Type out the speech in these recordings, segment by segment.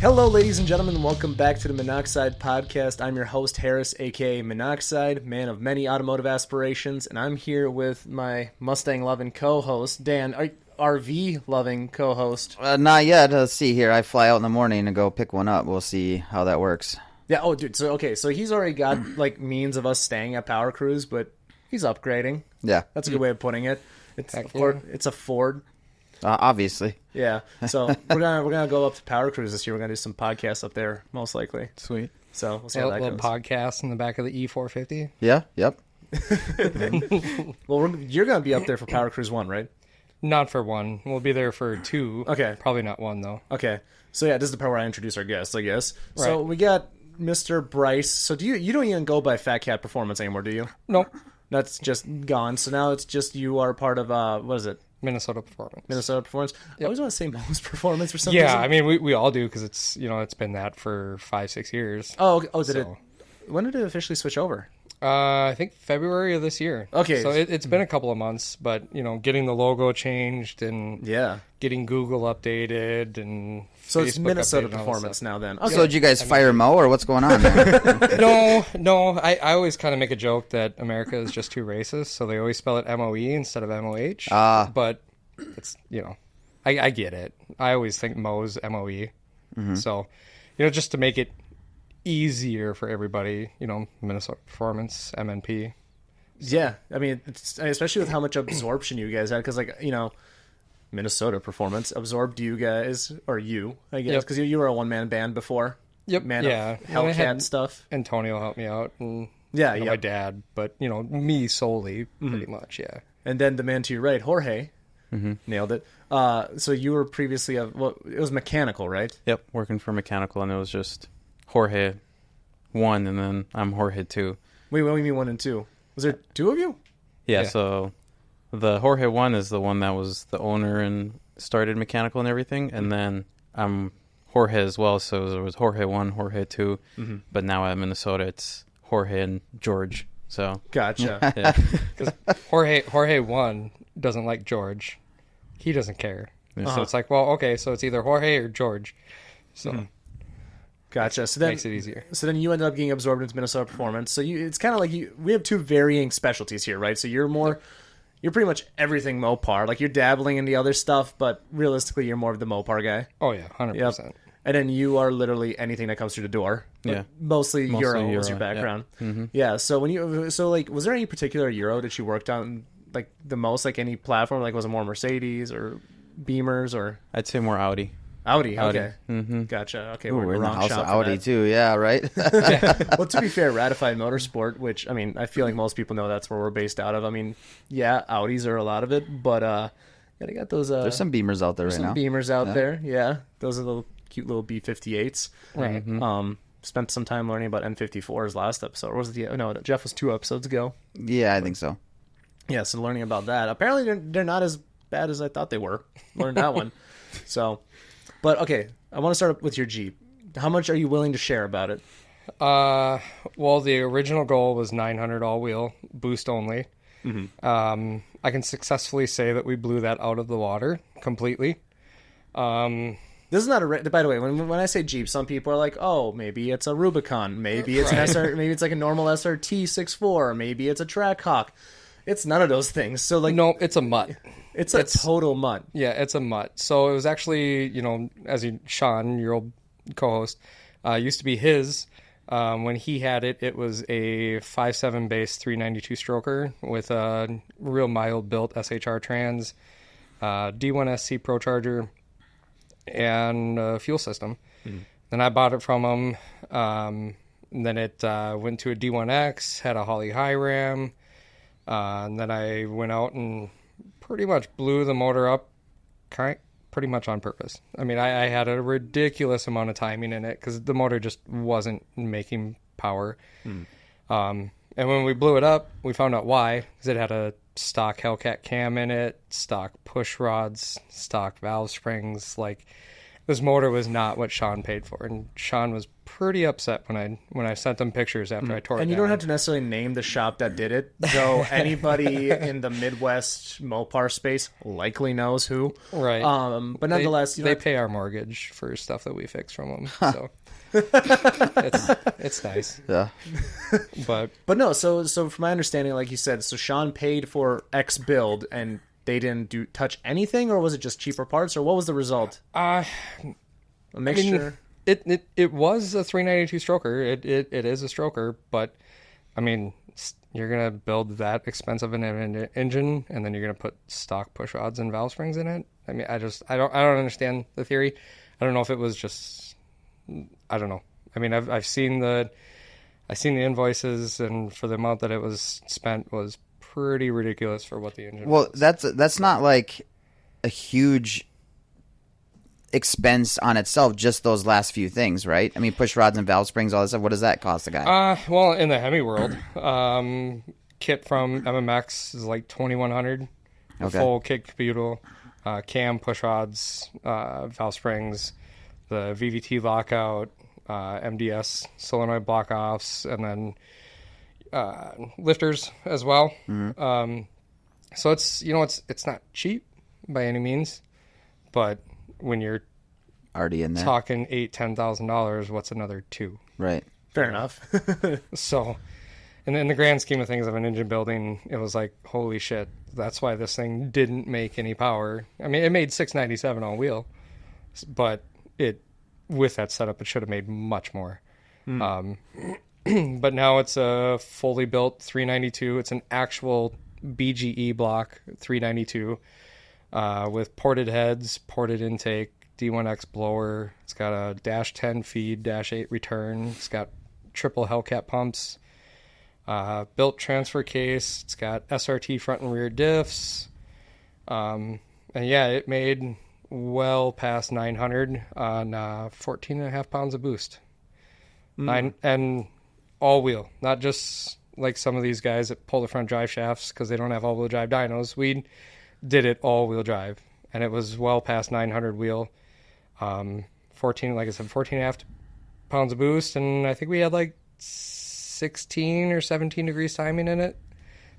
Hello, ladies and gentlemen. Welcome back to the Monoxide Podcast. I'm your host, Harris, a.k.a. Monoxide, man of many automotive aspirations, and I'm here with my Mustang-loving co-host, Dan, RV-loving co-host. Not yet. Let's see here. I fly out in the morning and go pick one up. We'll see how that works. Yeah, oh, dude, so he's already got, means of us staying at Power Cruise, but he's upgrading. Yeah. That's a good way of putting it. It's a Ford. Obviously. Yeah, so we're gonna go up to Power Cruise this year. We're gonna do some podcasts up there, most likely. Sweet. So we'll see how that goes. Podcast in the back of the E450. Yeah. Yep. Well, you're gonna be up there for Power Cruise 1, right? Not for one. We'll be there for 2. Okay. Probably not 1 though. Okay. So yeah, this is the part where I introduce our guests, I guess. Right. So we got Mr. Bryce. So you don't even go by Fat Cat Performance anymore, do you? Nope. That's just gone. So now it's just you are part of what is it? Minnesota Performance. Minnesota Performance. Yep. I always want to say Mo's Performance for some reason. Yeah, I mean we all do because it's it's been that for 5-6 years. Oh, did it? When did it officially switch over? I think February of this year. Okay. So it's been a couple of months, but getting the logo changed and getting Google updated and so Facebook it's Minnesota updated and all Performance that now then. Okay. So did you guys fire Mo or what's going on? No. I always kind of make a joke that America is just too racist, so they always spell it M-O-E instead of M-O-H. But it's, I get it. I always think Mo's M-O-E. Mm-hmm. So, just to make it easier for everybody, Minnesota Performance, MNP. So. Yeah, I mean, especially with how much absorption you guys had, because Minnesota Performance absorbed you guys, or you, I guess, because you were a one-man band before. Yep. Man of Hellcat stuff. Antonio helped me out, and my dad, but me solely, pretty much, yeah. And then the man to your right, Jorge, nailed it. So you were previously it was mechanical, right? Yep, working for mechanical, and it was just Jorge 1, and then I'm Jorge 2. Wait, what do you mean 1 and 2? Was there 2 of you? Yeah, so the Jorge 1 is the one that was the owner and started mechanical and everything, and then I'm Jorge as well, so there was Jorge 1, Jorge 2, but now at Minnesota it's Jorge and George. So gotcha. Yeah. Because Jorge 1 doesn't like George. He doesn't care. So it's like, well, okay, so it's either Jorge or George. So gotcha. So then makes it easier. So then you ended up getting absorbed into Minnesota Performance. So it's kind of like we have 2 varying specialties here, right? So you're pretty much everything Mopar. Like you're dabbling in the other stuff, but realistically you're more of the Mopar guy. Oh yeah, 100%. Yep. And then you are literally anything that comes through the door. Yeah. Mostly Euro was your background. Yeah. Mm-hmm. Yeah. So was there any particular Euro that you worked on the most, any platform? Was it more Mercedes or Beamers or? I'd say more Audi. Audi. Okay. Mm-hmm. Gotcha. Okay. We're in the house shop of Audi too. Yeah. Right. Well, to be fair, Ratified Motorsport, which I feel like most people know that's where we're based out of. Audis are a lot of it, but they got those. There's some Beamers out there right now. Some Beamers out there. Yeah. Those are cute little B58s. Right. Mm-hmm. Spent some time learning about N54s last episode. Or was it no, Jeff was 2 episodes ago. Yeah, I think so. Yeah, so learning about that. Apparently they're not as bad as I thought they were. Learned that one. So, but okay, I want to start with your Jeep. How much are you willing to share about it? Well, the original goal was 900 all-wheel, boost only. Mm-hmm. I can successfully say that we blew that out of the water completely. This is not by the way, when I say Jeep, some people are like, oh, maybe it's a Rubicon, maybe it's an SR, maybe it's like a normal SRT 6.4, maybe it's a Trackhawk. It's none of those things. So no, it's a mutt. It's a total mutt. Yeah, it's a mutt. So it was actually, Sean, your old co-host, used to be his. When he had it, it was a 5.7 base 392 stroker with a real mild built SHR trans, D1 SC Pro Charger, and a fuel system. Mm-hmm. Then I bought it from him. And then it went to a D1X, had a Holly high ram. And then I went out and pretty much blew the motor up pretty much on purpose. I had a ridiculous amount of timing in it because the motor just wasn't making power. And when we blew it up, we found out why. Because it had a stock Hellcat cam in it, stock push rods, stock valve springs. this motor was not what Sean paid for, and Sean was pretty upset when I sent him pictures after I tore it down. And you don't have to necessarily name the shop that did it, though anybody in the Midwest Mopar space likely knows who. Right. But nonetheless, they pay our mortgage for stuff that we fix from them, so it's nice. Yeah. But no. So from my understanding, like you said, so Sean paid for X build and they didn't touch anything, or was it just cheaper parts, or what was the result? A mixture. It was a 392 stroker. It is a stroker, but I mean, you're gonna build that expensive an engine, and then you're gonna put stock push rods and valve springs in it. I mean, I don't understand the theory. I don't know if it was just, I don't know. I mean, I've seen the invoices, and for the amount that it was spent was pretty ridiculous for what the engine was. That's not like a huge expense on itself, just those last few things, right? I mean, push rods and valve springs, all that stuff. What does that cost a guy? Well, in the Hemi world, kit from MMX is like $2,100. Okay. Full kit caboodle, cam, push rods, valve springs, the VVT lockout, MDS solenoid block offs, and then lifters as well. Mm-hmm. So it's not cheap by any means, but when you're already in there talking $8,000-$10,000, what's another $2? Right. Fair enough. So, and in the grand scheme of things of an engine building, it was like, holy shit, that's why this thing didn't make any power. I mean, it made 697 all wheel, but with that setup, it should have made much more. But now it's a fully built 392. It's an actual BGE block 392 with ported heads, ported intake, D1X blower. It's got a -10 feed, -8 return. It's got triple Hellcat pumps, built transfer case. It's got SRT front and rear diffs. And yeah, it made well past 900 on 14.5 pounds of boost. And all wheel, not just like some of these guys that pull the front drive shafts because they don't have all wheel drive dynos. We did it all wheel drive, and it was well past 900 wheel. 14.5 pounds of boost, and I think we had like 16 or 17 degrees timing in it.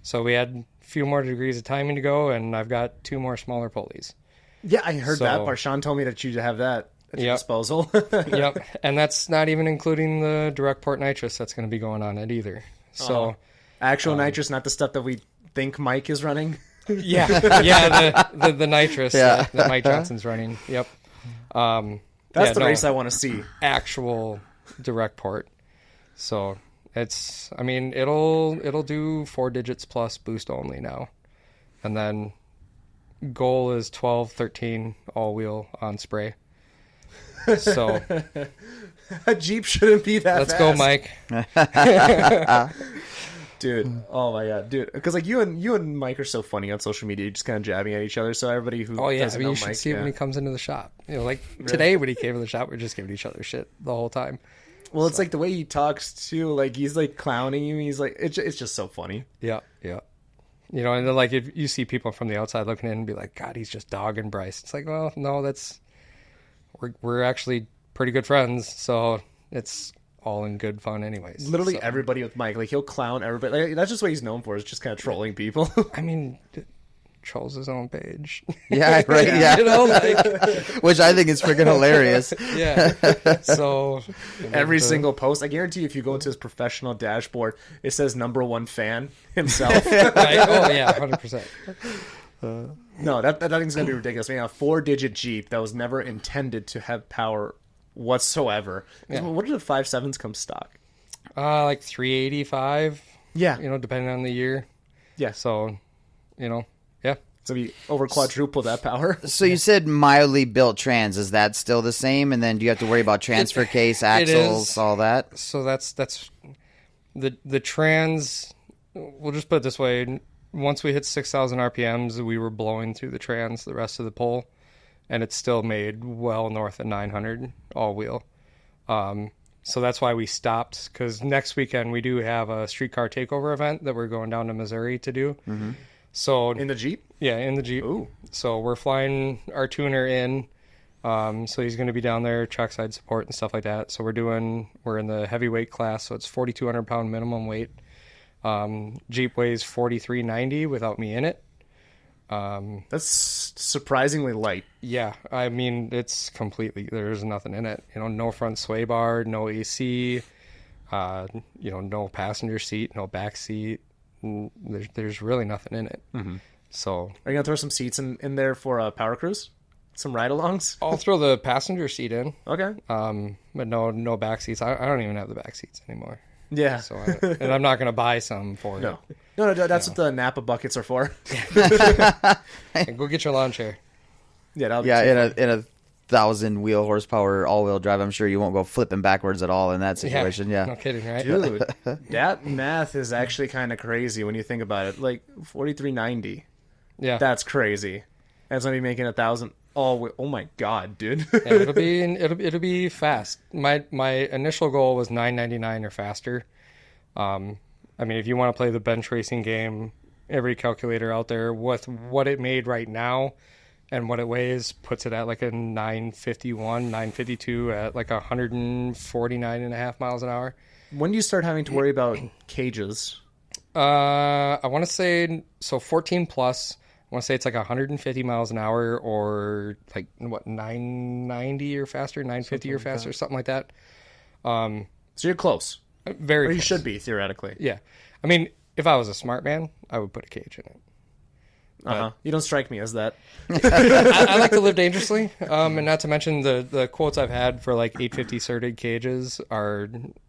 So we had a few more degrees of timing to go, and I've got 2 more smaller pulleys. Yeah, I heard that part. Sean told me that you have that at your disposal. Yep, and that's not even including the direct port nitrous that's going to be going on it either. So actual nitrous, not the stuff that we think Mike is running. Yeah, the nitrous that Mike Johnson's running. Yep. That's the race I want to see. Actual direct port. So it's, I mean, it'll do 4 digits plus boost only now, and then goal is 12, 13 all wheel on spray. So a Jeep shouldn't be that let's fast. go, Mike. Dude, oh my god, dude! Because like you and Mike are so funny on social media, just kind of jabbing at each other. So everybody who doesn't know you should Mike, see it when he comes into the shop. You know, like today when he came to the shop, we're just giving each other shit the whole time. Well, it's like the way he talks too. Like he's like clowning you. He's like it's just so funny. Yeah. You know, and then like if you see people from the outside looking in and be like, God, he's just dogging Bryce. It's like, well, no, we're actually pretty good friends, so it's all in good fun anyways. Literally everybody with Mike, like he'll clown everybody. Like, that's just what he's known for, is just kind of trolling people. I mean, trolls his own page. Yeah, right. Yeah, you know, like, which I think is freaking hilarious. Yeah. So every single post, I guarantee you, if you go into his professional dashboard, it says #1 fan himself. Right? Oh yeah, 100%. No, that thing's gonna be ridiculous. I mean, a 4-digit Jeep that was never intended to have power whatsoever. Yeah. What did the 5.7s come stock? Like 385. Yeah, you know, depending on the year. Yeah. So, you know, yeah. So we over quadruple that power. So you said mildly built trans. Is that still the same? And then do you have to worry about transfer case, axles, all that? So that's the trans. We'll just put it this way: once we hit 6,000 RPMs, we were blowing through the trans the rest of the pole, and it still made well north of 900 all wheel. So that's why we stopped, because next weekend we do have a streetcar takeover event that we're going down to Missouri to do. So in the Jeep? Yeah, in the Jeep. Ooh. So we're flying our tuner in So he's going to be down there, trackside support and stuff like that. So we're in the heavyweight class, so it's 4,200 pound minimum weight. Jeep weighs 4,390 without me in it. That's surprisingly light. Yeah, I mean, it's completely, there's nothing in it. No front sway bar, no AC, no passenger seat, no back seat. There's really nothing in it. Mm-hmm. So, are you gonna throw some seats in there for a power cruise? Some ride-alongs? I'll throw the passenger seat in. Okay. But no back seats. I don't even have the back seats anymore. Yeah. So and I'm not gonna buy some for you. No, that's what the Napa buckets are for. Go get your lawn chair. Yeah, in a 1,000 wheel horsepower all-wheel drive, I'm sure you won't go flipping backwards at all in that situation. Yeah. No kidding, right? Dude, that math is actually kind of crazy when you think about it. Like 4,390. Yeah. That's crazy. That's gonna be making 1,000. Oh my god, dude. Yeah, it'll be fast. My initial goal was 999 or faster. I mean, if you want to play the bench racing game, every calculator out there with what it made right now and what it weighs puts it at like a 951, 952 at like 149 and a half miles an hour. When do you start having to worry about cages? I want to say, so 14 plus, I want to say it's like 150 miles an hour or like, 990 or faster, 950 or faster, something like that. So you're close. Very close. You should be, theoretically. Yeah. I mean, if I was a smart man, I would put a cage in it. You don't strike me as that. I like to live dangerously. And not to mention the quotes I've had for like 850 certed cages are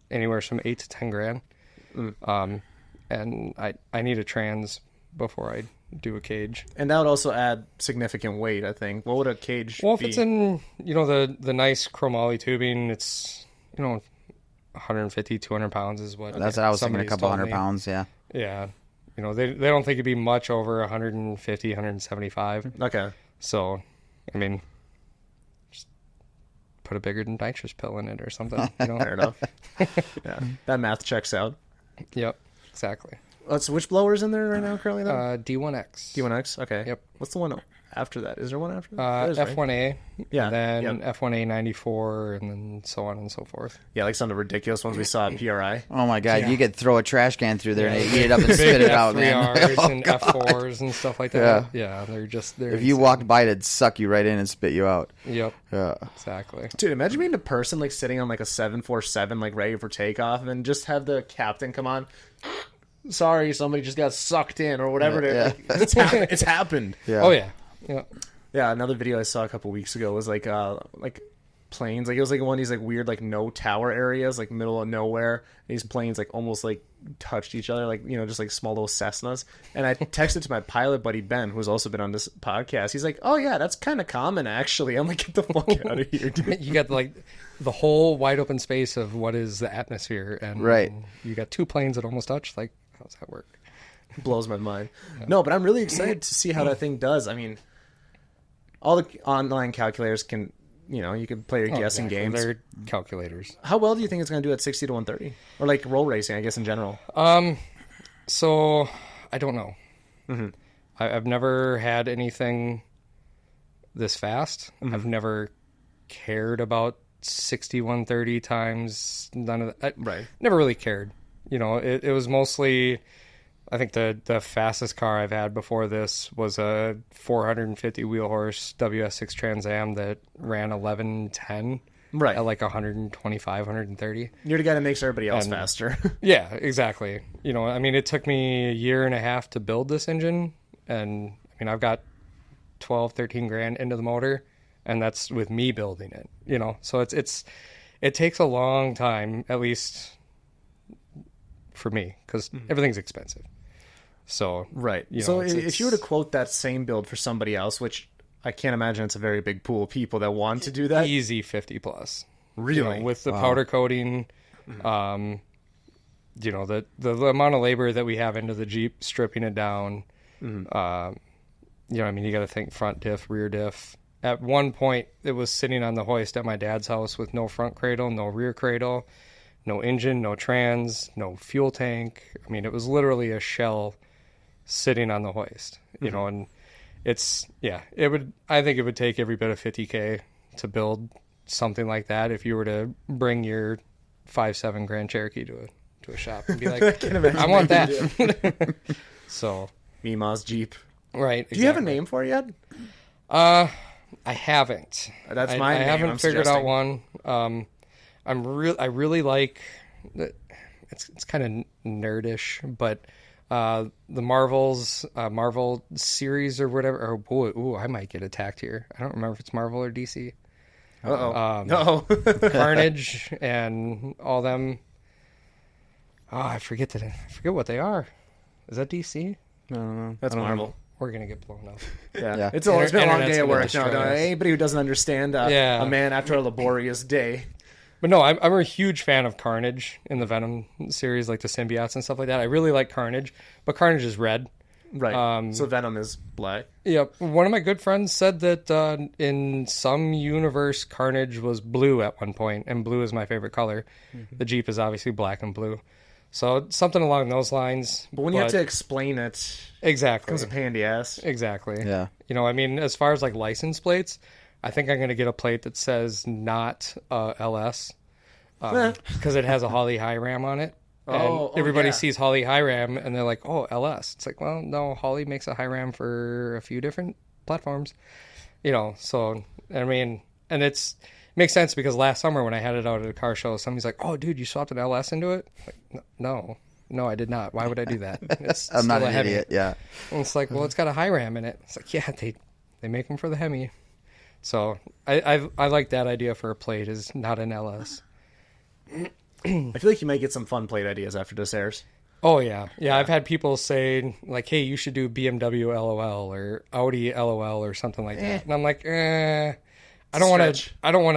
anywhere from 8 to 10 grand. And I need a trans before I do a cage. And that would also add significant weight, I think. What would a cage be? Well, if it's in, the nice chromoly tubing, it's, 150, 200 pounds is what. That's what I was thinking, a couple hundred pounds, yeah. Yeah. They don't think it'd be much over 150, 175. Okay. So, I mean, just put a bigger nitrous pill in it or something. Fair enough. Yeah, that math checks out. Yep, exactly. So which blower's in there right now currently, though? D1X. D1X? Okay. Yep. What's the one after that? Is there one after that? F1A. Yeah. And then F1A 94, and then so on and so forth. Yeah, like some of the ridiculous ones we saw at PRI. Oh my god, you could throw a trash can through there and eat it up and spit it out, man. F3Rs and F4s and stuff like that. Yeah, they're if you walked by, it'd suck you right in and spit you out. Yep. Yeah. Exactly. Dude, imagine being a person like sitting on like a 747, like ready for takeoff, and then just have the captain come on. Sorry, somebody just got sucked in or whatever. It's happened. Yeah. Oh yeah. Yeah. Yeah, another video I saw a couple weeks ago was like planes. Like it was like one of these like weird like no tower areas, like middle of nowhere. These planes like almost like touched each other, like just like small little Cessnas. And I texted to my pilot buddy Ben, who's also been on this podcast. He's like, "Oh yeah, that's kind of common actually." I'm like, "Get the fuck out of here, dude!" You got like the whole wide open space of what is the atmosphere, and you got two planes that almost touch. Like, how does that work? Blows my mind. Yeah. No, but I'm really excited to see how that thing does. I mean, all the online calculators can, you can play your guessing games. They're calculators. How well do you think it's going to do at 60 to 130? Or like roll racing, I guess, in general? So, I don't know. Mm-hmm. I've never had anything this fast. Mm-hmm. I've never cared about 60, 130 times. None of that. Right. Never really cared. It was mostly... I think the fastest car I've had before this was a 450 wheel horse WS6 Trans Am that ran 11:10 right at like 125, 130. You're the guy that makes everybody else faster. Yeah, exactly. I mean, it took me a year and a half to build this engine, and I mean, I've got 12, 13 grand into the motor, and that's with me building it. So it takes a long time, at least for me, because everything's expensive. So right. So if you were to quote that same build for somebody else, which I can't imagine it's a very big pool of people that want to do that, easy 50 plus. Really, with the powder coating, the amount of labor that we have into the Jeep, stripping it down. I mean, you got to think front diff, rear diff. At one point, it was sitting on the hoist at my dad's house with no front cradle, no rear cradle, no engine, no trans, no fuel tank. I mean, it was literally a shell sitting on the hoist, and I think it would take every bit of $50K to build something like that if you were to bring your 5.7 Grand Cherokee to a shop and be like, I want that. So Mima's Jeep. Right. Exactly. Do you have a name for it yet? I haven't. That's my name. I haven't I'm figured suggesting. out one. I really like. It's kind of nerdish, but the Marvel series or whatever. Oh boy, ooh, I might get attacked here. I don't remember if it's Marvel or DC. No. Carnage and all them. Oh, I forget what they are. Is that DC? I don't know. That's Marvel. Know. We're gonna get blown up. Yeah. It's been a long day at work. No, us. anybody who doesn't understand a man after a laborious day. But no, I'm a huge fan of Carnage in the Venom series, like the symbiotes and stuff like that. I really like Carnage, but Carnage is red. Right. So Venom is black. Yep. One of my good friends said that in some universe, Carnage was blue at one point, and blue is my favorite color. Mm-hmm. The Jeep is obviously black and blue. So something along those lines. But when you have to explain it, exactly, it becomes a pain in the ass. Exactly. Yeah. You know, I mean, as far as like license plates, I think I'm going to get a plate that says not LS because it has a Holly High Ram on it. And everybody sees Holly High Ram and they're like, oh, LS. It's like, well, no, Holly makes a High Ram for a few different platforms. You know, so, I mean, and it makes sense because last summer when I had it out at a car show, somebody's like, oh, dude, you swapped an LS into it? Like, no, I did not. Why would I do that? It's I'm not an Hemi. idiot, yeah. And it's like, well, it's got a High Ram in it. It's like, yeah, they make them for the Hemi. So I like that idea for a plate is not an LS. I feel like you might get some fun plate ideas after this airs. Oh, yeah. I've had people say, like, hey, you should do BMW LOL or Audi LOL or something like that. And I'm like, I don't want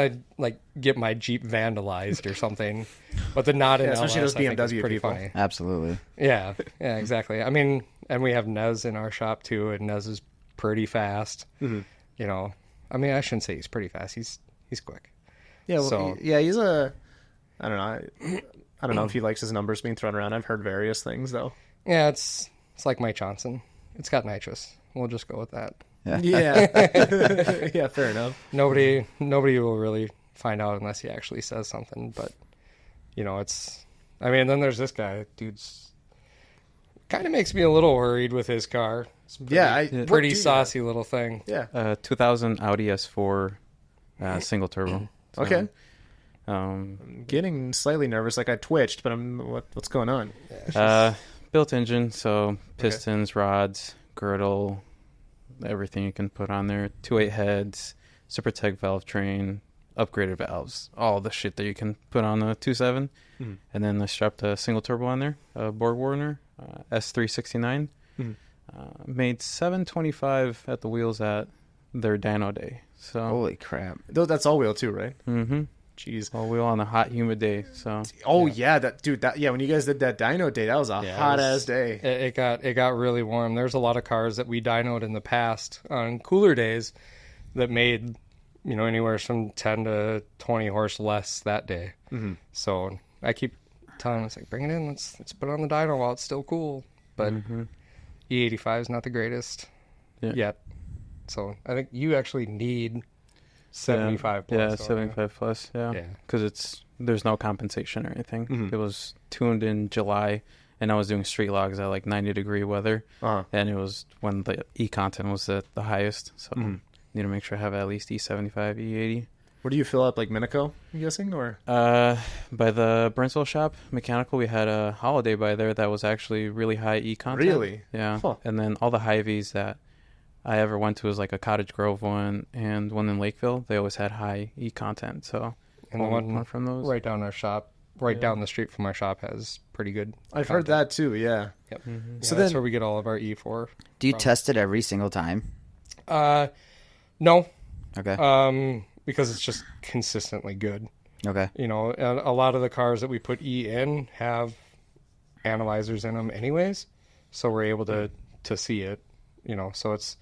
to like get my Jeep vandalized or something. But the not in especially LS, those BMW I think is pretty people. funny. Absolutely. Yeah, exactly. I mean, and we have Nez in our shop too, and Nez is pretty fast. Mm-hmm. You know, I mean, I shouldn't say he's pretty fast. He's quick. Yeah, well, he's a. I don't know. I don't know if he likes his numbers being thrown around. I've heard various things though. Yeah, it's like Mike Johnson. It's got nitrous. We'll just go with that. Yeah. Yeah, fair enough. Nobody will really find out unless he actually says something. But you know, I mean, then there's this guy. Dude's kind of makes me a little worried with his car. Pretty saucy little thing. Yeah. 2000 Audi S4 single turbo. So, okay. I'm getting slightly nervous, like I twitched, but what's going on? Built engine, so pistons, rods, girdle, everything you can put on there. 2.8 heads, Supertech valve train, upgraded valves, all the shit that you can put on a 2.7. Mm-hmm. And then I strapped a single turbo on there, Borg Warner S369. Mm-hmm. Made 725 at the wheels at their dyno day. So holy crap! That's all wheel too, right? Mm-hmm. Jeez. All wheel on a hot, humid day. So. Oh yeah, when you guys did that dyno day, that was a hot ass day. It got really warm. There's a lot of cars that we dynoed in the past on cooler days that made, you know, anywhere from 10 to 20 horse less that day. Mm-hmm. So I keep telling them, it's like, bring it in. Let's put it on the dyno while it's still cool. But E85 is not the greatest yet. So I think you actually need 75 plus. Yeah, 75 plus, because there's no compensation or anything. Mm-hmm. It was tuned in July, and I was doing street logs at like 90-degree weather, and it was when the E-content was at the highest, so need to make sure I have at least E75, E80. Where do you fill up, like Minico, I'm guessing? Or by the Brentsville shop, mechanical, we had a holiday by there that was actually really high E-content. Really? Yeah, and then all the Hy-Vees that I ever went to was like a Cottage Grove one and one in Lakeville. They always had high E-content, so and the one from those right down our shop, down the street from our shop has pretty good. I've heard that too. Yeah. Yep. Mm-hmm. So that's where we get all of our E4. Do you test it every single time? No. Okay. Because it's just consistently good. Okay. You know, and a lot of the cars that we put E in have analyzers in them anyways, so we're able to see it. You know, so it's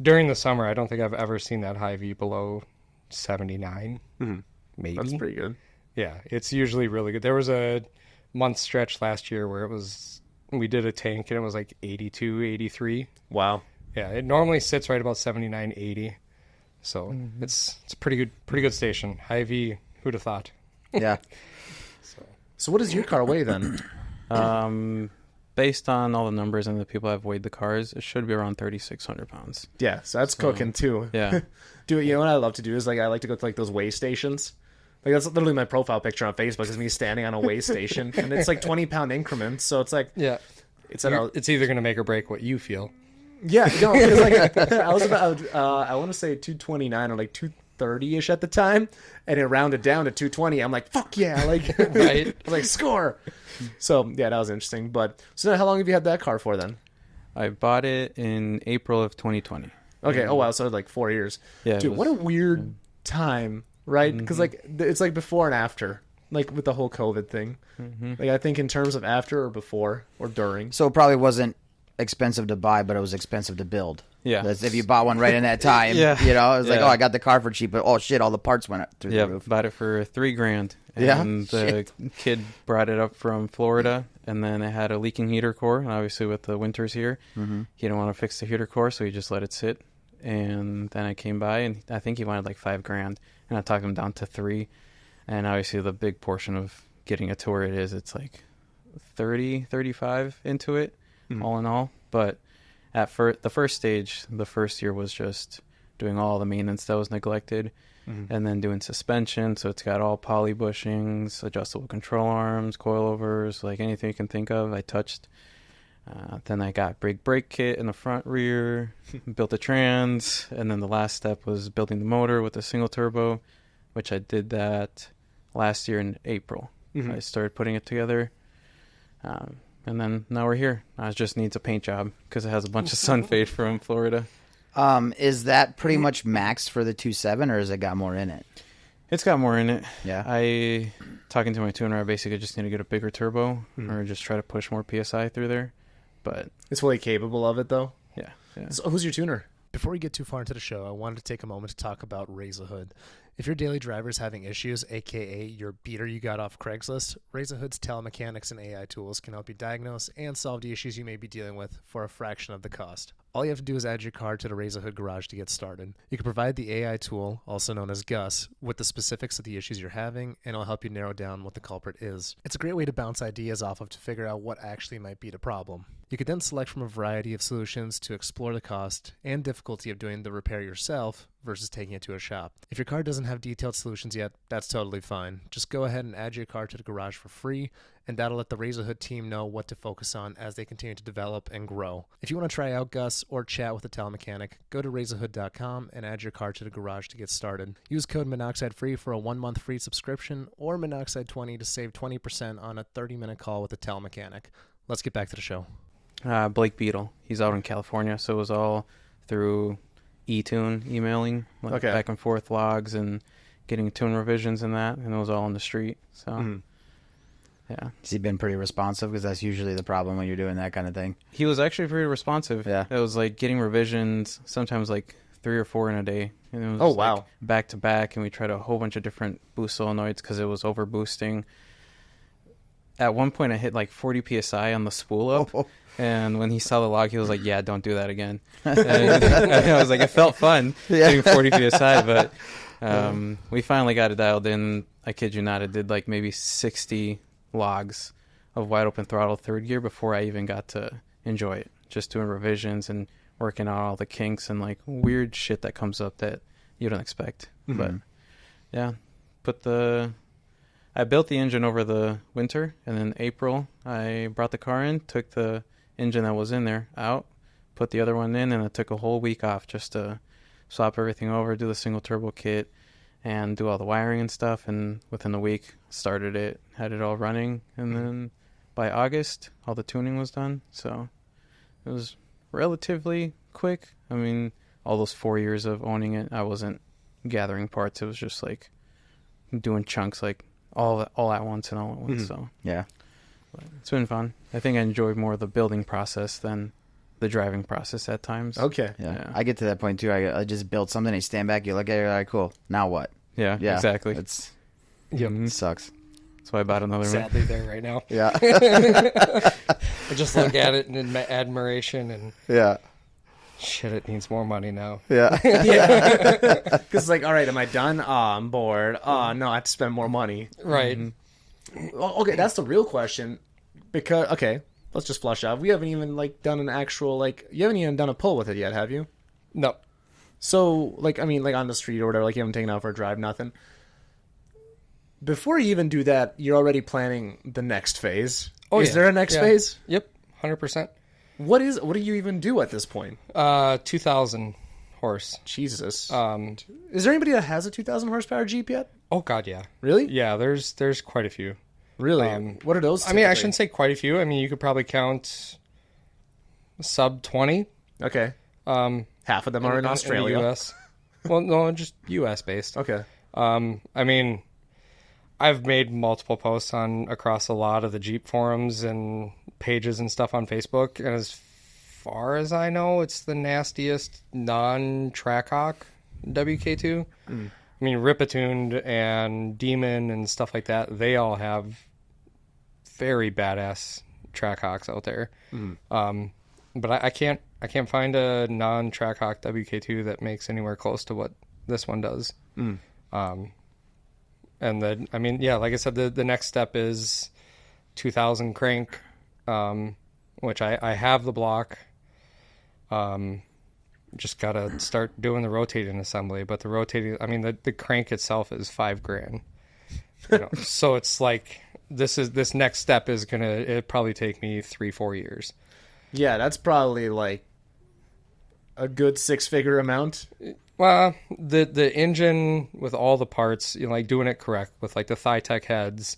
during the summer. I don't think I've ever seen that Hy-Vee below 79. Mm-hmm. Maybe that's pretty good. Yeah, it's usually really good. There was a month stretch last year where we did a tank and it was like 82, 83. Wow. Yeah, it normally sits right about 79, 80. So it's a pretty good station. Hy-Vee, who'd have thought? Yeah. So what does your car weigh then? Based on all the numbers and the people I've weighed the cars, it should be around 3,600 pounds. Yeah, so that's cooking too. Yeah. You know what I love to do is I like to go to those weigh stations. Like that's literally my profile picture on Facebook is me standing on a weigh station, and it's 20-pound increments. So it's it's either going to make or break what you feel. Yeah, no, because I was about I want to say 229 or 230-ish at the time, and it rounded down to 220. I'm like, fuck yeah, right? I was like, score. So yeah, that was interesting. But so now, how long have you had that car for then? I bought it in April of 2020. Okay. Oh wow, so 4 years. Yeah, dude, what a weird time, right? Because it's before and after, with the whole COVID thing. I think in terms of after or before or during. So it probably wasn't expensive to buy, but it was expensive to build. Yeah. That's if you bought one right in that time. Yeah. You know, it was I got the car for cheap, but oh shit, all the parts went up through the roof. Bought it for $3,000. Yeah. And the kid brought it up from Florida, and then it had a leaking heater core. And obviously, with the winters here, he didn't want to fix the heater core, so he just let it sit. And then I came by, and I think he wanted $5,000, and I talked him down to $3,000. And obviously, the big portion of getting it to where it is, it's 30, 35 into it, all in all. But at the first stage, the first year was just doing all the maintenance that was neglected. And then doing suspension, so it's got all poly bushings, adjustable control arms, coilovers, anything you can think of. I touched. Then I got brake kit in the front rear, built the trans, and then the last step was building the motor with a single turbo, which I did that last year in April. I started putting it together, and then now we're here. It just needs a paint job because it has a bunch of sun fade from Florida. Is that pretty much maxed for the 2.7, or has it got more in it? It's got more in it. Yeah. Talking to my tuner, I basically just need to get a bigger turbo or just try to push more PSI through there. But it's fully capable of it, though. Yeah. So who's your tuner? Before we get too far into the show, I wanted to take a moment to talk about Raise a Hood. If your daily driver is having issues, aka your beater you got off Craigslist, Raise a Hood's telemechanics and AI tools can help you diagnose and solve the issues you may be dealing with for a fraction of the cost. All you have to do is add your car to the Raise a Hood garage to get started. You can provide the AI tool, also known as Gus, with the specifics of the issues you're having, and it'll help you narrow down what the culprit is. It's a great way to bounce ideas off of to figure out what actually might be the problem. You could then select from a variety of solutions to explore the cost and difficulty of doing the repair yourself versus taking it to a shop. If your car doesn't have detailed solutions yet, that's totally fine. Just go ahead and add your car to the garage for free, and that'll let the Raise a Hood team know what to focus on as they continue to develop and grow. If you want to try out Gus or chat with a telemechanic, go to raiseahood.com and add your car to the garage to get started. Use code MONOXIDE-FREE for a 1-month free subscription, or Monoxide20 to save 20% on a 30-minute call with a telemechanic. Let's get back to the show. Blake Beetle. He's out in California, so it was all through eTune emailing, back and forth logs and getting tune revisions and that, and it was all on the street. So, yeah. Has he been pretty responsive? Because that's usually the problem when you're doing that kind of thing. He was actually pretty responsive. Yeah. It was getting revisions, sometimes 3 or 4 in a day. And it was back to back, and we tried a whole bunch of different boost solenoids because it was over boosting. At one point, I hit 40 PSI on the spool up. And when he saw the log, he was like, yeah, don't do that again. And I was like, it felt fun getting 40 PSI, but we finally got it dialed in. I kid you not, it did maybe 60 logs of wide open throttle third gear before I even got to enjoy it. Just doing revisions and working out all the kinks and weird shit that comes up that you don't expect. But yeah, I built the engine over the winter, and in April I brought the car in, took the engine that was in there out, put the other one in, and I took a whole week off just to swap everything over, do the single turbo kit, and do all the wiring and stuff. And within a week, started it, had it all running, and then by August, all the tuning was done. So it was relatively quick. I mean, all those 4 years of owning it, I wasn't gathering parts. It was just doing chunks, all at once and all at once. So yeah. But it's been fun. I think I enjoy more the building process than the driving process at times. Okay. Yeah. I get to that point too. I just build something, I stand back, you look at it, all right, cool. Now what? Yeah, exactly. It sucks. That's why I bought another one. Sadly there right now. Yeah. I just look at it in admiration and yeah. Shit, it needs more money now. Yeah. Because it's like, all right, am I done? Oh, I'm bored. Oh, no, I have to spend more money. Right. Well, okay, that's the real question. Because, okay, let's just flush out. We haven't even, like, done an actual, like, you haven't even done a pull with it yet, have you? No. So, like, I mean, like, on the street or whatever, like, you haven't taken it out for a drive, nothing. Before you even do that, you're already planning the next phase. Oh, Is there a next phase? Yep, 100%. What do you even do at this point? 2,000 horse. Jesus. Is there anybody that has a 2,000 horsepower Jeep yet? Oh God, yeah. Really? Yeah, there's quite a few. Really? What are those? I mean, I shouldn't say quite a few. I mean, you could probably count sub 20. Okay. Half of them are in Australia. In the US. Well, no, just US based. Okay. I mean, I've made multiple posts across a lot of the Jeep forums and pages and stuff on Facebook, and as far as I know, it's the nastiest non-Trackhawk WK2. I mean, Ripatuned and Demon and stuff like that, they all have very badass Trackhawks out there. But I can't find a non-Trackhawk WK2 that makes anywhere close to what this one does. And then, I mean, yeah, like I said, the next step is 2,000 crank, which I have the block. Just got to start doing the rotating assembly. But the rotating, I mean, the crank itself is $5,000. You know? So it's like, this next step is it probably take me 3-4 years. Yeah, that's probably like a good 6-figure amount. Well, the engine with all the parts, you know, like doing it correct with like the Thytech heads.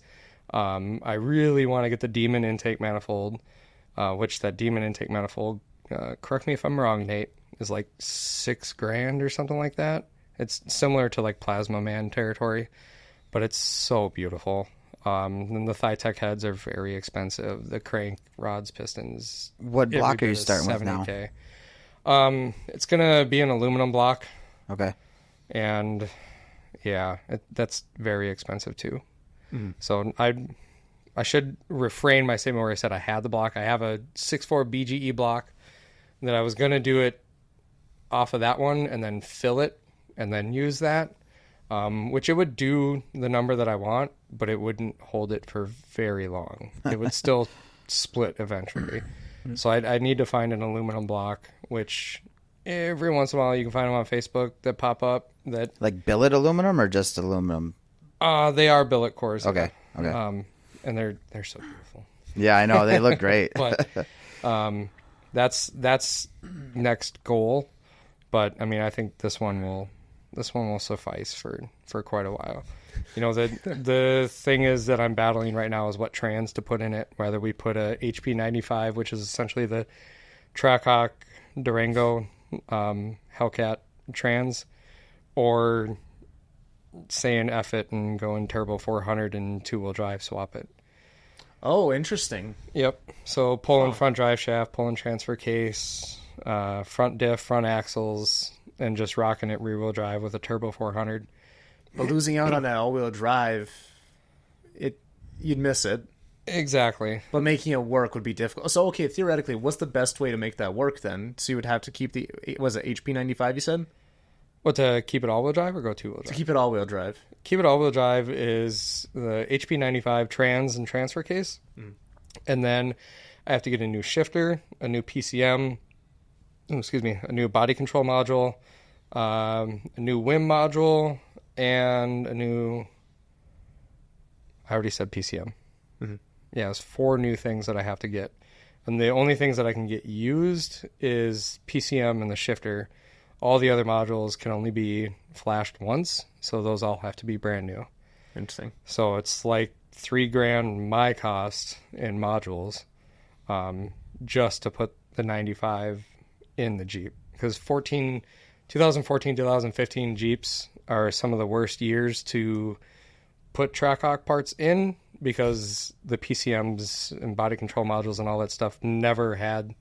I really want to get the Demon intake manifold, which that Demon intake manifold, correct me if I'm wrong, Nate, is like $6,000 or something like that. It's similar to like Plasma Man territory, but it's so beautiful. And the Thytech heads are very expensive. The crank rods, pistons. What block are you starting with now? It's gonna be an aluminum block. Okay. And yeah, that's very expensive too. So I should refrain my statement where I said I had the block. I have a 6.4 BGE block that I was going to do it off of that one and then fill it and then use that, which it would do the number that I want, but it wouldn't hold it for very long. It would still split eventually. So I need to find an aluminum block, which every once in a while you can find them on Facebook that pop up. That like billet aluminum or just aluminum? They are billet cores. Okay. Okay. And they're so beautiful. Yeah, I know they look great. But that's next goal. But I mean, I think this one will suffice for quite a while. You know, the thing is that I'm battling right now is what trans to put in it. Whether we put a HP 95, which is essentially the Trackhawk Durango Hellcat trans, or saying F it and go in turbo 400 and two-wheel drive swap it. Oh, interesting. Yep. So pulling front drive shaft, pulling transfer case, front diff, front axles, and just rocking it rear-wheel drive with a turbo 400. But losing out on that all-wheel drive, you'd miss it. Exactly. But making it work would be difficult. So, okay, theoretically, what's the best way to make that work then? So you would have to keep was it HP 95 you said? What, to keep it all-wheel drive or go two-wheel drive? To keep it all-wheel drive. Keep it all-wheel drive is the HP 95 trans and transfer case. And then I have to get a new shifter, a new PCM, a new body control module, a new WHIM module, and a new... I already said PCM. Yeah, it's 4 new things that I have to get. And the only things that I can get used is PCM and the shifter. All the other modules can only be flashed once, so those all have to be brand new. Interesting. So it's like $3,000 my cost in modules, just to put the 95 in the Jeep. Because 2014, 2015 Jeeps are some of the worst years to put Trackhawk parts in, because the PCMs and body control modules and all that stuff never had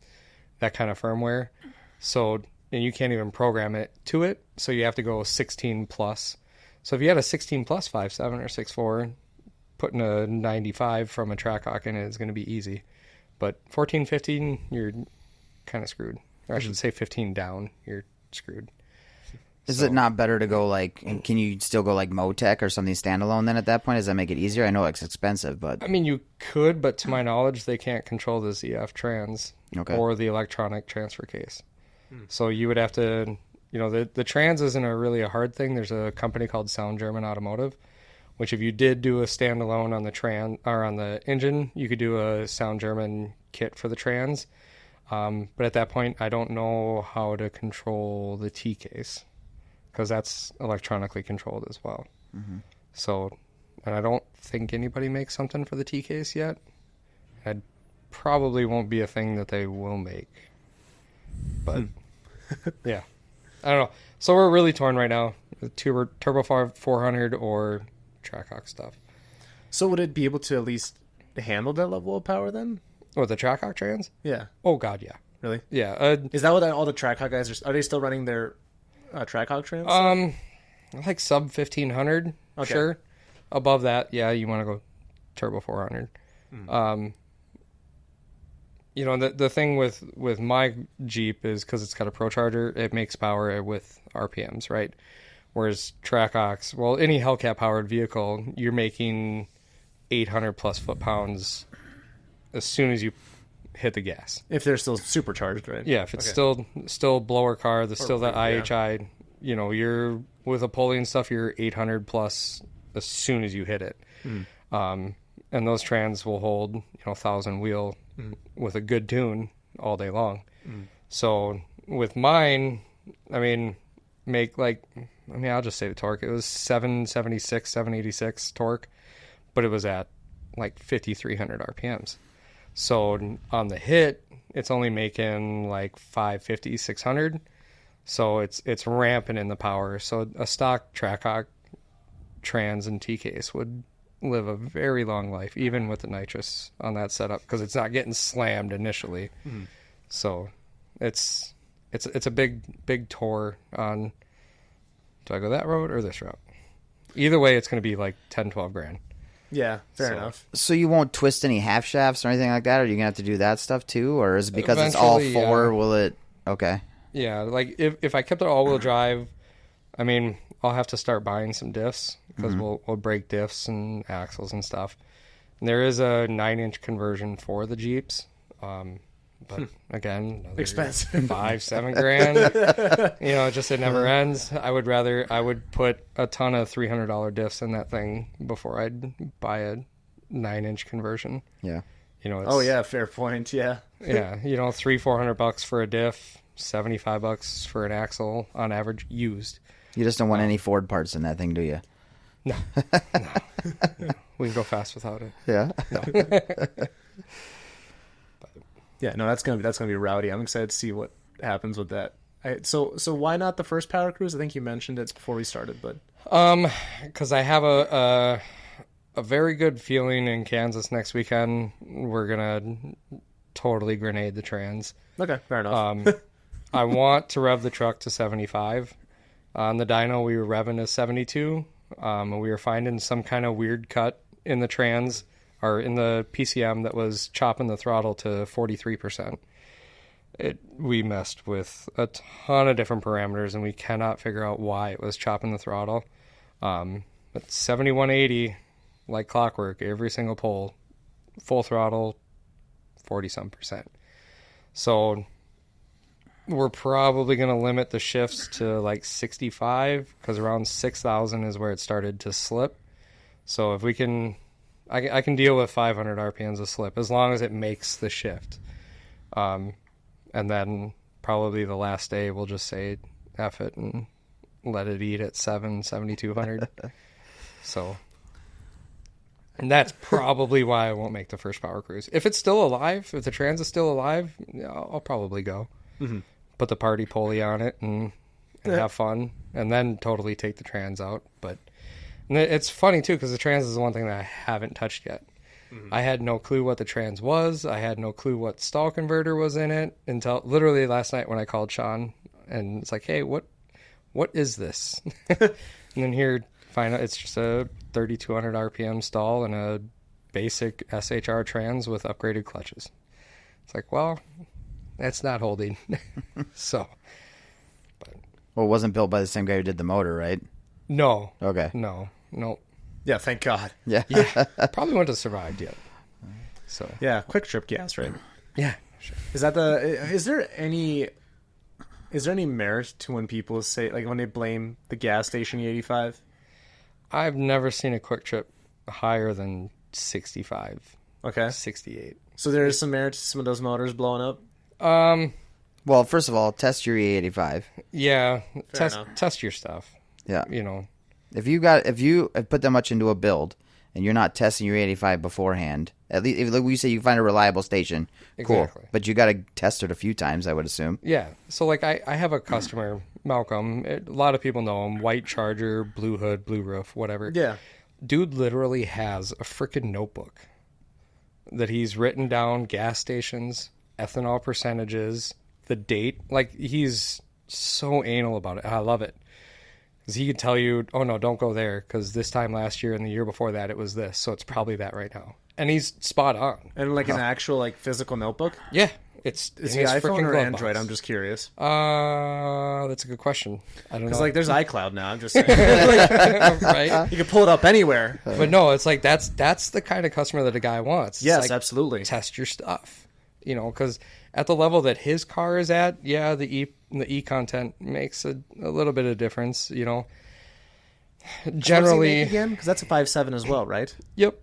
that kind of firmware. So, and you can't even program it to it. So you have to go 16 plus. So if you had a 16 plus 5.7 or 6.4, putting a 95 from a Trackhawk in it is going to be easy. But 14, 15, you're kind of screwed. Or I should say 15 down, you're screwed. Is it not better to go like, can you still go like Motec or something standalone then at that point? Does that make it easier? I know it's expensive, but... I mean, you could, but to my knowledge, they can't control the ZF trans or the electronic transfer case. So you would have to, the trans isn't really a hard thing. There's a company called Sound German Automotive, which if you did do a standalone on the or on the engine, you could do a Sound German kit for the trans. But at that point, I don't know how to control the T case, because that's electronically controlled as well. Mm-hmm. So, and I don't think anybody makes something for the T case yet. It probably won't be a thing that they will make. But, yeah. I don't know. So we're really torn right now. Turbo 400 or Trackhawk stuff. So would it be able to at least handle that level of power then? Or the Trackhawk trans? Yeah. Oh, God, yeah. Really? Yeah. Is that what all the Trackhawk guys are they still running their Trackhawk trans? Like sub 1500, sure. Above that, yeah, you want to go turbo 400. The thing with my Jeep is because it's got a Pro Charger, it makes power with RPMs, right? Whereas Trackhawks, well, any Hellcat powered vehicle, you're making 800 plus foot-pounds as soon as you hit the gas. If they're still supercharged, right? Yeah, if it's still blower car, there's still that IHI. Yeah. You're with a pulley and stuff, you're 800 plus as soon as you hit it. And those trans will hold 1,000 wheel with a good tune all day long. So with mine, I'll just say the torque. It was 776, 786 torque, but it was at like 5,300 RPMs. So on the hit, it's only making like 550, 600. So it's ramping in the power. So a stock Trackhawk trans and T-case would live a very long life, even with the nitrous on that setup, because it's not getting slammed initially. So it's a big tour on, do I go that road or this route? Either way, it's going to be like 10, 12 grand. Yeah, fair enough. So you won't twist any half shafts or anything like that? Or are you going to have to do that stuff too? Or is it because it's all four, will it... Okay. Yeah, like if I kept it all-wheel drive, I'll have to start buying some diffs, because we'll break diffs and axles and stuff. And there is a 9-inch conversion for the Jeeps, but again, expensive, $5-7 grand. It never ends. I would put a ton of $300 diffs in that thing before I'd buy a 9-inch conversion. Yeah. Fair point. Yeah. Yeah. $300-400 for a diff, $75 for an axle on average used. You just don't want any Ford parts in that thing, do you? No. We can go fast without it. Yeah. No. Yeah, no, that's gonna be rowdy. I'm excited to see what happens with that. So why not the first Power Cruise? I think you mentioned it before we started, but because I have a very good feeling in Kansas next weekend we're gonna totally grenade the trans. Okay, fair enough. I want to rev the truck to 75. On the dyno, we were revving to 72. And we were finding some kind of weird cut in the trans, or in the PCM, that was chopping the throttle to 43%. We messed with a ton of different parameters, and we cannot figure out why it was chopping the throttle. But 7180, like clockwork, every single pull, full throttle, 40-some%. So we're probably going to limit the shifts to like 65, because around 6,000 is where it started to slip. So if we can... I can deal with 500 RPMs of slip as long as it makes the shift. And then probably the last day we'll just say F it and let it eat at 7,200. So, and that's probably why I won't make the first Power Cruise. If it's still alive, if the trans is still alive, I'll probably go. Put the party pulley on it and have fun, and then totally take the trans out. But it's funny, too, because the trans is the one thing that I haven't touched yet. I had no clue what the trans was. I had no clue what stall converter was in it until literally last night when I called Sean. And it's like, hey, what is this? And then here, find out it's just a 3,200 RPM stall and a basic SHR trans with upgraded clutches. It's like, well, that's not holding. So, Well, it wasn't built by the same guy who did the motor, right? no. Okay. No. Yeah, thank God. Yeah. Probably wouldn't have survived yet. So, Yeah, quick trip gas, right? yeah. Sure. Is that is there any merit to when people say, like, when they blame the gas station E85? I've never seen a quick trip higher than 65, Okay. 68. So there is some merit to some of those motors blowing up? Well, first of all, test your E85. Yeah. enough. Test your stuff. Yeah. You know. If you have put that much into a build and you're not testing your E85 beforehand, at least if we say you find a reliable station, Exactly. cool. But you got to test it a few times, I would assume. Yeah. So, like, I have a customer, Malcolm. A lot of people know him. White Charger, blue hood, blue roof, whatever. Yeah. Dude literally has a freaking notebook that he's written down gas stations, ethanol percentages, the date. Like, he's so anal about it. I love it. Because he can tell you, oh, no, don't go there, because this time last year and the year before that, it was this. So it's probably that right now. And he's spot on. And like an actual, like, physical notebook? Yeah. It's Is in he his iPhone freaking or glove Android? box. I'm just curious. That's a good question. I don't know. Because, like, there's iCloud now. I'm just saying. right? You can pull it up anywhere. But no, it's like that's the kind of customer that a guy wants. It's Yes, like, absolutely. test your stuff. You know, because at the level that his car is at, yeah, the E content makes a little bit of difference. You know, generally, again, because that's a 5.7 as well, right? yep,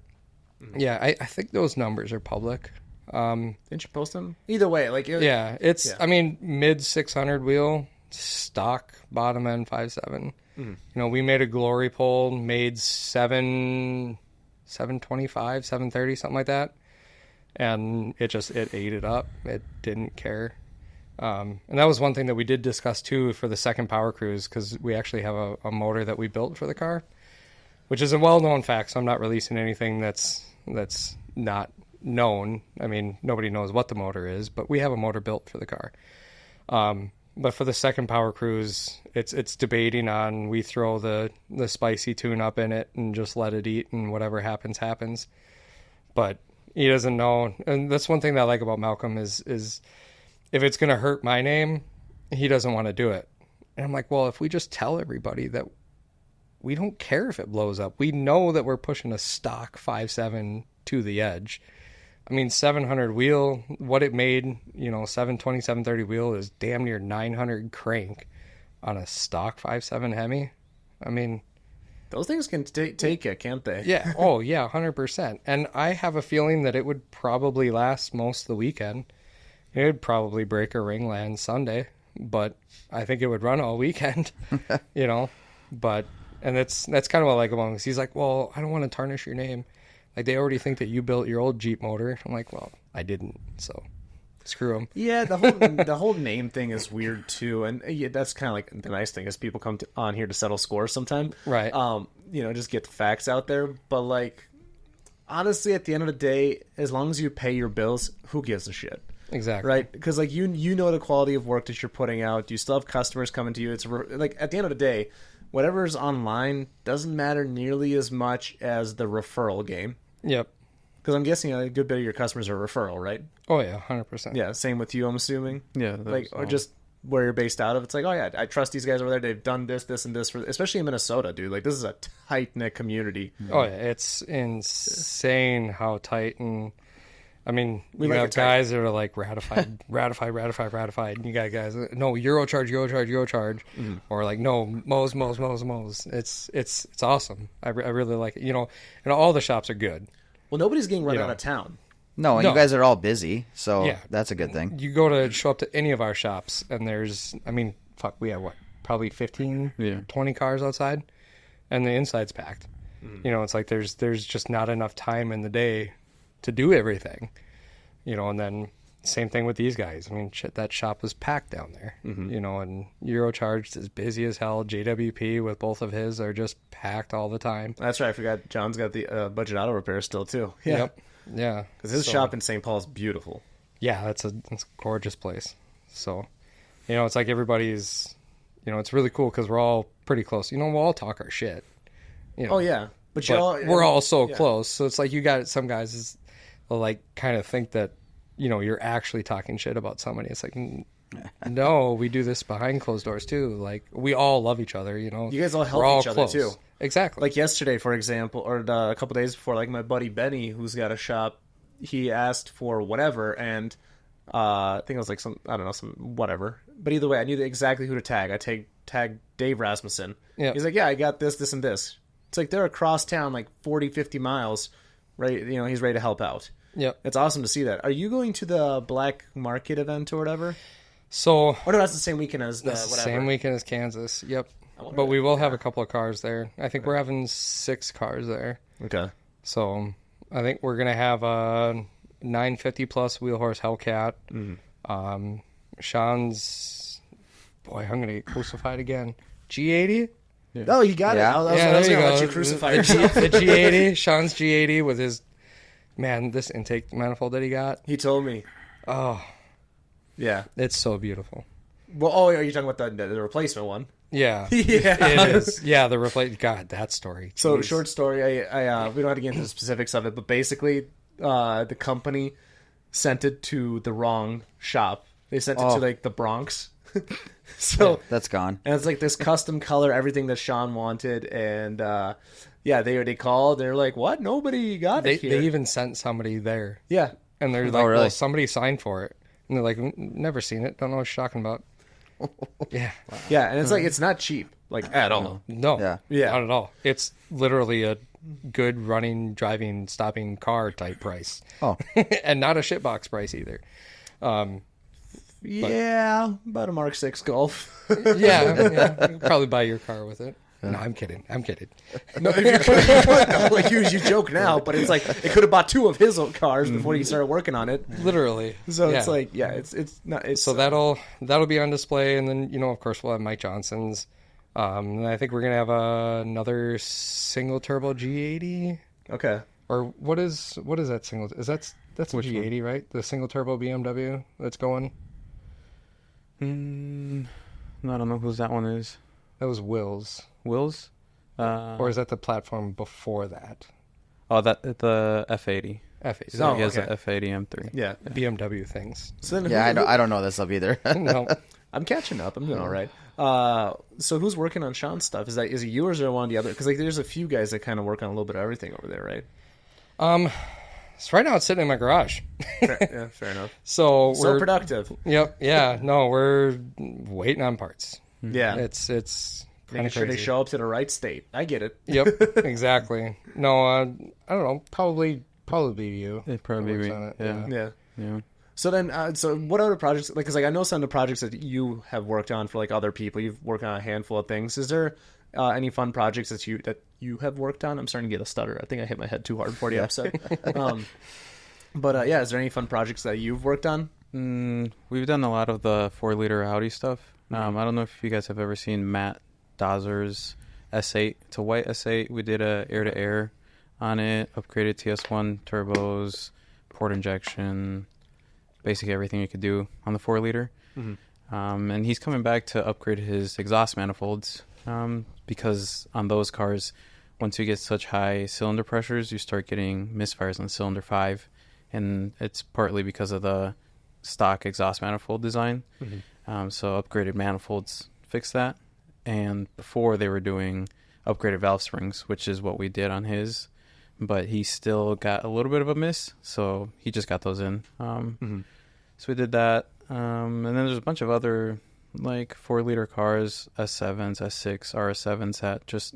yeah. I think those numbers are public. Didn't you post them? Either way, like, Yeah, it's. Yeah. I mean, mid 600 wheel, stock, bottom end 5.7. You know, we made a glory pole, made 725, 730, something like that, and it ate it up. It didn't care. And that was one thing that we did discuss too for the second Power Cruise, because we actually have a motor that we built for the car, which is a well-known fact. So I'm not releasing anything that's not known. I mean, nobody knows what the motor is, but we have a motor built for the car. But for the second Power Cruise, it's debating on, we throw the spicy tune up in it and just let it eat, and whatever happens happens. But he doesn't know, and that's one thing that I like about Malcolm is if it's going to hurt my name, he doesn't want to do it. And I'm like, well, if we just tell everybody that we don't care if it blows up, we know that we're pushing a stock 5.7 to the edge. I mean, 700 wheel, what it made, you know, 720, 730 wheel is damn near 900 crank on a stock 5.7 Hemi. I mean, those things can take it, can't they? yeah. Oh, yeah, 100%. And I have a feeling that it would probably last most of the weekend. It would probably break a ring land Sunday, but I think it would run all weekend, you know. But, and that's kind of what I like about him. He's like, well, I don't want to tarnish your name. Like, they already think that you built your old Jeep motor. I'm like, well, I didn't, so screw them. Yeah, the whole name thing is weird too, and yeah, that's kind of like the nice thing is people come on here to settle scores sometime, Right. You know, just get the facts out there. But like, honestly, at the end of the day, as long as you pay your bills, who gives a shit? Exactly. Right? Because like you know the quality of work that you're putting out. You still have customers coming to you. It's like at the end of the day, whatever's online doesn't matter nearly as much as the referral game. Yep. Because I'm guessing a good bit of your customers are referral, right? Oh, yeah, 100%. Yeah, same with you, I'm assuming. Yeah, Like, or just where you're based out of. It's like, oh yeah, I trust these guys over there. They've done this, and this for, especially in Minnesota, dude. Like, this is a tight knit community. Oh, yeah, it's insane how tight, and I mean, We you like have it tight. guys that are like ratified, and you got guys, no, Eurocharge, or like, no, Mo's. It's awesome. I really like it. You know, and all the shops are good. Well, nobody's getting run You out know. of town. No, and No. you guys are all busy, so Yeah. that's a good thing. You go to show up to any of our shops, and there's, I mean, fuck, we have what, probably 15, Yeah. 20 cars outside, and the inside's packed. You know, it's like there's just not enough time in the day to do everything. You know, and then same thing with these guys. I mean, shit, that shop was packed down there. You know, and Eurocharged is busy as hell. JWP with both of his are just packed all the time. That's right. I forgot. John's got the budget auto repair still too. Yep. Yeah. Because his So- shop in St. Paul is beautiful. Yeah, that's a gorgeous place. So, you know, it's like everybody's, you know, it's really cool because we're all pretty close. You know, we'll all talk our shit. You know, Oh yeah, but but we're all so yeah. close. So it's like you got some guys they'll like kind of think that you're actually talking shit about somebody. It's like, no, we do this behind closed doors too. Like, we all love each other, You guys all help each other too. Exactly. Like yesterday, for example, or a couple days before, like my buddy Benny, who's got a shop, he asked for whatever, and I think it was like some whatever. But either way, I knew exactly who to tag. I tagged Dave Rasmussen. Yeah. He's like, yeah, I got this, and this. It's like they're across town, like 40, 50 miles, right? He's ready to help out. Yep. It's awesome to see that. Are you going to the Black Market event or whatever? So, or no, that's the same weekend as the that's whatever. the same weekend as Kansas. Yep. But we will have a couple of cars there. I think we're having 6 cars there. Okay. So I think we're gonna have a 950 plus wheel horse Hellcat. Sean's, boy, I'm gonna get crucified again. G80. Yeah. Oh, you got it. I was there you gonna go. let you crucify yourself. The G80. Sean's G80 with his this intake manifold that he got. He told me. Oh, yeah, it's so beautiful. Well, are you talking about the replacement one? Yeah, yeah, it is. Yeah, the replace. God, that story. Jeez. So, short story. I we don't have to get into the specifics of it, but basically, the company sent it to the wrong shop. They sent it to like the Bronx. So that's gone. And it's like this custom color, everything that Sean wanted, and they called. They're like, "What? Nobody got it here." They even sent somebody there. Yeah, and they're like, really? "Well, somebody signed for it," and they're like, "Never seen it. Don't know what you're talking about." Yeah. Wow. Yeah, and it's like it's not cheap, like at all. No. Yeah. Not at all. It's literally a good running, driving, stopping car type price. Oh. And not a shitbox price either. Yeah, about a Mark 6 Golf. yeah. You can probably buy your car with it. No, I'm kidding. No, like you joke now, but it's like it could have bought 2 of his own cars before you started working on it. Literally. So it's like, it's not. It's, so that'll be on display, and then of course we'll have Mike Johnson's. And I think we're gonna have another single turbo G80. Okay. Or what is that single? That's a G80, right? The single turbo BMW that's going. I don't know whose that one is. That was Will's. Will's? Or is that the platform before that? Oh, the F80. F80. So he has an F80 M3. Yeah. BMW things. So then I don't know this stuff either. No. I'm catching up. I'm doing all right. So who's working on Sean's stuff? Is it you or is there one of the other? Because like there's a few guys that kind of work on a little bit of everything over there, right? So right now it's sitting in my garage. Fair enough. So we're productive. Yep. Yeah. No, we're waiting on parts. Yeah. It's making sure they show up to the right state. I get it. Yep. Exactly. No, I don't know. Probably be you. It'd probably be. Yeah. So then, so what other projects? Like, because I know some of the projects that you have worked on for like other people. You've worked on a handful of things. Is there any fun projects that you have worked on? I'm starting to get a stutter. I think I hit my head too hard before the episode. But is there any fun projects that you've worked on? We've done a lot of the 4-liter Audi stuff. I don't know if you guys have ever seen Matt Dazer's S8. It's a white S8. We did a air-to-air on it, upgraded TS1 turbos, port injection, basically everything you could do on the 4-liter. And he's coming back to upgrade his exhaust manifolds because on those cars, once you get such high cylinder pressures, you start getting misfires on cylinder 5, and it's partly because of the stock exhaust manifold design. So upgraded manifolds fix that. And before they were doing upgraded valve springs, which is what we did on his, but he still got a little bit of a miss, so he just got those in. So we did that. And then there's a bunch of other like 4-liter cars, S7s, S6, RS7s that just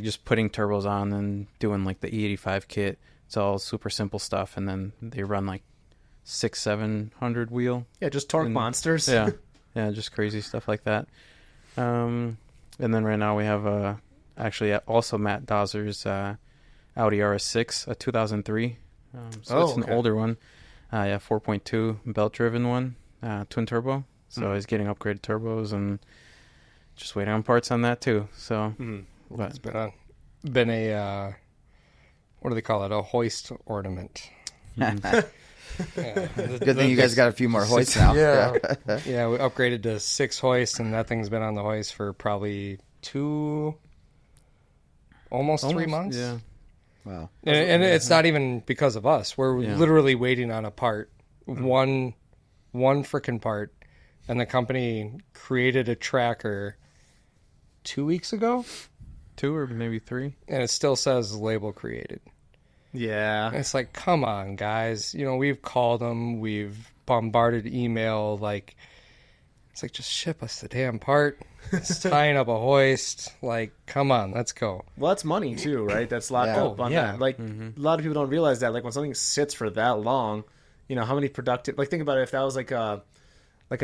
just putting turbos on and doing like the E85 kit. It's all super simple stuff, and then they run like 600-700 wheel. Yeah, just torque monsters. Yeah, just crazy stuff like that. And then right now we have actually also Matt Dazer's Audi RS6, a 2003. So it's an older one. 4.2 belt-driven one, twin turbo. So he's getting upgraded turbos and just waiting on parts on that too. So but it's been a what do they call it? A hoist ornament. Good thing you guys got a few more hoists now. Yeah, we upgraded to 6 hoists, and that thing's been on the hoist for probably almost 3 months. Yeah. Wow. And it's not even because of us. We're literally waiting on a part one freaking part, and the company created a tracker 2 weeks ago, 2 or maybe 3, and it still says label created. Yeah. And it's like, come on, guys. We've called them, we've bombarded email, like, it's like, just ship us the damn part. It's tying up a hoist. Like, come on, let's go. Well, that's money too, right? That's locked up on that. Like, a lot of people don't realize that. Like, when something sits for that long, how many productive... Like, think about it. If that was like a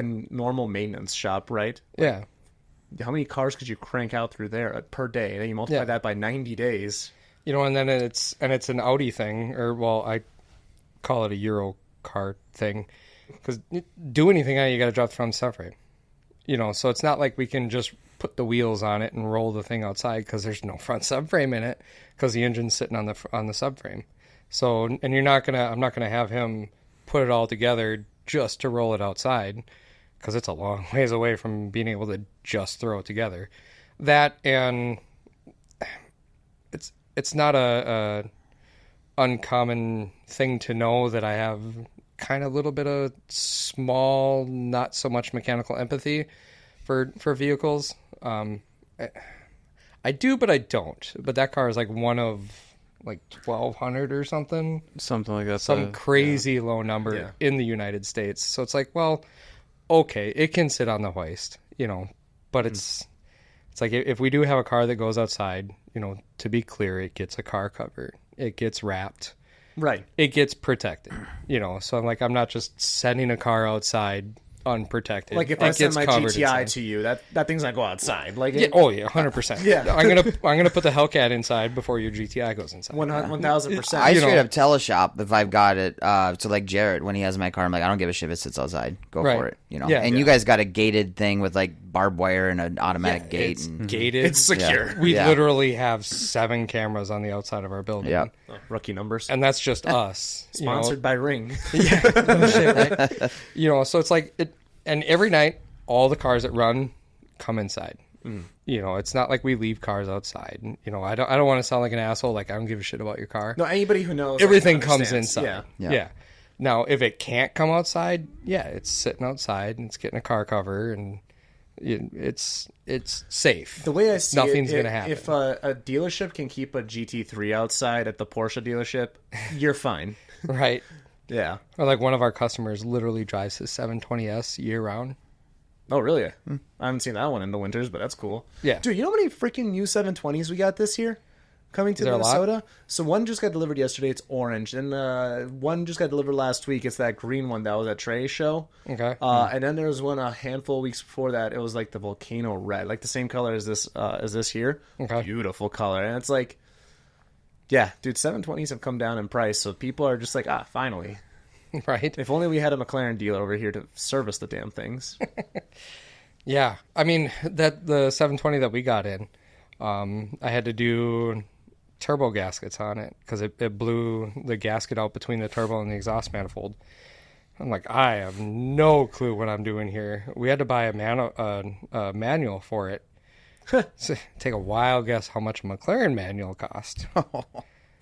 normal maintenance shop, right? Yeah. How many cars could you crank out through there per day? And then you multiply that by 90 days. And then it's an Audi thing, or, well, I call it a Euro car thing, because do anything on it, you got to drop the front subframe. So it's not like we can just put the wheels on it and roll the thing outside, because there's no front subframe in it, because the engine's sitting on the subframe. So, and I'm not gonna have him put it all together just to roll it outside, because it's a long ways away from being able to just throw it together. That, and it's not a uncommon thing to know that I have kind of a little bit of small, not so much mechanical empathy for vehicles. I do, but I don't. But that car is like one of like 1,200 or something. Something like that. Some crazy low number in the United States. So it's like, well, okay, it can sit on the hoist, but it's like, if we do have a car that goes outside, to be clear, it gets a car cover. It gets wrapped. Right. It gets protected, So I'm not just sending a car outside unprotected. Like, if I send my GTI to you, that thing's not go outside. Like, 100%. Yeah. I'm gonna put the Hellcat inside before your GTI goes inside. 1,000%. I straight up tell a shop if I've got it. So like Jarrett, when he has my car, I'm like, I don't give a shit if it sits outside. Go for it. Yeah. And you guys got a gated thing with like barbed wire and an automatic gate. It's and gated. It's secure. We literally have 7 cameras on the outside of our building. Yeah. Rookie numbers. And that's just us. Sponsored by Ring. So it's like it. And every night, all the cars that run come inside. It's not like we leave cars outside. I don't want to sound like an asshole. Like, I don't give a shit about your car. No, anybody who knows everything comes inside. Yeah. Now, if it can't come outside, it's sitting outside and it's getting a car cover, and it's safe. The way I see nothing's going to happen. If a dealership can keep a GT3 outside at the Porsche dealership, you're fine. Right. Yeah. Or like one of our customers literally drives his 720S year round. Oh, really? I haven't seen that one in the winters, but that's cool. Yeah. Dude, you know how many freaking new 720s we got this year coming to Minnesota? So one just got delivered yesterday. It's orange. And one just got delivered last week. It's that green one that was at Trey's show. Okay. And then there was one a handful of weeks before that. It was like the volcano red, like the same color as this here. Okay. Beautiful color. And it's like, yeah, dude, 720s have come down in price. So people are just like, finally. Right. If only we had a McLaren dealer over here to service the damn things. Yeah. I mean, the 720 that we got in, I had to do turbo gaskets on it because it blew the gasket out between the turbo and the exhaust manifold. I'm like, I have no clue what I'm doing here. We had to buy a manual for it. So take a wild guess how much a McLaren manual cost.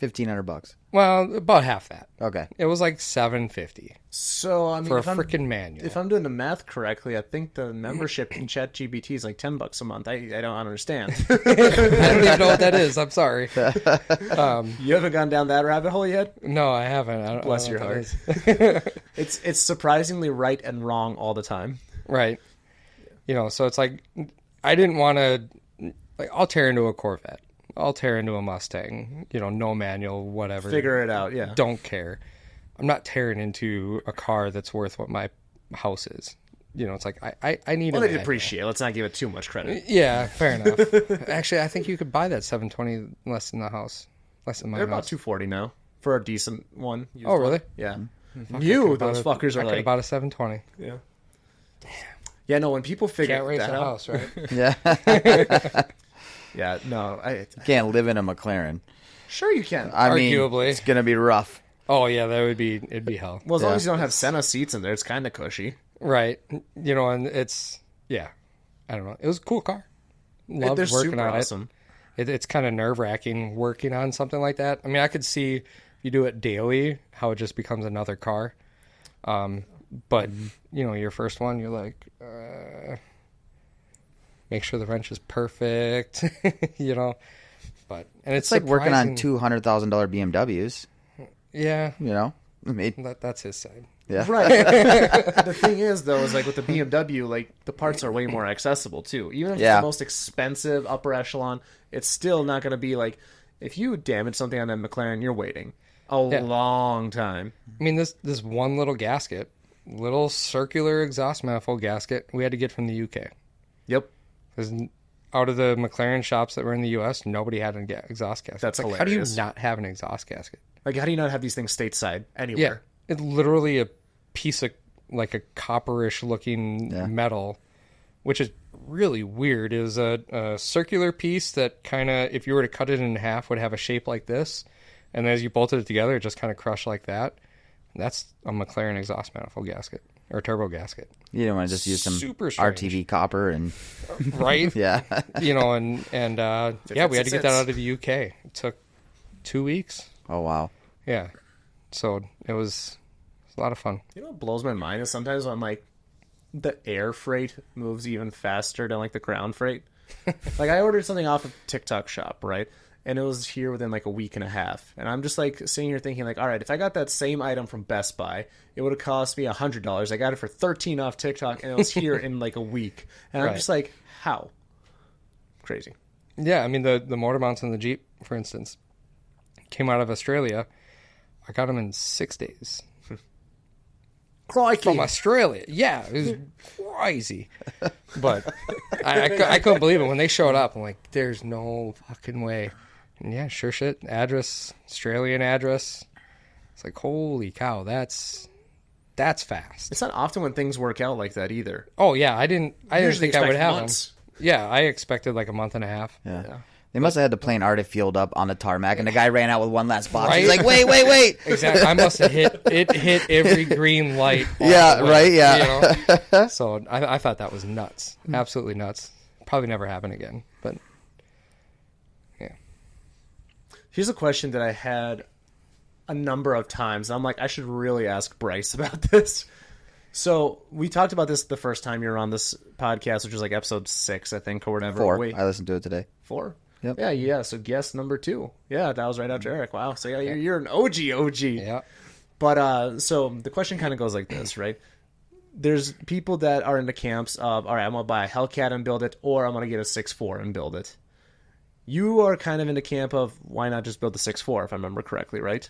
$1,500. Well, about half that. Okay. It was like $750. So I mean, for a freaking manual. If I'm doing the math correctly, I think the membership in ChatGPT is like $10 a month. I don't understand. I don't even know what that is. I'm sorry. You haven't gone down that rabbit hole yet? No, I haven't. Bless your heart. It's surprisingly right and wrong all the time. Right. So it's like, I didn't want to, like, I'll tear into a Corvette. I'll tear into a Mustang, no manual, whatever. Figure it out, yeah. Don't care. I'm not tearing into a car that's worth what my house is. It's like, I need Well, a they manual. depreciate. Let's not give it too much credit. Yeah, fair enough. Actually, I think you could buy that 720 less than the house. Less than my They're house. about $240 now for a decent one. Oh, really? Yeah. Fuck, Those fuckers are I could like... have bought a 720. Yeah. Damn. Yeah, no, when people figure Can't race that a out... house, right? Yeah. Yeah, no. You can't live in a McLaren. Sure you can. I mean, Arguably. it's going to be rough. Oh, yeah, it'd be hell. Well, as long as you don't have Senna seats in there, it's kind of cushy. Right. And it's, I don't know. It was a cool car. Loved They're working super on awesome. It's kind of nerve-wracking working on something like that. I mean, I could see if you do it daily, how it just becomes another car. But your first one, you're like, make sure the wrench is perfect, But it's like working on $200,000 BMWs. Yeah, that's his side. Yeah, right. The thing is, though, is like with the BMW, like the parts are way more accessible too. Even if it's the most expensive upper echelon, it's still not going to be like if you damage something on a McLaren, you're waiting a long time. I mean, this one little gasket, little circular exhaust manifold gasket, we had to get from the UK. Yep. Because out of the McLaren shops that were in the US, nobody had an exhaust gasket. That's hilarious. How do you not have an exhaust gasket? Like, how do you not have these things stateside anywhere? Yeah, it's literally a piece of like a copperish looking metal, which is really weird. It was a circular piece that kind of, if you were to cut it in half, would have a shape like this. And then as you bolted it together, it just kind of crushed like that. That's a McLaren exhaust manifold gasket or turbo gasket. You don't want to just use some super strange RTV copper and right? Yeah. We had to get that out of the UK. It took 2 weeks. Oh wow. Yeah. So it was a lot of fun. You know what blows my mind is sometimes when like the air freight moves even faster than like the ground freight. Like I ordered something off of TikTok shop, right? And it was here within like a week and a half. And I'm just like sitting here thinking like, all right, if I got that same item from Best Buy, it would have cost me $100. I got it for $13 off TikTok and it was here in like a week. And I'm just like, how? Crazy. Yeah, I mean the motor mounts in the Jeep, for instance, came out of Australia. I got them in 6 days. Crikey. From Australia. Yeah, it was crazy. But I couldn't believe it. When they showed up, I'm like, there's no fucking way. And yeah, sure shit. Address, Australian address. It's like, holy cow, that's fast. It's not often when things work out like that either. Oh, yeah, I didn't think I would have months. them. Yeah, I expected like a month and a half. Yeah. They must have had the plane already fueled up on the tarmac, and the guy ran out with one last box. Right? He's like, wait. Exactly. I must have hit every green light. Yeah, right, yeah. So I thought that was nuts. Absolutely nuts. Probably never happen again. But, yeah. Here's a question that I had a number of times. I'm like, I should really ask Bryce about this. So we talked about this the first time you were on this podcast, which was like episode 6, I think, or whatever. 4. Wait. I listened to it today. 4? Yep. Yeah. So guest number 2. Yeah, that was right after Eric. Wow. So yeah, you're an OG. Yeah. But so the question kind of goes like this, right? There's people that are in the camps of, all right, I'm going to buy a Hellcat and build it, or I'm going to get a 6.4 and build it. You are kind of in the camp of why not just build the 6.4, if I remember correctly, right?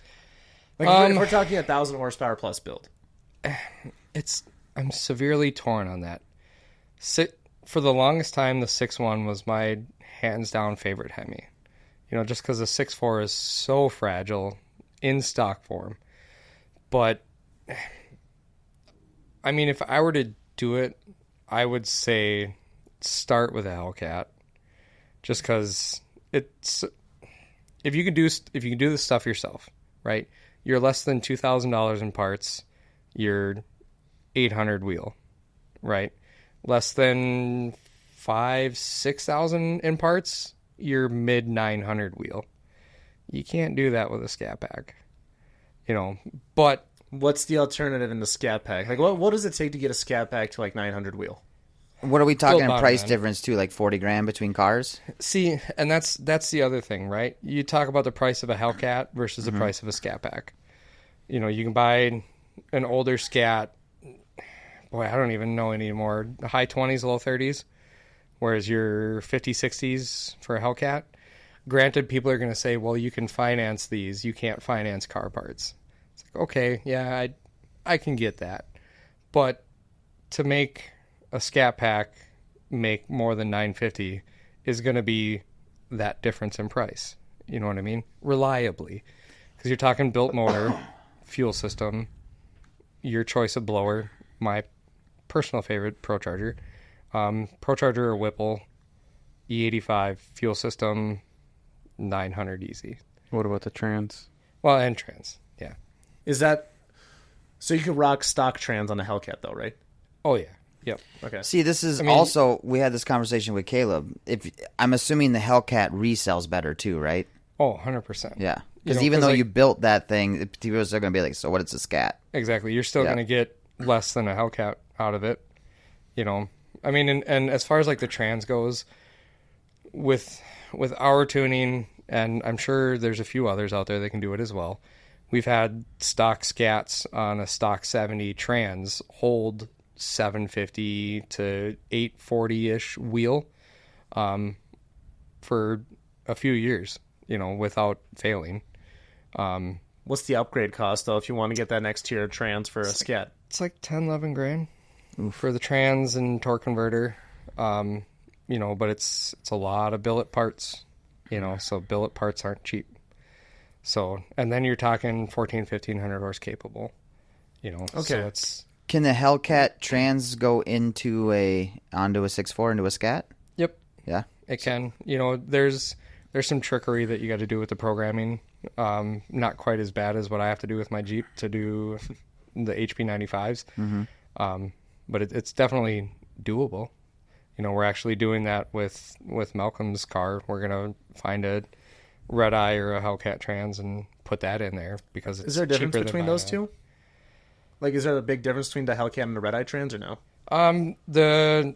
Like if we're talking 1,000 horsepower plus build. I'm severely torn on that. For the longest time, the 6.1 was my hands down favorite Hemi. Just because the 6.4 is so fragile in stock form. But I mean, if I were to do it, I would say start with a Hellcat, just because it's if you can do this stuff yourself, right? You're less than $2,000 in parts. You're 800 wheel, right? Less than 5,000-6,000 in parts. You're mid 900 wheel. You can't do that with a Scat Pack, But what's the alternative in the Scat Pack? Like, what does it take to get a Scat Pack to like 900 wheel? What are we talking in price difference too? Like $40,000 between cars? See, and that's the other thing, right? You talk about the price of a Hellcat versus the price of a Scat Pack. You can buy an older Scat. Boy, I don't even know anymore. High 20s, low 30s. Whereas your 50s, 60s for a Hellcat. Granted, people are going to say, well, you can finance these. You can't finance car parts. It's like, okay, yeah, I can get that. But to make a Scat Pack make more than $950 is going to be that difference in price. You know what I mean? Reliably. Because you're talking built motor, fuel system, your choice of blower, my personal favorite, ProCharger. ProCharger or Whipple, E85, fuel system, 900 easy. What about the trans? Well, and trans, yeah. Is that... So you could rock stock trans on a Hellcat, though, right? Oh, yeah. Yep. Okay. See, this is also... We had this conversation with Caleb. I'm assuming the Hellcat resells better, too, right? Oh, 100%. Yeah. Because even though you built that thing, people are still going to be like, so what is a scat? Exactly. You're still going to get less than a Hellcat out of it. You know, I mean, and as far as like the trans goes, with our tuning, and I'm sure there's a few others out there that can do it as well. We've had stock scats on a stock 70 trans hold 750 to 840-ish wheel for a few years, you know, without failing. What's the upgrade cost, though, if you want to get that next tier of trans for a scat? It's like 10, 11 grand for the trans and torque converter. You know, but it's a lot of billet parts, you know, so billet parts aren't cheap. So, and then you're talking 1,500 horse capable, you know. Okay. So it's... Can the Hellcat trans go onto a 6.4 into a scat? Yep. Yeah. It can. You know, there's some trickery that you got to do with the programming. Not quite as bad as what I have to do with my Jeep to do the HP 95s. Mm-hmm. But it's definitely doable. You know, we're actually doing that with Malcolm's car. We're going to find a Red Eye or a Hellcat trans and put that in there because it's Is there a difference cheaper between those two? Like, is there a big difference between the Hellcat and the Red Eye trans or no?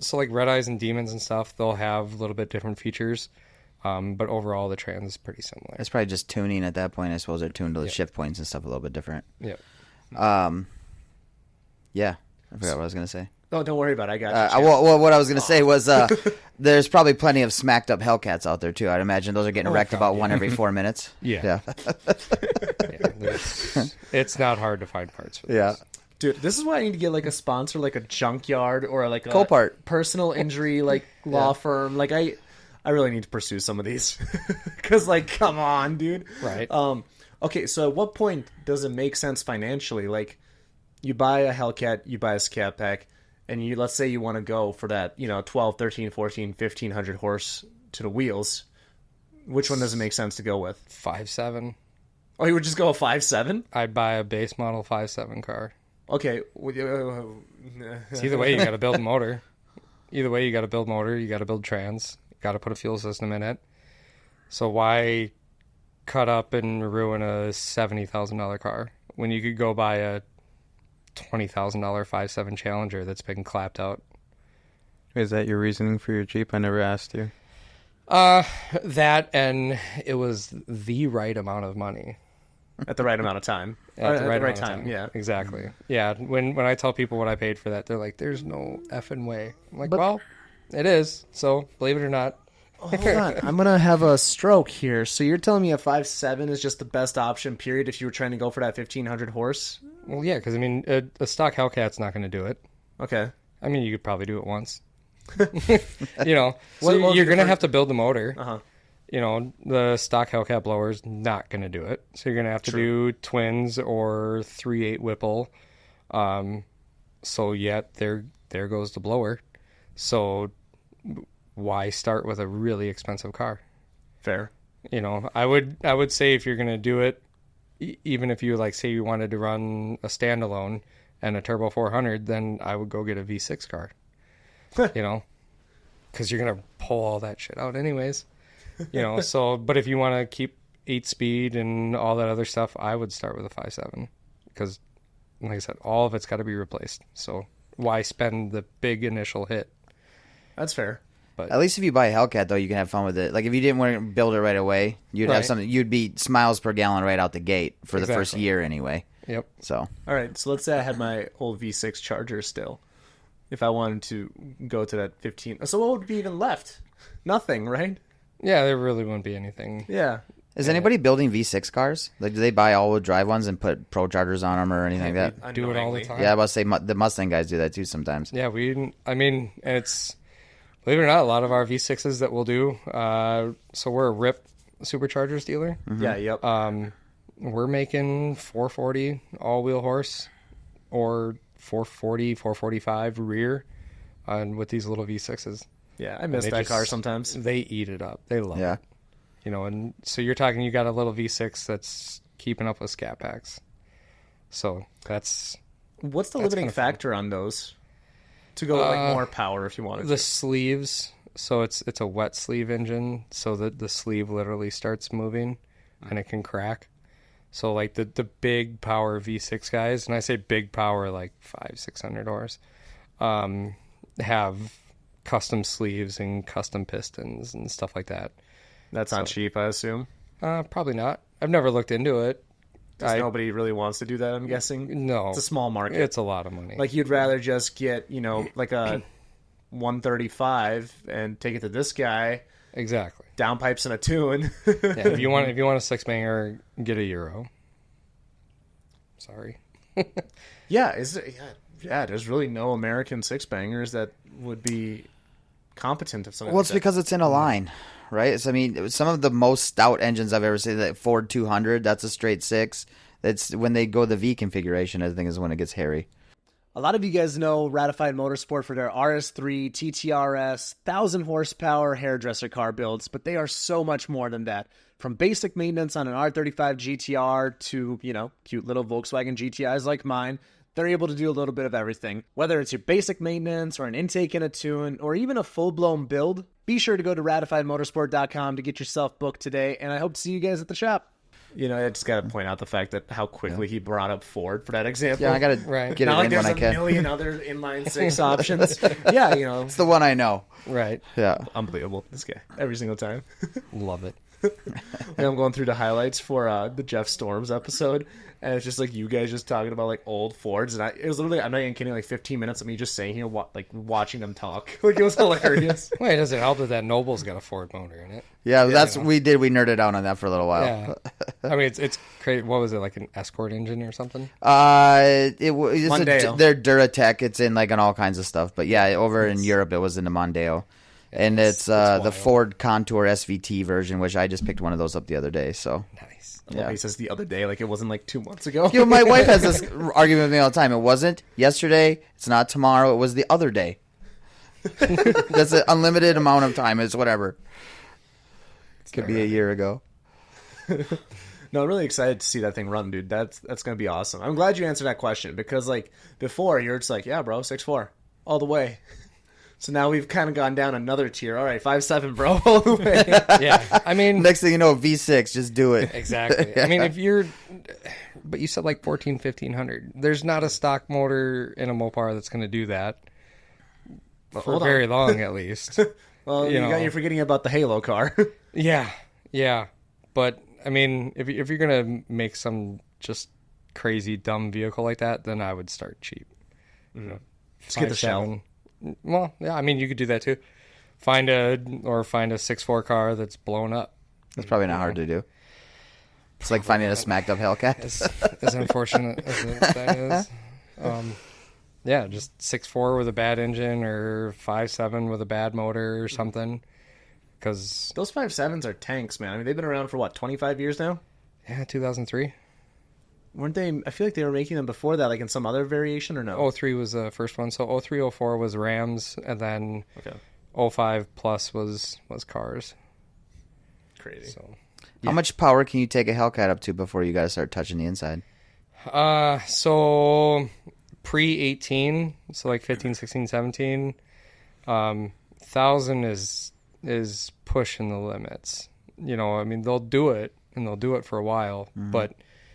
So like Red Eyes and Demons and stuff, they'll have a little bit different features. But overall, the trans is pretty similar. It's probably just tuning at that point. I suppose they're tuned to the shift points and stuff a little bit different. Yeah. Yeah. I forgot what I was going to say. No, don't worry about it. I got you. Well, what I was going to say was there's probably plenty of smacked up Hellcats out there, too. I'd imagine those are getting wrecked about one every 4 minutes. Yeah. It's not hard to find parts for this. Yeah. Dude, this is why I need to get like a sponsor, like a junkyard or like a Copart. personal injury like law firm. Like I really need to pursue some of these because, like, come on, dude. Right. Okay, so at what point does it make sense financially? Like, you buy a Hellcat, you buy a Scat Pack, and you let's say you want to go for that, 12, 13, 14, 1500 horse to the wheels. Which one does it make sense to go with? 5.7. Oh, you would just go a 5.7? I'd buy a base model 5.7 car. Okay. It's either way, you got to build a motor. Either way, you got to build motor. You got to build trans. You got to put a fuel system in it. So why cut up and ruin a $70,000 car when you could go buy a $20,000 5.7 Challenger that's been clapped out? Is that your reasoning for your Jeep? I never asked you. That, and it was the right amount of money. At the right amount of time. At the right time, yeah. Exactly. Yeah, when I tell people what I paid for that, they're like, there's no effing way. I'm like, well, it is. So, believe it or not. Hold on. I'm going to have a stroke here. So you're telling me a 5.7 is just the best option, period, if you were trying to go for that 1,500 horse? Well, yeah, because, I mean, a stock Hellcat's not going to do it. Okay. I mean, you could probably do it once. So you're going to have to build the motor. Uh-huh. The stock Hellcat blower's not going to do it. So you're going to have to do twins or 3.8 Whipple. So yet there goes the blower. So why start with a really expensive car? Fair. I would say if you're going to do it, even if you say you wanted to run a standalone and a turbo 400, then I would go get a V6 car. Because you're going to pull all that shit out anyways. But if you want to keep 8-speed and all that other stuff, I would start with a 5.7 because, like I said, all of it's got to be replaced. So why spend the big initial hit? That's fair. But at least if you buy a Hellcat, though, you can have fun with it. Like, if you didn't want to build it right away, you'd have something. You'd be miles per gallon right out the gate for the first year anyway. Yep. So. All right. So let's say I had my old V6 Charger still. If I wanted to go to that 15. So what would be even left? Nothing, right? Yeah, there really wouldn't be anything. Yeah. Is anybody building V6 cars? Like, do they buy all-wheel drive ones and put Pro Chargers on them or anything like that? Do it all the time. Yeah, I was about to say the Mustang guys do that too sometimes. Yeah, and it's, believe it or not, a lot of our V6s that we'll do, so we're a RIP superchargers dealer. Mm-hmm. Yeah, yep. We're making 440 all-wheel horse or 440, 445 rear with these little V6s. Yeah, I miss that car sometimes. They eat it up. They love it. And so you're talking, you got a little V6 that's keeping up with Scat Packs. So that's... What's the limiting factor on those? To go more power if you wanted the sleeves. So it's a wet sleeve engine, so that the sleeve literally starts moving and it can crack. So like the big power V6 guys, and I say big power like 500-600 horse, have custom sleeves and custom pistons and stuff like that. That's not cheap, I assume. Probably not. I've never looked into it. Nobody really wants to do that, I'm guessing. No. It's a small market. It's a lot of money. Like, you'd rather just get, like a 135 and take it to this guy. Exactly. Downpipes and a tune. Yeah, if you want a six banger, get a Euro. Sorry. Yeah, there's really no American six bangers that would be competent of something. Well, it's because it's in a line, right? I mean, some of the most stout engines I've ever seen, that Ford 200, that's a straight six. That's when they go the V configuration, I think, is when it gets hairy. A lot of you guys know Ratified Motorsport for their RS3, TTRS, 1,000 horsepower hairdresser car builds, but they are so much more than that. From basic maintenance on an R35 GTR to, cute little Volkswagen GTIs like mine, they're able to do a little bit of everything. Whether it's your basic maintenance or an intake and a tune or even a full-blown build, be sure to go to ratifiedmotorsport.com to get yourself booked today, and I hope to see you guys at the shop. I just got to point out the fact that how quickly he brought up Ford for that example. Yeah, I got to get Not it in when I can. There's a million other inline six options. Yeah, It's the one I know. Right. Yeah. Unbelievable. This guy. Every single time. Love it. And I'm going through the highlights for the Jeff Storms episode, and it's just like you guys just talking about like old Fords, and it was literally, I'm not even kidding, like 15 minutes of me just saying here, watching them talk. Like, it was hilarious. Well, it doesn't help that Noble's got a Ford motor in it. Yeah, that's we nerded out on that for a little while. Yeah. I mean, it's crazy. What was it, like an Escort engine or something? It's Mondeo. They're Duratec. It's in like on all kinds of stuff. But yeah, over in Europe, it was in the Mondeo. And it's the Ford Contour SVT version, which I just picked one of those up the other day. So Nice. Yeah. He says the other day, like it wasn't like 2 months ago. My wife has this argument with me all the time. It wasn't yesterday. It's not tomorrow. It was the other day. That's an unlimited amount of time. It's whatever. Could be a year ago. No, I'm really excited to see that thing run, dude. That's going to be awesome. I'm glad you answered that question because, like, before, you're just like, yeah, bro, 6'4", all the way. So now we've kind of gone down another tier. All right, 5'7", bro, all the way. Yeah, I mean... Next thing you know, V6, just do it. Exactly. I mean, if you're... But you said like 1,1500. There's not a stock motor in a Mopar that's going to do that for very long, at least. Well, you're forgetting about the Halo car. Yeah. But, I mean, if you're going to make some just crazy, dumb vehicle like that, then I would start cheap. Just get the shell. Well, yeah, I mean, you could do that too. Find a 6'4" car that's blown up. That's probably not hard to do. It's like finding a smacked up Hellcat. As unfortunate as that is. Yeah, just 6'4" with a bad engine or 5'7" with a bad motor or something. Because those 5.7s are tanks, man. I mean, they've been around for what, 25 years now? Yeah, 2003. Weren't they? I feel like they were making them before that, like in some other variation, or no? 03 was the first one. So 03, 04 was Rams, and then 05 plus was Cars. Crazy. So, How much power can you take a Hellcat up to before you got to start touching the inside? So pre-18, so like 15, 16, 17, 1,000 is pushing the limits. I mean, they'll do it, and they'll do it for a while, but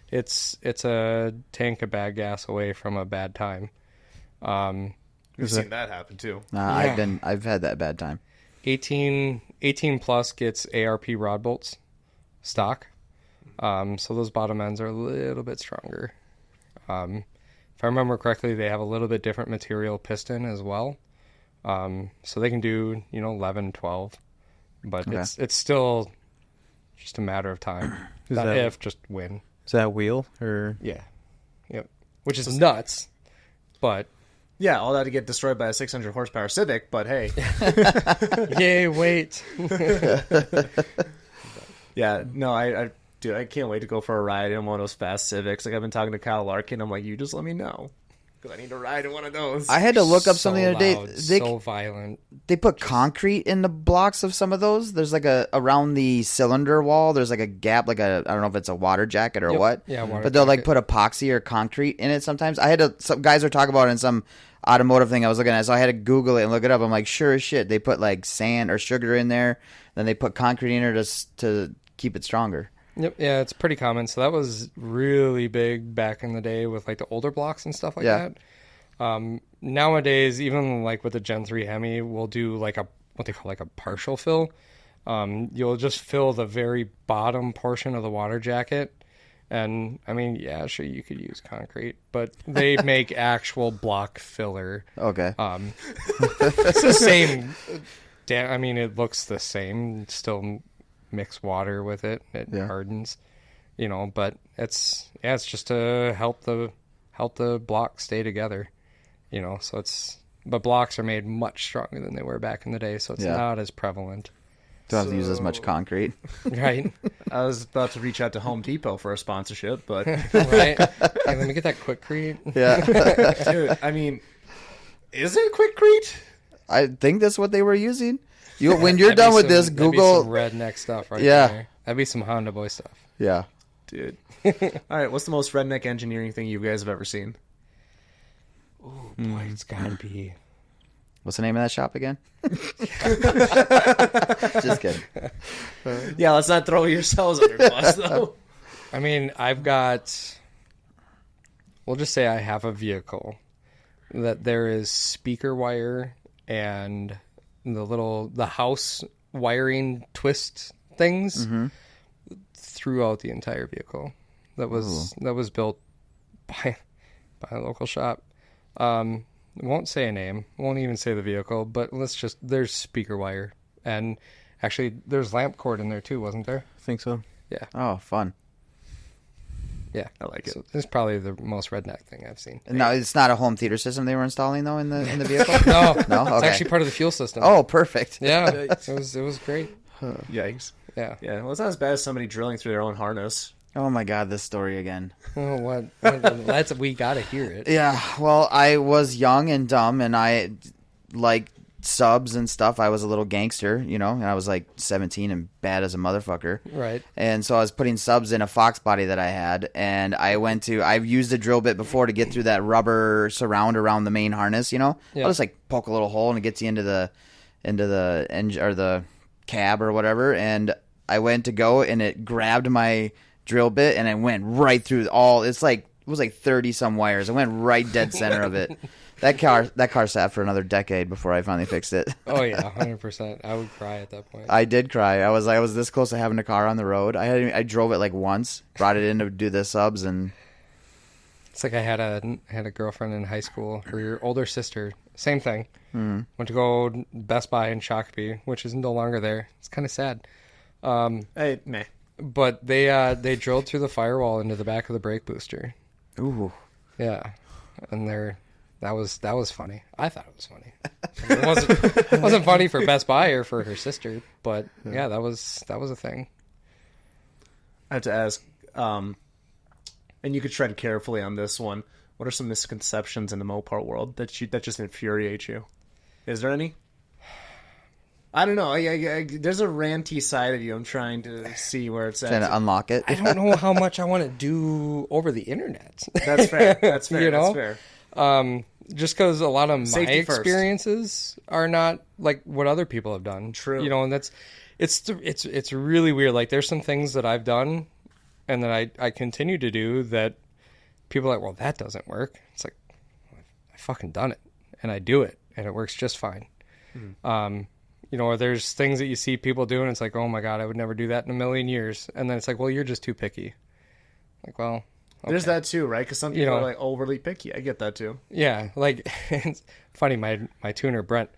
it's a tank of bad gas away from a bad time. We've seen that happen too. I've had that bad time. 18 plus gets ARP rod bolts stock. So those bottom ends are a little bit stronger. If I remember correctly, they have a little bit different material piston as well. So they can do, 11, 12, but it's still just a matter of time. Just win. Is that wheel or? Yeah. Yep. Which is nuts, but. Yeah, all that to get destroyed by a 600 horsepower Civic, but hey. Yay, wait. Yeah, no, dude, I can't wait to go for a ride in one of those fast Civics. Like, I've been talking to Kyle Larkin. I'm like, you just let me know. Because I need to ride in one of those. I had to look up something the other day. So violent. They put concrete in the blocks of some of those. There's like around the cylinder wall, there's like a gap, like I don't know if it's a water jacket or what. Yeah, water but they'll jacket. like put epoxy or concrete in it sometimes. Some guys are talking about it in some automotive thing I was looking at, so I had to Google it and look it up. I'm like, sure as shit. They put like sand or sugar in there, then they put concrete in there to keep it stronger. Yep, yeah, it's pretty common. So that was really big back in the day with like the older blocks and stuff like that. Nowadays, even like with the Gen 3 Hemi, we'll do like what they call like a partial fill. You'll just fill the very bottom portion of the water jacket. And I mean, yeah, sure, you could use concrete, but they make actual block filler. Okay. It's the same. I mean, it looks the same. Still mix water with it. It hardens, but it's just to help the block stay together, so but blocks are made much stronger than they were back in the day, so it's not as prevalent. Don't have to use as much concrete. Right. I was about to reach out to Home Depot for a sponsorship, but Right. Hey, let me get that Quickcrete. Yeah. dude, I mean, is it Quickcrete? I think that's what they were using. When you're That'd done be with this, that'd be Google. some redneck stuff right Yeah. there. That'd be some Honda boy stuff. Yeah. Dude. All right, what's the most redneck engineering thing you guys have ever seen? Oh boy, it's gotta be. What's the name of that shop again? Just kidding. Yeah, let's not throw yourselves under the bus, though. I mean, we'll just say I have a vehicle that there is speaker wire and the house wiring twist things throughout the entire vehicle. That was built by a local shop. Won't say a name, won't even say the vehicle, but there's speaker wire. And actually, there's lamp cord in there too, wasn't there? I think so. Yeah. Oh, fun. Yeah. I like it. So this is probably the most redneck thing I've seen. No, it's not a home theater system they were installing though in the vehicle. No, No? it's Okay. actually part of the fuel system. Oh, perfect. Yeah, it was great. Yikes. Yeah. Yeah, well, it's not as bad as somebody drilling through their own harness. Oh my God, this story again. Oh, what? We gotta hear it. Yeah, well, I was young and dumb, and I like subs and stuff. I was a little gangster, and I was like 17 and bad as a motherfucker. Right. And so I was putting subs in a Fox body that I had, and I've used a drill bit before to get through that rubber surround around the main harness, Yeah. I'll just like poke a little hole and it gets you into the engine or the cab or whatever, and I went to go and it grabbed my drill bit and I went right through it was like 30 some wires. I went right dead center of it. That car sat for another decade before I finally fixed it. Oh yeah, 100%. I would cry at that point. I did cry. I was this close to having a car on the road. I drove it like once, brought it in to do the subs, and It's like I had a girlfriend in high school. Her older sister, same thing. Went to go Best Buy in Shakopee, which is no longer there. It's kind of sad. Hey, meh. But they drilled through the firewall into the back of the brake booster. ooh, Yeah, and that was funny. I thought it was funny. It wasn't funny for Best Buy or for her sister, but yeah, that was a thing. I have to ask, and you could tread carefully on this one. What are some misconceptions in the Mopar world that just infuriate you? Is there any? I don't know. There's a ranty side of you. I'm trying to see where it's trying at. to unlock it. I don't know how much I want to do over the internet. That's fair. That's fair. You know? That's fair. Just because a lot of my Safety first. experiences are not like what other people have done. True. And it's really weird. Like there's some things that I've done and that I continue to do that people are like, well, that doesn't work. It's like, I fucking done it and I do it and it works just fine. Or there's things that you see people doing. It's like, oh my God, I would never do that in a million years. And then it's like, well, you're just too picky. Like, well, okay. There's that too, right? Because some people are like overly picky. I get that too. Yeah, like it's funny. My tuner Brent,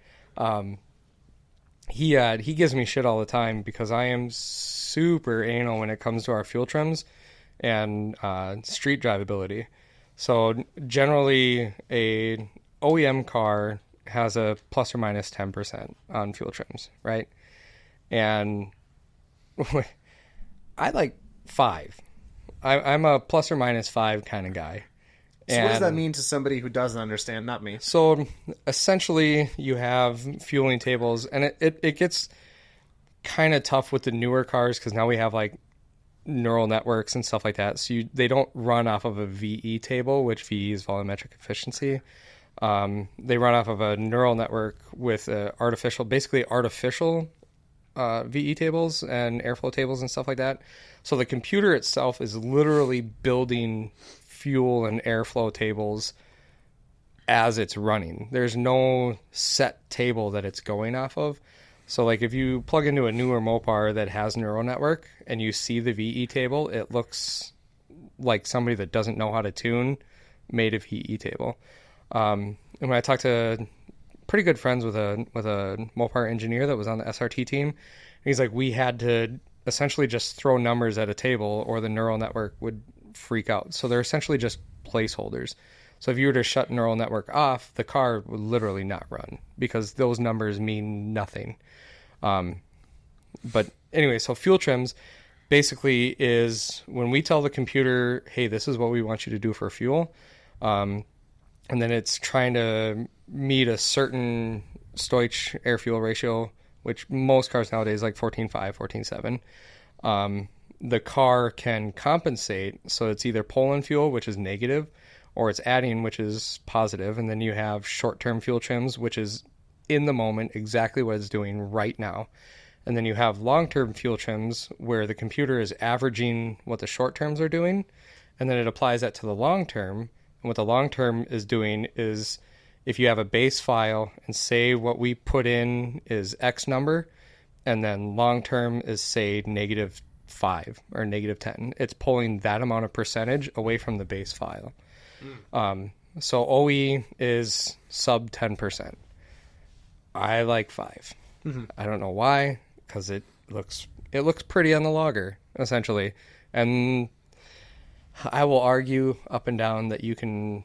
he gives me shit all the time because I am super anal when it comes to our fuel trims and street drivability. So generally, a OEM car has a plus or minus 10% on fuel trims, right? And I like 5. I'm a plus or minus 5 kind of guy. So what does that mean to somebody who doesn't understand? Not me. So essentially, you have fueling tables, and it gets kind of tough with the newer cars because now we have like neural networks and stuff like that. So they don't run off of a VE table, which VE is volumetric efficiency. They run off of a neural network with artificial VE tables and airflow tables and stuff like that. So the computer itself is literally building fuel and airflow tables as it's running. There's no set table that it's going off of. So like if you plug into a newer Mopar that has neural network and you see the VE table, it looks like somebody that doesn't know how to tune made a VE table. And when I talked to pretty good friends with a Mopar engineer that was on the SRT team, he's like, we had to essentially just throw numbers at a table or the neural network would freak out. So they're essentially just placeholders. So if you were to shut neural network off, the car would literally not run because those numbers mean nothing. But anyway, so fuel trims basically is when we tell the computer, hey, this is what we want you to do for fuel. And then it's trying to meet a certain Stoich air fuel ratio, which most cars nowadays like 14.5, 14.7. The car can compensate. So it's either pulling fuel, which is negative, or it's adding, which is positive. And then you have short-term fuel trims, which is in the moment exactly what it's doing right now. And then you have long-term fuel trims where the computer is averaging what the short terms are doing, and then it applies that to the long term. And what the long term is doing is if you have a base file and say what we put in is X number, and then long term is say -5 or -10, it's pulling that amount of percentage away from the base file. So OE is sub 10%. I like 5. I don't know why, because it looks pretty on the logger, essentially. And I will argue up and down that you can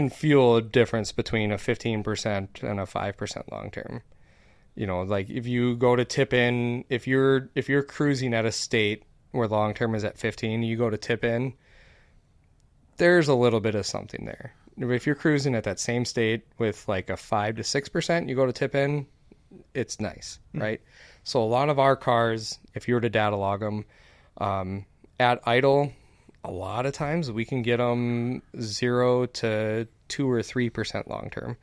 feel a difference between a 15% and a 5% long term. You know, like if you go to tip in, if you're cruising at a state where long term is at 15, you go to tip in, there's a little bit of something there. If you're cruising at that same state with like a 5 to 6%, you go to tip in, it's nice, right? So a lot of our cars, if you were to data log them, at idle, a lot of times we can get them 0 to 2 or 3% long term.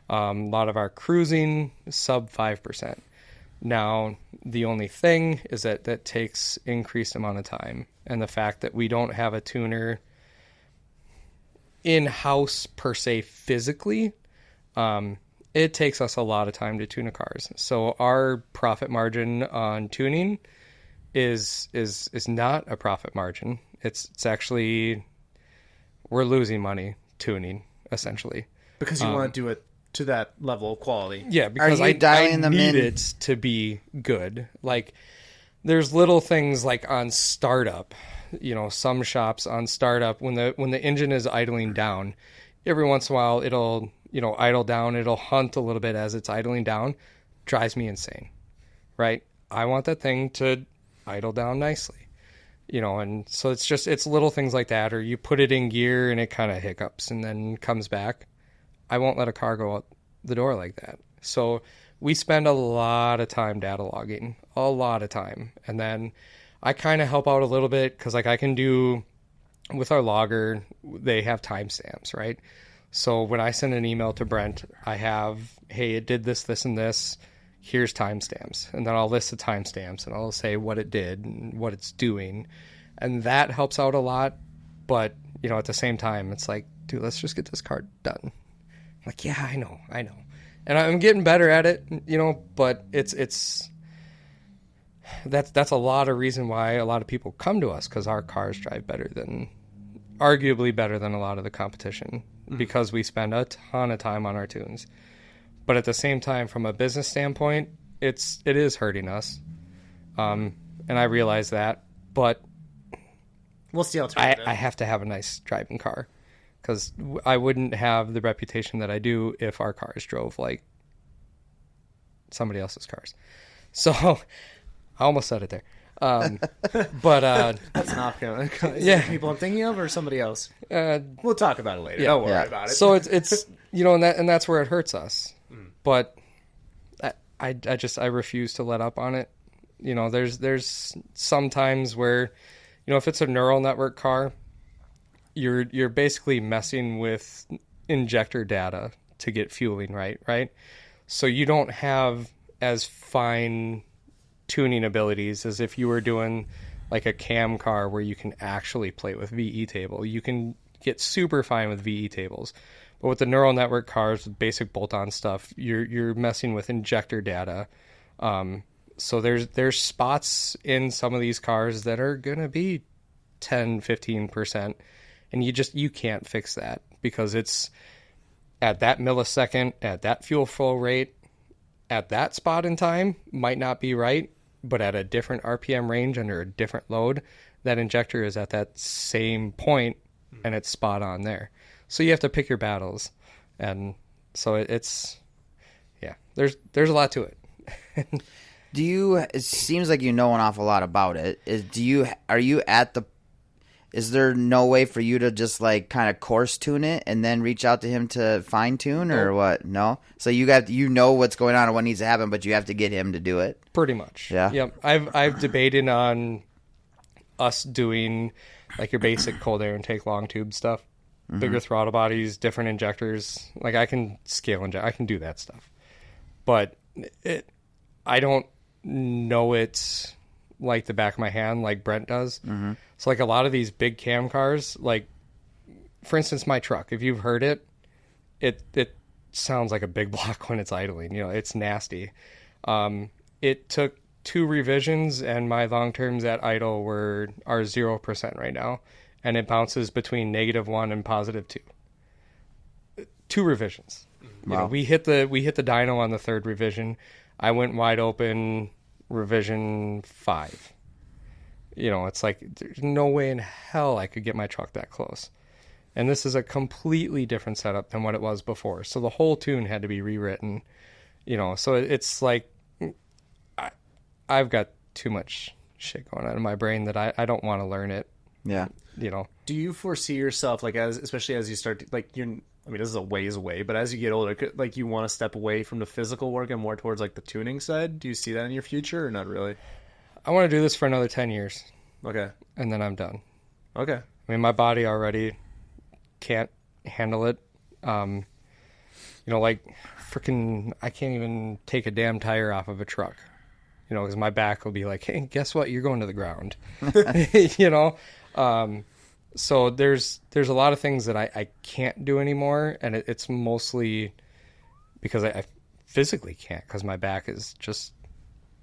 A lot of our cruising, sub 5%. Now, the only thing is that takes increased amount of time. And the fact that we don't have a tuner in-house per se physically, it takes us a lot of time to tune a cars. So our profit margin on tuning is not a profit margin. It's actually, we're losing money tuning, essentially. Because you want to do it to that level of quality. Yeah, because I need it to be good. Like, there's little things like on startup, you know, some shops on startup, when the engine is idling down, every once in a while it'll, you know, idle down, it'll hunt a little bit as it's idling down. Drives me insane, right? I want that thing to idle down nicely, you know, and so it's little things like that, or you put it in gear and it kind of hiccups and then comes back. I won't let a car go out the door like that. So we spend a lot of time data logging, a lot of time. And then I kind of help out a little bit because like I can do with our logger, they have timestamps, right? So when I send an email to Brent, I have, hey, it did this, this, and this. Here's timestamps. And then I'll list the timestamps and I'll say what it did and what it's doing. And that helps out a lot. But, you know, at the same time, it's like, dude, let's just get this car done. I'm like, yeah, I know. And I'm getting better at it, you know, but that's a lot of reason why a lot of people come to us, because our cars drive arguably better than a lot of the competition, because we spend a ton of time on our tunes. But at the same time, from a business standpoint, it is hurting us. And I realize that, but what's the alternative? I have to have a nice driving car, because I wouldn't have the reputation that I do if our cars drove like somebody else's cars. So I almost said it there. But that's not gonna. Yeah, people I'm thinking of, or somebody else. We'll talk about it later. Yeah. Don't worry about it. So it's you know, and that's where it hurts us. But I refuse to let up on it. You know, there's some times where, you know, if it's a neural network car, you're basically messing with injector data to get fueling right. So you don't have as fine tuning abilities as if you were doing like a cam car where you can actually play with VE table. You can get super fine with VE tables. But with the neural network cars, with basic bolt-on stuff, you're messing with injector data. So there's spots in some of these cars that are going to be 10, 15%. And you can't fix that because it's at that millisecond, at that fuel flow rate, at that spot in time might not be right, but at a different RPM range under a different load, that injector is at that same point and it's spot on there. So you have to pick your battles. And so there's a lot to it. It seems like you know an awful lot about it. Is there no way for you to just like kind of course tune it and then reach out to him to fine tune or what? No. So you know what's going on and what needs to happen, but you have to get him to do it. Pretty much. Yeah. Yep. I've debated on us doing like your basic cold air intake long tube stuff, bigger throttle bodies, different injectors. Like I can scale inject, I can do that stuff, but I don't know it like the back of my hand like Brent does. So like a lot of these big cam cars, like for instance my truck, if you've heard it sounds like a big block when it's idling. It's nasty. It took 2 revisions and my long terms at idle are 0% right now, and it bounces between -1 and +2. 2 revisions. Wow. We hit the dyno on the 3rd revision. I went wide open revision 5. It's like there's no way in hell I could get my truck that close. And this is a completely different setup than what it was before. So the whole tune had to be rewritten. So it's like I've got too much shit going on in my brain that I don't want to learn it. Yeah. Do you foresee yourself, like, especially as you start to, like, this is a ways away, but as you get older, like, you want to step away from the physical work and more towards, like, the tuning side? Do you see that in your future or not really? I want to do this for another 10 years. Okay. And then I'm done. Okay. My body already can't handle it. Like, freaking, I can't even take a damn tire off of a truck. Because my back will be like, hey, guess what? You're going to the ground. So there's a lot of things that I can't do anymore, and it's mostly because I physically can't, because my back is just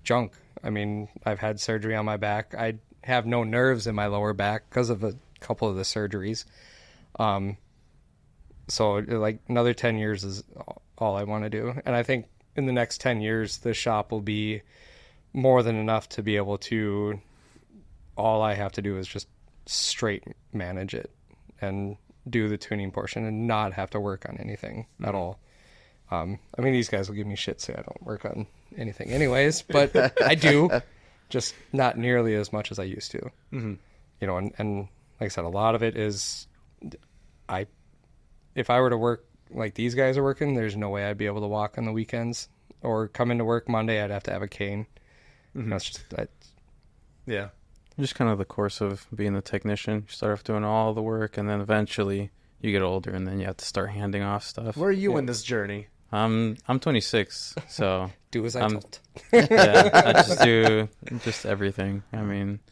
junk. I've had surgery on my back. I have no nerves in my lower back because of a couple of the surgeries. So like another 10 years is all I want to do. And I think in the next 10 years, the shop will be more than enough to be able to, all I have to do is just straight manage it and do the tuning portion and not have to work on anything at all. These guys will give me shit say I don't work on anything anyways, but I do, just not nearly as much as I used to. And like I said, a lot of it is if I were to work like these guys are working, there's no way I'd be able to walk on the weekends or come into work Monday. I'd have to have a cane. That's just that. Yeah. Just kind of the course of being the technician. You start off doing all the work, and then eventually you get older, and then you have to start handing off stuff. Where are you in this journey? I'm 26, so do as I told. Yeah, I just do just everything.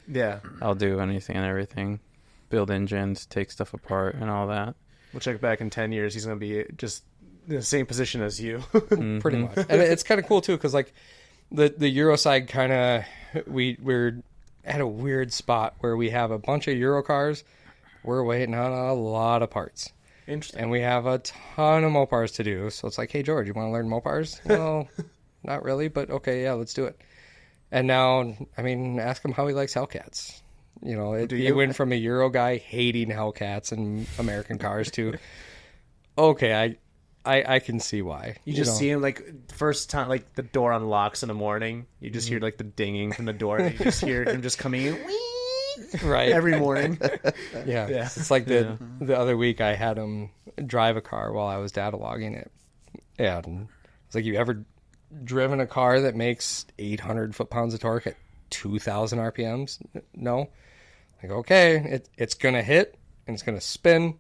Yeah, I'll do anything and everything. Build engines, take stuff apart, and all that. We'll check back in 10 years. He's going to be just in the same position as you. Pretty much. And it's kind of cool, too, because like the Euro side kind of, we're at a weird spot where we have a bunch of Euro cars. We're waiting on a lot of parts. Interesting. And we have a ton of Mopars to do. So it's like, hey, George, you want to learn Mopars? Well, not really, but okay, yeah, let's do it. And now, ask him how he likes Hellcats. It went from a Euro guy hating Hellcats and American cars to, okay, I can see why. You just see him, like, first time, like, the door unlocks in the morning. You just hear, like, the dinging from the door. And you just hear him just coming in, right, every morning. Yeah. It's like the other week I had him drive a car while I was data-logging it. And it's like, you ever driven a car that makes 800 foot-pounds of torque at 2,000 RPMs? No? Like, okay, it's going to hit, and it's going to spin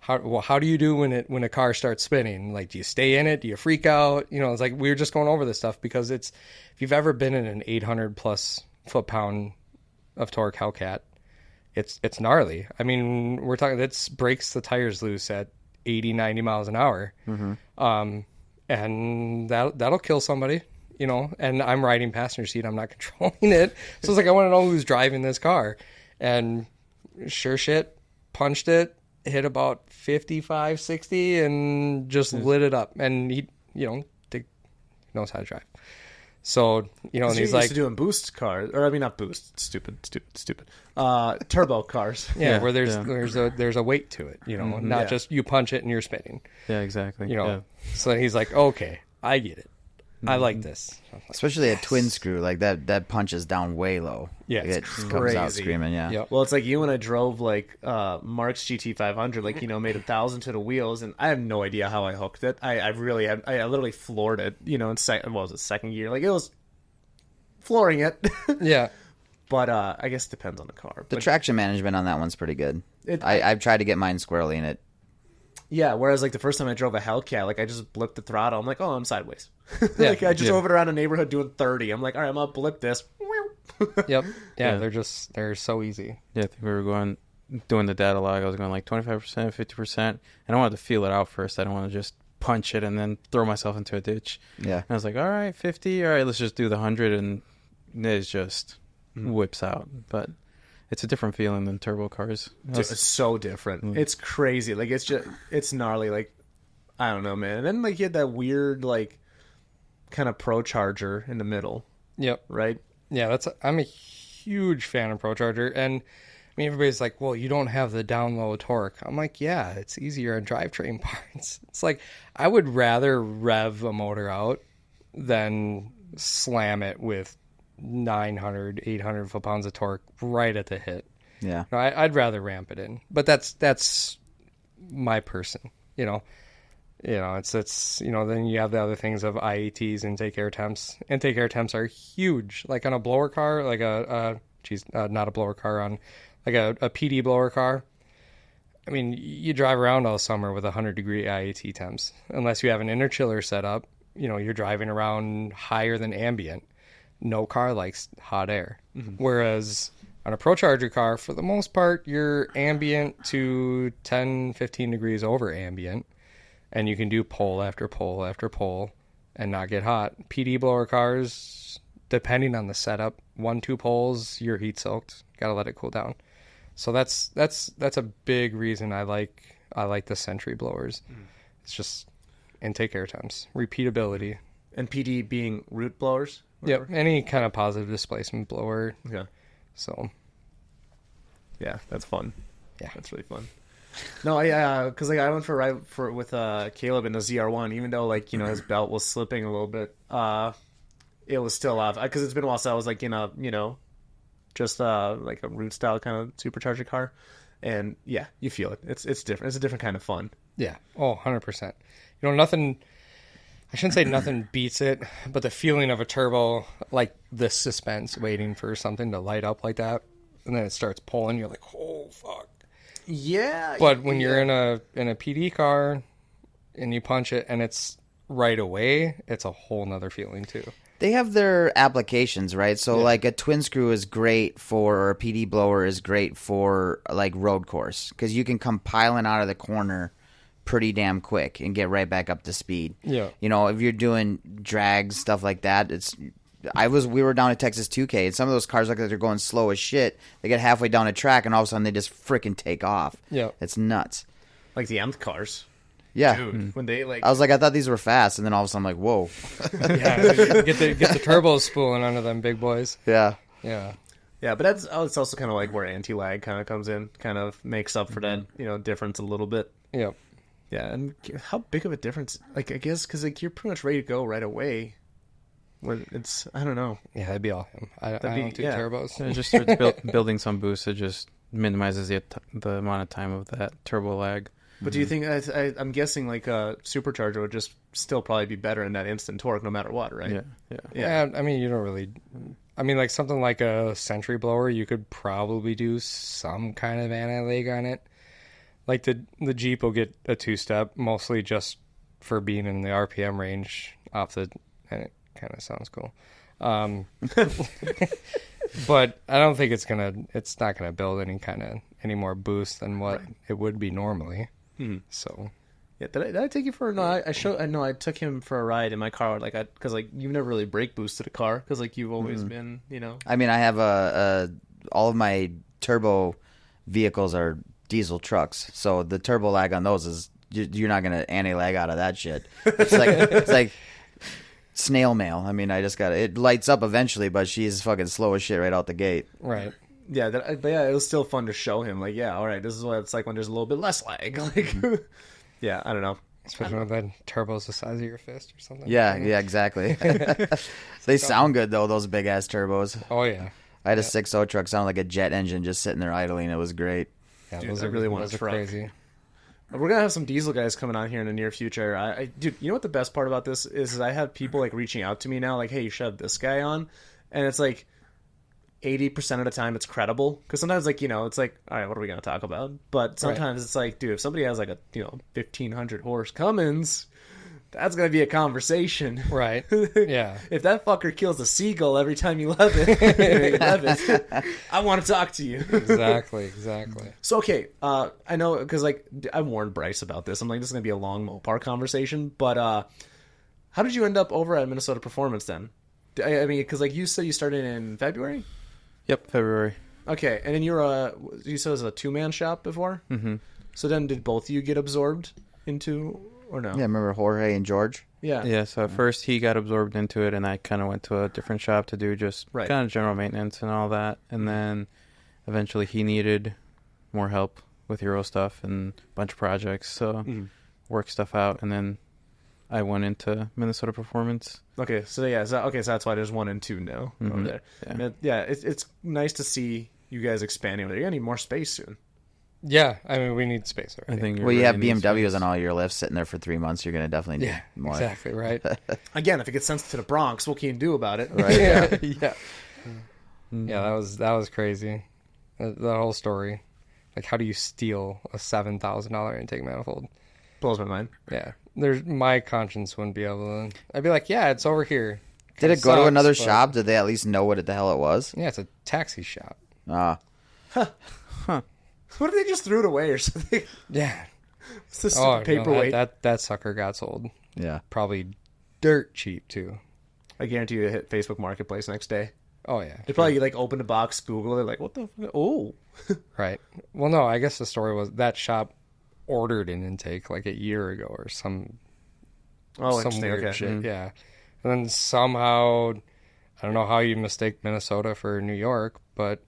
how do you do when a car starts spinning? Like, do you stay in it? Do you freak out? You know, it's like we were just going over this stuff because if you've ever been in an 800 plus foot-pound of torque Hellcat, it's gnarly. I mean, we're talking, it breaks the tires loose at 80, 90 miles an hour. And that'll kill somebody, you know, and I'm riding passenger seat. I'm not controlling it. So it's like, I want to know who's driving this car. And sure shit, punched it, hit about 55, 60 and just lit it up. And he, you know, knows how to drive. So, you know, and he's like, used to doing boost cars, or I mean, not boost, stupid, turbo cars. Yeah, where there's a weight to it, you know, not just you punch it and you're spinning. Yeah, exactly. You know, so he's like, okay, I get it. I like this. Like, especially a twin screw like that punches down way low. Yeah, like, it's it comes out screaming. Yeah. Yep. Well, it's like you and I drove like Mark's GT500, like, you know, made 1,000 to the wheels, and I have no idea how I hooked it. I literally floored it, you know, in second gear, like it was flooring it. Yeah. But I guess it depends on the car. The But traction management on that one's pretty good. I've tried to get mine squirrely in it. yeah, whereas like the first time I drove a Hellcat, like I just blipped the throttle. I'm like, oh, I'm sideways. Yeah. Like I just drove it around a neighborhood doing 30. I'm like, all right, I'm gonna blip this. Yep. Yeah, Yeah. they're so easy. Yeah, I think we were doing the data log. I was going like 25%, 50%. And I wanted to feel it out first. I don't want to just punch it and then throw myself into a ditch. Yeah. And I was like, all right, 50. All right, let's just do the 100. And it just whips out. But it's a different feeling than turbo cars. It's so different. It's crazy. Like it's gnarly. Like I don't know, man. And then like you had that weird like kind of pro charger in the middle, Yep. right? Yeah, I'm a huge fan of ProCharger, and I mean everybody's like, well, you don't have the down low torque. I'm like, yeah, it's easier on drivetrain parts. It's like I would rather rev a motor out than slam it with 900, 800 foot-pounds of torque right at the hit. Yeah. No, I'd rather ramp it in, but that's my person, you know. You know, it's you know, then you have the other things of IATs, intake air temps. Intake air temps are huge. Like on a blower car, like not a blower car, on like a PD blower car. I mean, you drive around all summer with 100-degree IAT temps. Unless you have an interchiller set up, you know, you're driving around higher than ambient. No car likes hot air. Whereas on a ProCharger car, for the most part, you're ambient to 10, 15 degrees over ambient. And you can do pole after pole after pole and not get hot. PD blower cars, depending on the setup, 1-2 poles, you're heat soaked. Got to let it cool down. So that's a big reason I like the Sentry blowers. It's just intake air temps, repeatability, And PD being root blowers. Yep, any kind of positive displacement blower. Yeah. So Yeah, that's fun. Yeah. That's really fun. No, because like I went for a ride with Caleb in the ZR1, even though like, you know, his belt was slipping a little bit. It was still off because it's been a while since I was like in a, you know, just like a root style kind of supercharger car, and yeah, you feel it. It's different. It's a different kind of fun. yeah, 100%. You know, nothing. I shouldn't say nothing beats it, but the feeling of a turbo, like the suspense waiting for something to light up like that, and then it starts pulling. You're like, oh fuck. Yeah. But when you're in a PD car and you punch it and it's right away, it's a whole nother feeling too. They have their applications, right? So like a twin screw is great for, or a PD blower is great for like road course, because you can come piling out of the corner pretty damn quick and get right back up to speed. Yeah. You know, if you're doing drags, stuff like that, we were down at Texas 2K, and some of those cars look like they're going slow as shit. They get halfway down a track, and all of a sudden they just freaking take off. Yeah. It's nuts. Like the Nth cars. Yeah. Dude, when they like... I was like, I thought these were fast, and then all of a sudden I'm like, whoa. Yeah, get the turbos spooling under them big boys. Yeah. Yeah. Yeah, but it's also kind of like where anti-lag kind of comes in, kind of makes up for that, you know, difference a little bit. Yep. Yeah, and how big of a difference? Like, I guess because like you're pretty much ready to go right away. When it's, I don't know. Yeah, that'd be all him. I don't do turbos. It just starts building some boost. It just minimizes the amount of time of that turbo lag. But do you think, I'm guessing like a supercharger would just still probably be better in that instant torque no matter what, right? Yeah. I mean, you don't really... I mean, like something like a Sentry blower, you could probably do some kind of anti-lag on it. Like the Jeep will get a 2-step, mostly just for being in the RPM range off the, and it kind of sounds cool. But I don't think it's not gonna build any more boost than what it would be normally. So. Yeah, did I take you for? No, I took him for a ride in my car. Like, because like you've never really brake boosted a car because like you've always been, you know. I mean, I have all of my turbo vehicles are diesel trucks, so the turbo lag on those is you're not gonna anti-lag out of that shit. It's like snail mail. I mean, I just got it lights up eventually, but she's fucking slow as shit right out the gate. Right. Yeah, but yeah, it was still fun to show him. Like, yeah, all right, this is what it's like when there's a little bit less lag. Like, yeah, I don't know. Especially when the turbo's the size of your fist or something. Yeah, exactly. They sound good though, those big ass turbos. Oh yeah. I had a 6.0 truck, sounded like a jet engine just sitting there idling. It was great. Yeah, Dude, those I are really want those a are truck. crazy. We're gonna have some diesel guys coming on here in the near future. Dude, you know what the best part about this is I have people like reaching out to me now, like, hey, you should have this guy on, and it's like 80% of the time it's credible because sometimes like, you know, it's like, all right, what are we gonna talk about? But sometimes it's like, dude, if somebody has like a 1,500 horse Cummins, that's gonna be a conversation, Right. Yeah. If that fucker kills a seagull every time you love it, I want to talk to you. Exactly. So, okay, I know, because, like, I warned Bryce about this. I'm like, this is going to be a long Mopar conversation, but how did you end up over at Minnesota Performance then? I mean, because, like, you said you started in February? Yep, February. Okay, and then you said it was a two-man shop before? Mm-hmm. So then did both of you get absorbed into, or no? Yeah, remember Jorge and George? Yeah. Yeah, so at first he got absorbed into it, and I kind of went to a different shop to do just Right. kind of general maintenance and all that. And then eventually he needed more help with Euro stuff and a bunch of projects, so work stuff out. And then I went into Minnesota Performance. Okay, so yeah, so that's why there's 1 and 2 now over there. Yeah. Yeah, it's nice to see you guys expanding over there. You're going to need more space soon. Yeah. I mean, we need space I already. think Well, you have really needs BMWs space. on all your lifts sitting there for 3 months. You're going to definitely need Yeah. more. Exactly. Right. Again, if it gets sent to the Bronx, what can you do about it? Right. Yeah. Yeah. That was crazy. The whole story. Like, how do you steal a $7,000 intake manifold? Blows my mind. Yeah. My conscience wouldn't be able to. I'd be like, yeah, it's over here. Did it go to Sucks, another but- shop? Did they at least know what the hell it was? Yeah, it's a taxi shop. What if they just threw it away or something? Yeah. It's just Oh, paperweight. no, that sucker got sold. Yeah. Probably dirt cheap too. I guarantee you it hit Facebook Marketplace next day. Oh yeah. They probably like open the box, Google, they're like, what the fuck? Oh. Right. Well, no, I guess the story was that shop ordered an intake like a year ago or some Interesting. weird Okay. shit. Yeah. And then somehow, I don't know how you mistake Minnesota for New York, but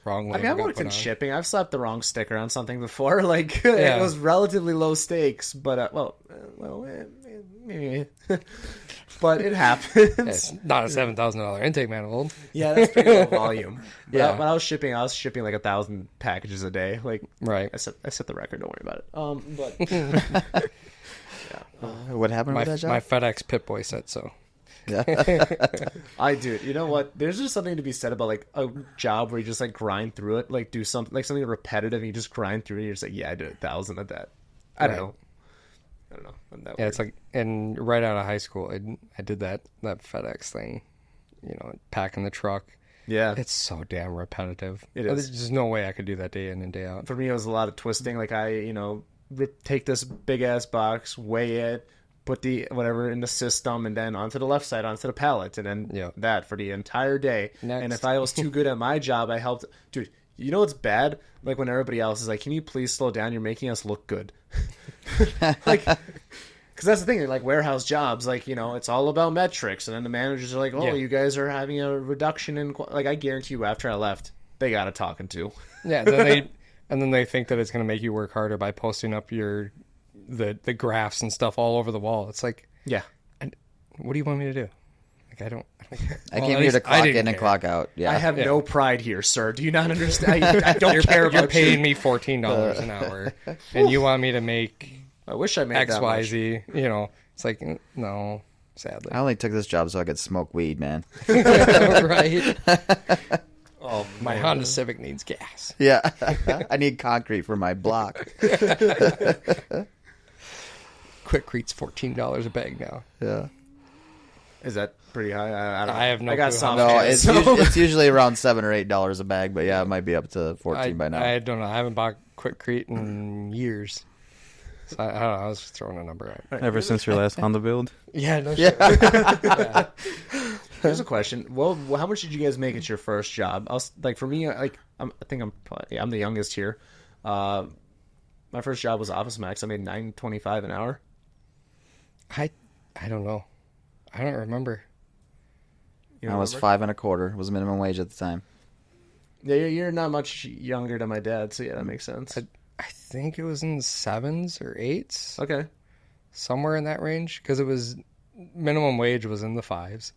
wrong I label mean, I've got worked put in on. shipping. I've slapped the wrong sticker on something before. Like, Yeah. it was relatively low stakes, but, but it happens. It's not a $7,000 intake manifold. Yeah, that's pretty low volume. But Yeah. when I was shipping like 1,000 packages a day. Like, Right. I set the record. Don't worry about it. But What happened My with that job? FedEx Pip Boy said so. I do. You know what? There's just something to be said about like a job where you just like grind through it, like do something like something repetitive, and you just grind through it. And you're just like, yeah, I did 1,000 at that. I don't Right. know. Isn't that Yeah, weird? it's like, and right out of high school, I did that FedEx thing, packing the truck. Yeah. It's so damn repetitive. It is. There's just no way I could do that day in and day out. For me, it was a lot of twisting. Like I, take this big ass box, weigh it, put the whatever in the system, and then onto the left side, onto the pallet, and then Yeah. that for the entire day. Next. And if I was too good at my job, I helped. Dude, you know what's bad? Like when everybody else is like, "Can you please slow down? You're making us look good." Like, because that's the thing. Like warehouse jobs, like it's all about metrics, and then the managers are like, "Oh, Yeah. you guys are having a reduction in." Like I guarantee you, after I left, they got a talking to. Yeah, then they think that it's going to make you work harder by posting up the graphs and stuff all over the wall. It's like, Yeah. what do you want me to do? Like, I don't care. I Well, came at here to least I clock didn't in and care. clock out. Yeah. I have no pride here, sir. Do you not understand? I don't care about You're paying you. me $14 an hour, and you want me to make I wish I made X, that Y, much. Z. It's like, no, sadly. I only took this job so I could smoke weed, man. Right? Oh, My man. Honda Civic needs gas. Yeah. I need concrete for my block. Quickcrete's $14 a bag now. Yeah. Is that pretty high? I don't know. I have no I got clue some. how No, much it's, it's usually around $7 or $8 a bag, but yeah, it might be up to 14 by now. I don't know. I haven't bought Quickcrete in years. So I don't know. I was just throwing a number out. Ever since your last Honda build? Yeah, no shit. Yeah. Yeah. Here's a question. Well, how much did you guys make at your first job? Like for me, I think I'm the youngest here. My first job was Office Max. I made $9.25 an hour. I don't know. I don't remember. You I was remember? $5.25. Was minimum wage at the time. Yeah, you're not much younger than my dad, so yeah, that makes sense. I think it was in 7s or 8s. Okay. Somewhere in that range. Because it was, minimum wage was in the 5s.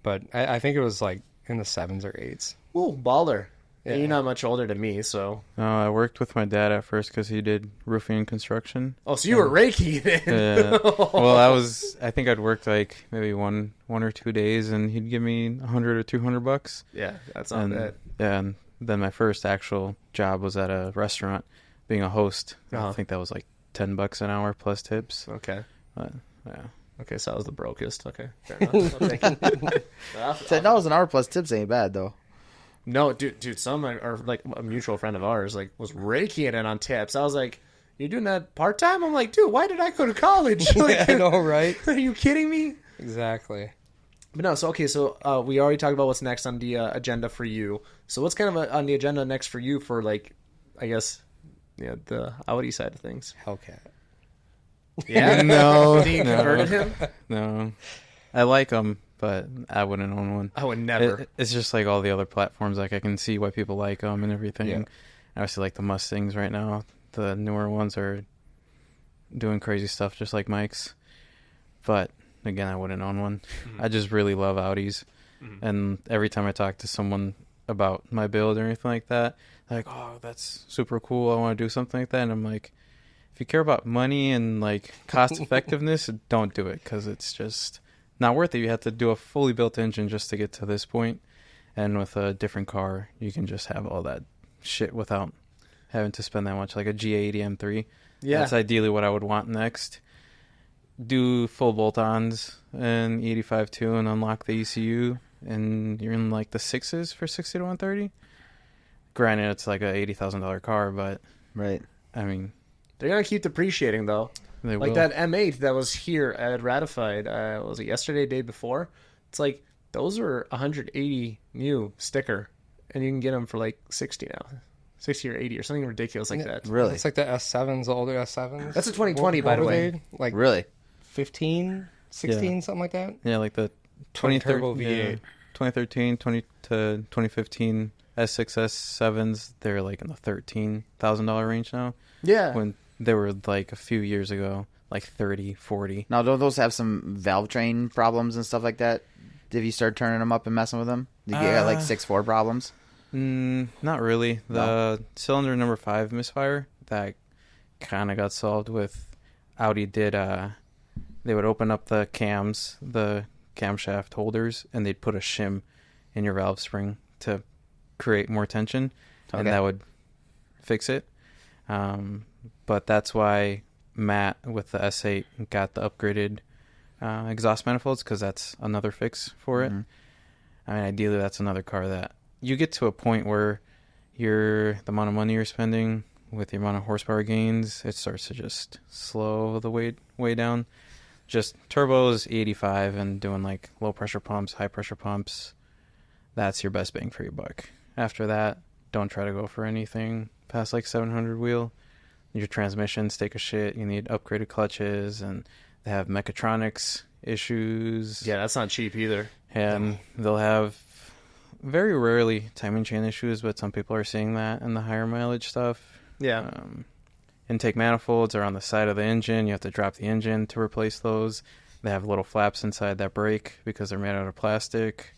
But I think it was like in the 7s or 8s. Ooh, baller. Yeah. You're not much older than me, so. I worked with my dad at first because he did roofing and construction. Oh, so you were Reiki then? Yeah. Well, I think I'd worked like maybe one or 2 days, and he'd give me $100 or $200. Yeah, that's not And bad. yeah, and then my first actual job was at a restaurant, being a host. Uh-huh. I think that was like $10 an hour plus tips. Okay. Yeah. Okay, so I was the brokest. Okay, fair enough. I'll take it. $10 an hour plus tips ain't bad, though. No, dude, some are like a mutual friend of ours like was raking it in on tips. I was like, "You're doing that part time?" I'm like, "Dude, why did I go to college?" Like, I know, right? Are you kidding me? Exactly. But no, so we already talked about what's next on the agenda for you. So what's kind of on the agenda next for you for like, I guess, yeah, the Audi side of things. Hellcat. Yeah, No, you no. converted him. No, I like them, but I wouldn't own one. I would never. It's just like all the other platforms. Like I can see why people like them and everything. Yeah. I obviously like the Mustangs right now. The newer ones are doing crazy stuff, just like Mike's. But again, I wouldn't own one. Mm-hmm. I just really love Audis, and every time I talk to someone about my build or anything like that, they're like, "Oh, that's super cool. I want to do something like that." And I'm like, if you care about money and like cost effectiveness, don't do it, because it's just not worth it. You have to do a fully built engine just to get to this point, and with a different car, you can just have all that shit without having to spend that much. Like a G80 M3, Yeah, that's ideally what I would want next. Do full bolt-ons and E85 and unlock the ECU, and you're in like the 6s for 60 to 130. Granted, it's like a $80,000 car, but Right. I mean, they're gonna keep depreciating though. they Like will. that M8 that was here at Ratified, was it yesterday, day before? It's like those are 180 new sticker, and you can get them for like 60 now, 60 or 80 or something ridiculous like that. Really? It's like the S7s, the older S7s. That's a 2020, by the What were way. they? Like Really? 15, 16, Yeah. something like that? Yeah, like the Twin turbo 2013, 20 to 2015 S6, S7s, they're like in the $13,000 range now. Yeah, When they were like a few years ago, like 30, 40. Now, don't those have some valve train problems and stuff like that? If you start turning them up and messing with them? You get like 6.4 problems? Not really. The No. cylinder number 5 misfire, that kind of got solved with Audi did, they would open up the cams, the camshaft holders, and they'd put a shim in your valve spring to create more tension, and Okay. that would fix it. But that's why Matt with the S8 got the upgraded exhaust manifolds, because that's another fix for it. I mean, ideally, that's another car that you get to a point where the amount of money you're spending with the amount of horsepower gains, it starts to just slow the way down. Just turbos, 85, and doing like low pressure pumps, high pressure pumps. That's your best bang for your buck. After that, don't try to go for anything past like 700 wheel. Your transmissions take a shit. You need upgraded clutches, and they have mechatronics issues. yeah, that's not cheap either. And they'll have very rarely timing chain issues, but some people are seeing that in the higher mileage stuff. Yeah, Intake manifolds are on the side of the engine. You have to drop the engine to replace those. They have little flaps inside that break because they're made out of plastic.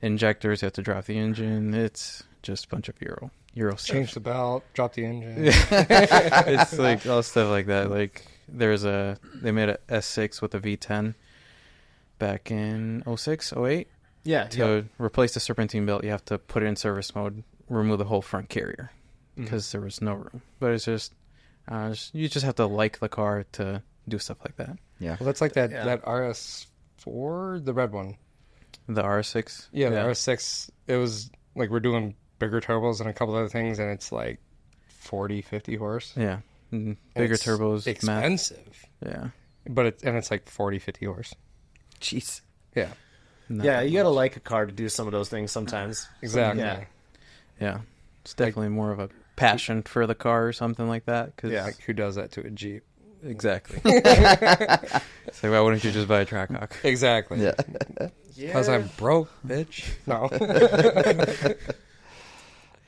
Injectors, you have to drop the engine. It's just a bunch of Euro stuff. Change the belt, drop the engine. It's like all stuff like that. Like they made a S6 with a V10 back in 06, 08. Yeah. To replace the serpentine belt, you have to put it in service mode, remove the whole front carrier because there was no room. But it's just, you just have to like the car to do stuff like that. Yeah. Well, that's like that RS4, the red one. The R6? Yeah, the R6, it was like we're doing bigger turbos and a couple other things, and it's like 40, 50 horse. Yeah. Bigger turbos. Expensive. Yeah. But it's like 40, 50 horse. Jeez. Yeah. Yeah, you gotta like a car to do some of those things sometimes. Exactly. Yeah. It's definitely more of a passion for the car or something like that. Cause Like, who does that to a Jeep? Exactly. It's like, why wouldn't you just buy a Trackhawk? Exactly. Yeah. Because I'm broke, bitch.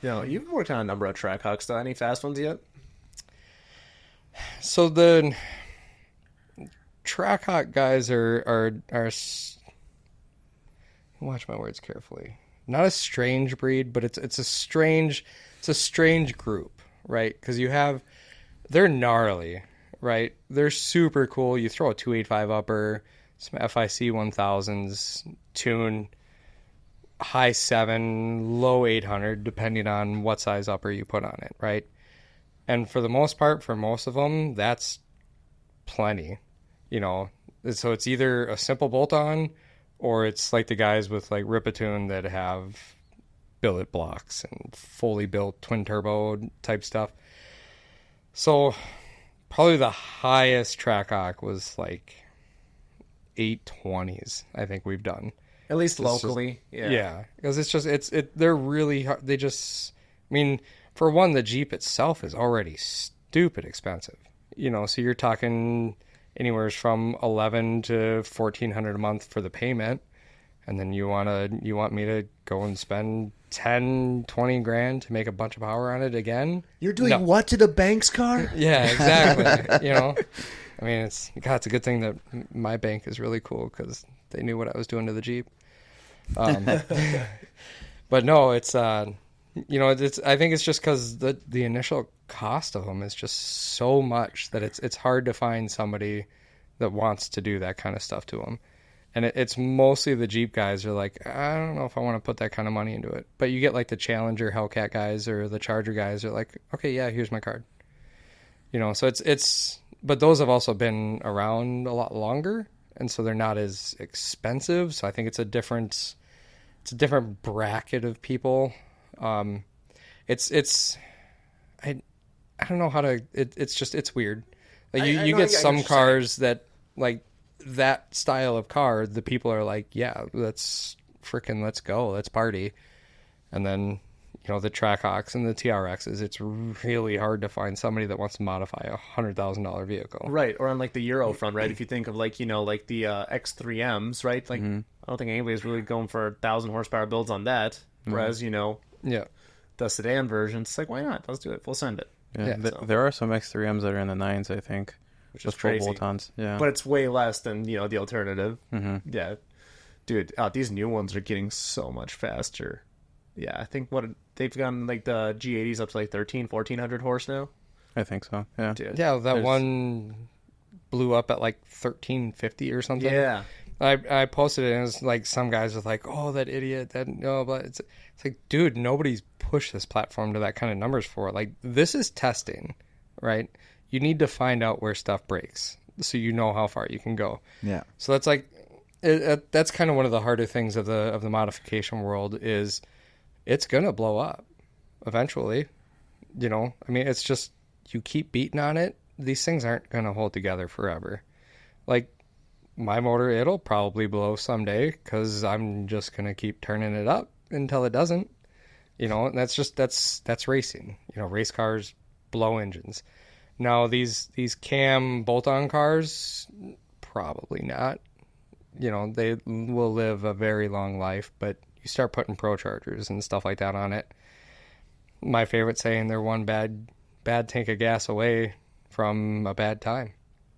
No. You've worked on a number of Trackhawks, though. Any fast ones yet? So the Trackhawk guys are watch my words carefully. Not a strange breed, but it's a strange group, right? Because they're gnarly, right? They're super cool. You throw a 285 upper, some FIC 1000s, tune, high 7, low 800, depending on what size upper you put on it, right? And for the most part, for most of them, that's plenty, So it's either a simple bolt-on, or it's like the guys with like Ripatune that have billet blocks and fully built twin turbo type stuff. So probably the highest Trackhawk was like 820s, I think we've done. At least locally. Yeah. Because they're really hard. For one, the Jeep itself is already stupid expensive. So you're talking anywhere from $1,100 to $1,400 a month for the payment, and then you want me to go and spend $10-20 grand to make a bunch of power on it again? You're doing what to the bank's car? Yeah, exactly. It's a good thing that my bank is really cool because they knew what I was doing to the Jeep. But no, it's I think it's just because the initial cost of them is just so much that it's hard to find somebody that wants to do that kind of stuff to them. And it's mostly the Jeep guys are like, I don't know if I want to put that kind of money into it. But you get like the Challenger Hellcat guys or the Charger guys are like, okay, yeah, here's my card. So but those have also been around a lot longer, and so they're not as expensive. So I think it's a different bracket of people. I don't know how to. It's weird. Like you get some cars that like that style of car. The people are like, yeah, let's go, let's party. And then the Trackhawks and the TRXs. It's really hard to find somebody that wants to modify $100,000 vehicle. Right, or on like the Euro front, right? If you think of like the X3Ms, right? Like I don't think anybody's really going for 1,000 horsepower builds on that. Whereas the sedan version, it's like, why not? Let's do it. We'll send it. Yeah, there are some X3Ms that are in the 9s, I think, which is full crazy. bolt-ons. Yeah, but it's way less than the alternative. Mm-hmm. Yeah, dude, these new ones are getting so much faster. Yeah, I think they've gotten like the G80s up to like 1,400 horse now. I think so. Yeah, dude. Yeah, one blew up at like 1,350 or something. Yeah. I posted it and it was like some guys were like, oh, that idiot, but it's like, dude, nobody's pushed this platform to that kind of numbers for it. Like, this is testing, right? You need to find out where stuff breaks so you know how far you can go. Yeah. So that's like that's kind of one of the harder things of the modification world is it's gonna blow up eventually. It's just you keep beating on it. These things aren't gonna hold together forever. Like, my motor, it'll probably blow someday because I'm just going to keep turning it up until it doesn't. And that's racing. Race cars blow engines. Now, these cam bolt-on cars, probably not. They will live a very long life, but you start putting Pro Chargers and stuff like that on it. My favorite saying, they're one bad tank of gas away from a bad time.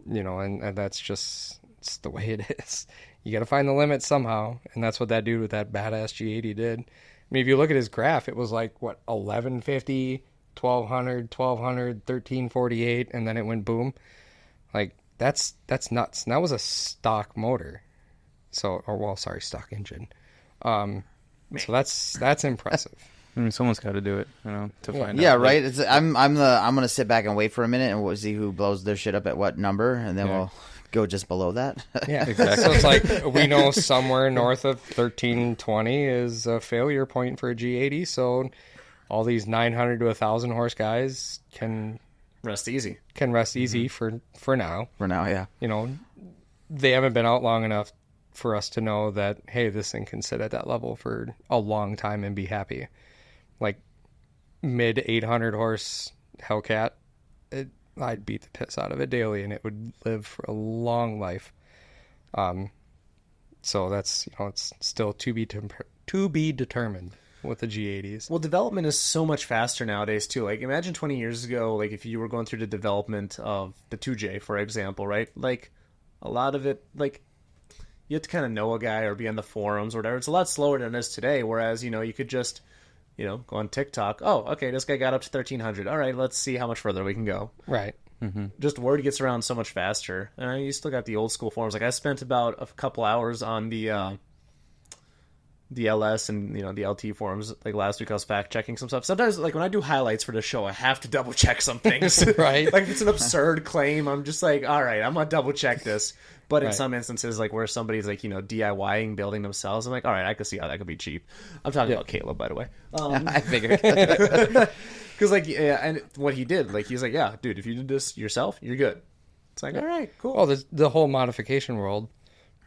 And that's just... it's the way it is. You got to find the limit somehow, and that's what that dude with that badass G80 did. If you look at his graph, it was like, 1150, 1200, 1348, and then it went boom. Like, that's nuts. And that was a stock motor. Stock engine. So that's impressive. I mean, someone's got to do it, to find out. Yeah, right. I'm gonna sit back and wait for a minute and we'll see who blows their shit up at what number, and then we'll go just below that. Yeah, exactly. So it's like we know somewhere north of 1320 is a failure point for a G80. So all these 900 to 1,000 horse guys can rest easy. For now. For now, yeah. They haven't been out long enough for us to know that, hey, this thing can sit at that level for a long time and be happy. Like mid 800 horse Hellcat, I'd beat the piss out of it daily and it would live for a long life. So that's, it's still to be determined with the G80s. Well, development is so much faster nowadays too. Like imagine 20 years ago, like if you were going through the development of the 2J, for example, right? Like a lot of it, like you have to kind of know a guy or be on the forums or whatever. It's a lot slower than it is today. Whereas, you could just, go on TikTok. Oh, okay, this guy got up to 1,300. All right, let's see how much further we can go. Right. Mm-hmm. Just word gets around so much faster. And you still got the old school forums. Like I spent about a couple hours on the LS and the LT forums. Like last week, I was fact checking some stuff. Sometimes, like when I do highlights for the show, I have to double check some things. Right. Like if it's an absurd claim, I'm just like, all right, I'm gonna double check this. But in some instances, like where somebody's like DIYing, building themselves, I'm like, all right, I can see how that could be cheap. I'm talking about Caleb, by the way. I figured. Because and what he did, like he's like, yeah, dude, if you did this yourself, you're good. It's like, all right, cool. Well, the whole modification world,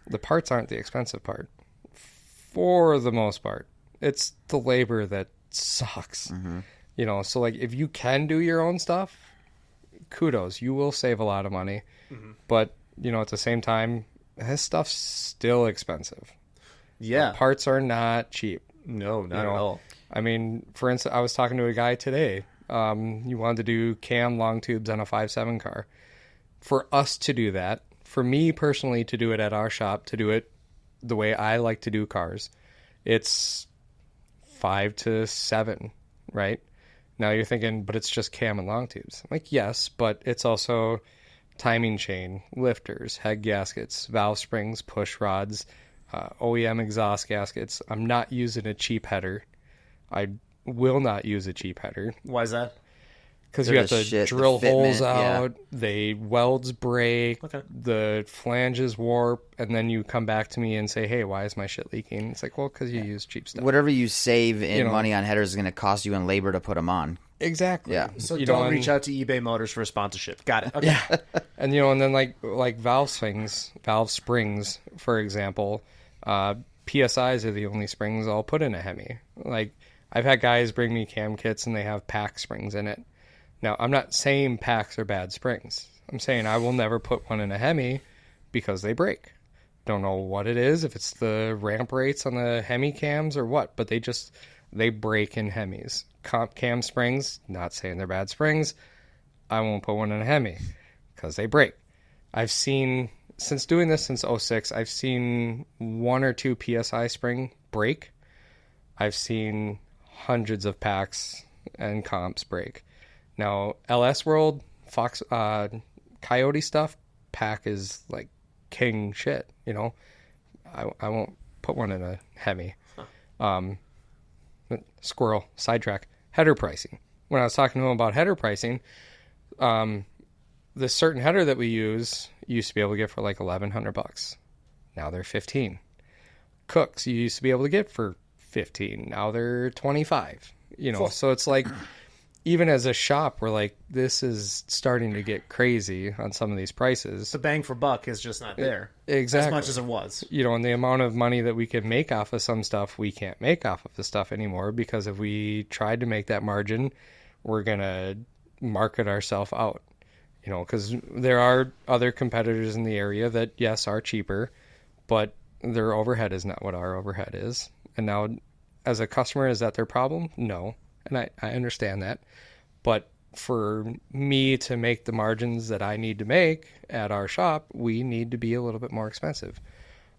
the parts aren't the expensive part. For the most part, it's the labor that sucks. Mm-hmm. So like if you can do your own stuff, kudos, you will save a lot of money. Mm-hmm. But at the same time, this stuff's still expensive. Yeah, the parts are not cheap. No, not at all. I mean, for instance, I was talking to a guy today. You wanted to do cam long tubes on a 5.7 car. For us to do that, for me personally to do it at our shop, to do it the way I like to do cars, it's 5 to 7, right? Now you're thinking, but it's just cam and long tubes. I'm like, yes, but it's also timing chain, lifters, head gaskets, valve springs, push rods, OEM exhaust gaskets. I'm not using a cheap header. I will not use a cheap header. Why is that? Because you have to drill holes out, welds break, the flanges warp, and then you come back to me and say, hey, why is my shit leaking? It's like, well, because you use cheap stuff. Whatever you save in money on headers is going to cost you in labor to put them on. Exactly. Yeah. So don't reach out to eBay Motors for a sponsorship. Got it. Okay. Yeah. And and then like valve springs, for example, PSIs are the only springs I'll put in a Hemi. Like I've had guys bring me cam kits and they have pack springs in it. Now I'm not saying packs are bad springs. I'm saying I will never put one in a Hemi because they break. Don't know what it is, if it's the ramp rates on the Hemi cams or what, but they break in Hemis. Cam springs, not saying they're bad springs. I won't put one in a Hemi because they break. I've seen, since doing this since 06, I've seen 1 or 2 PSI spring break. I've seen hundreds of packs and comps break. Now, LS World, Fox, Coyote stuff, pack is like king shit, I won't put one in a Hemi. Squirrel, sidetrack. Header pricing. When I was talking to him about header pricing, the certain header that we used to be able to get for like $1,100. Now they're $15. Cooks you used to be able to get for $15. Now they're $25. So it's like, even as a shop, we're like, this is starting to get crazy on some of these prices. The bang for buck is just not there. Exactly. As much as it was. And the amount of money that we can make off of some stuff, we can't make off of the stuff anymore, because if we tried to make that margin, we're going to market ourselves out. Because there are other competitors in the area that, yes, are cheaper, but their overhead is not what our overhead is. And now, as a customer, is that their problem? No. And I understand that. But for me to make the margins that I need to make at our shop, we need to be a little bit more expensive.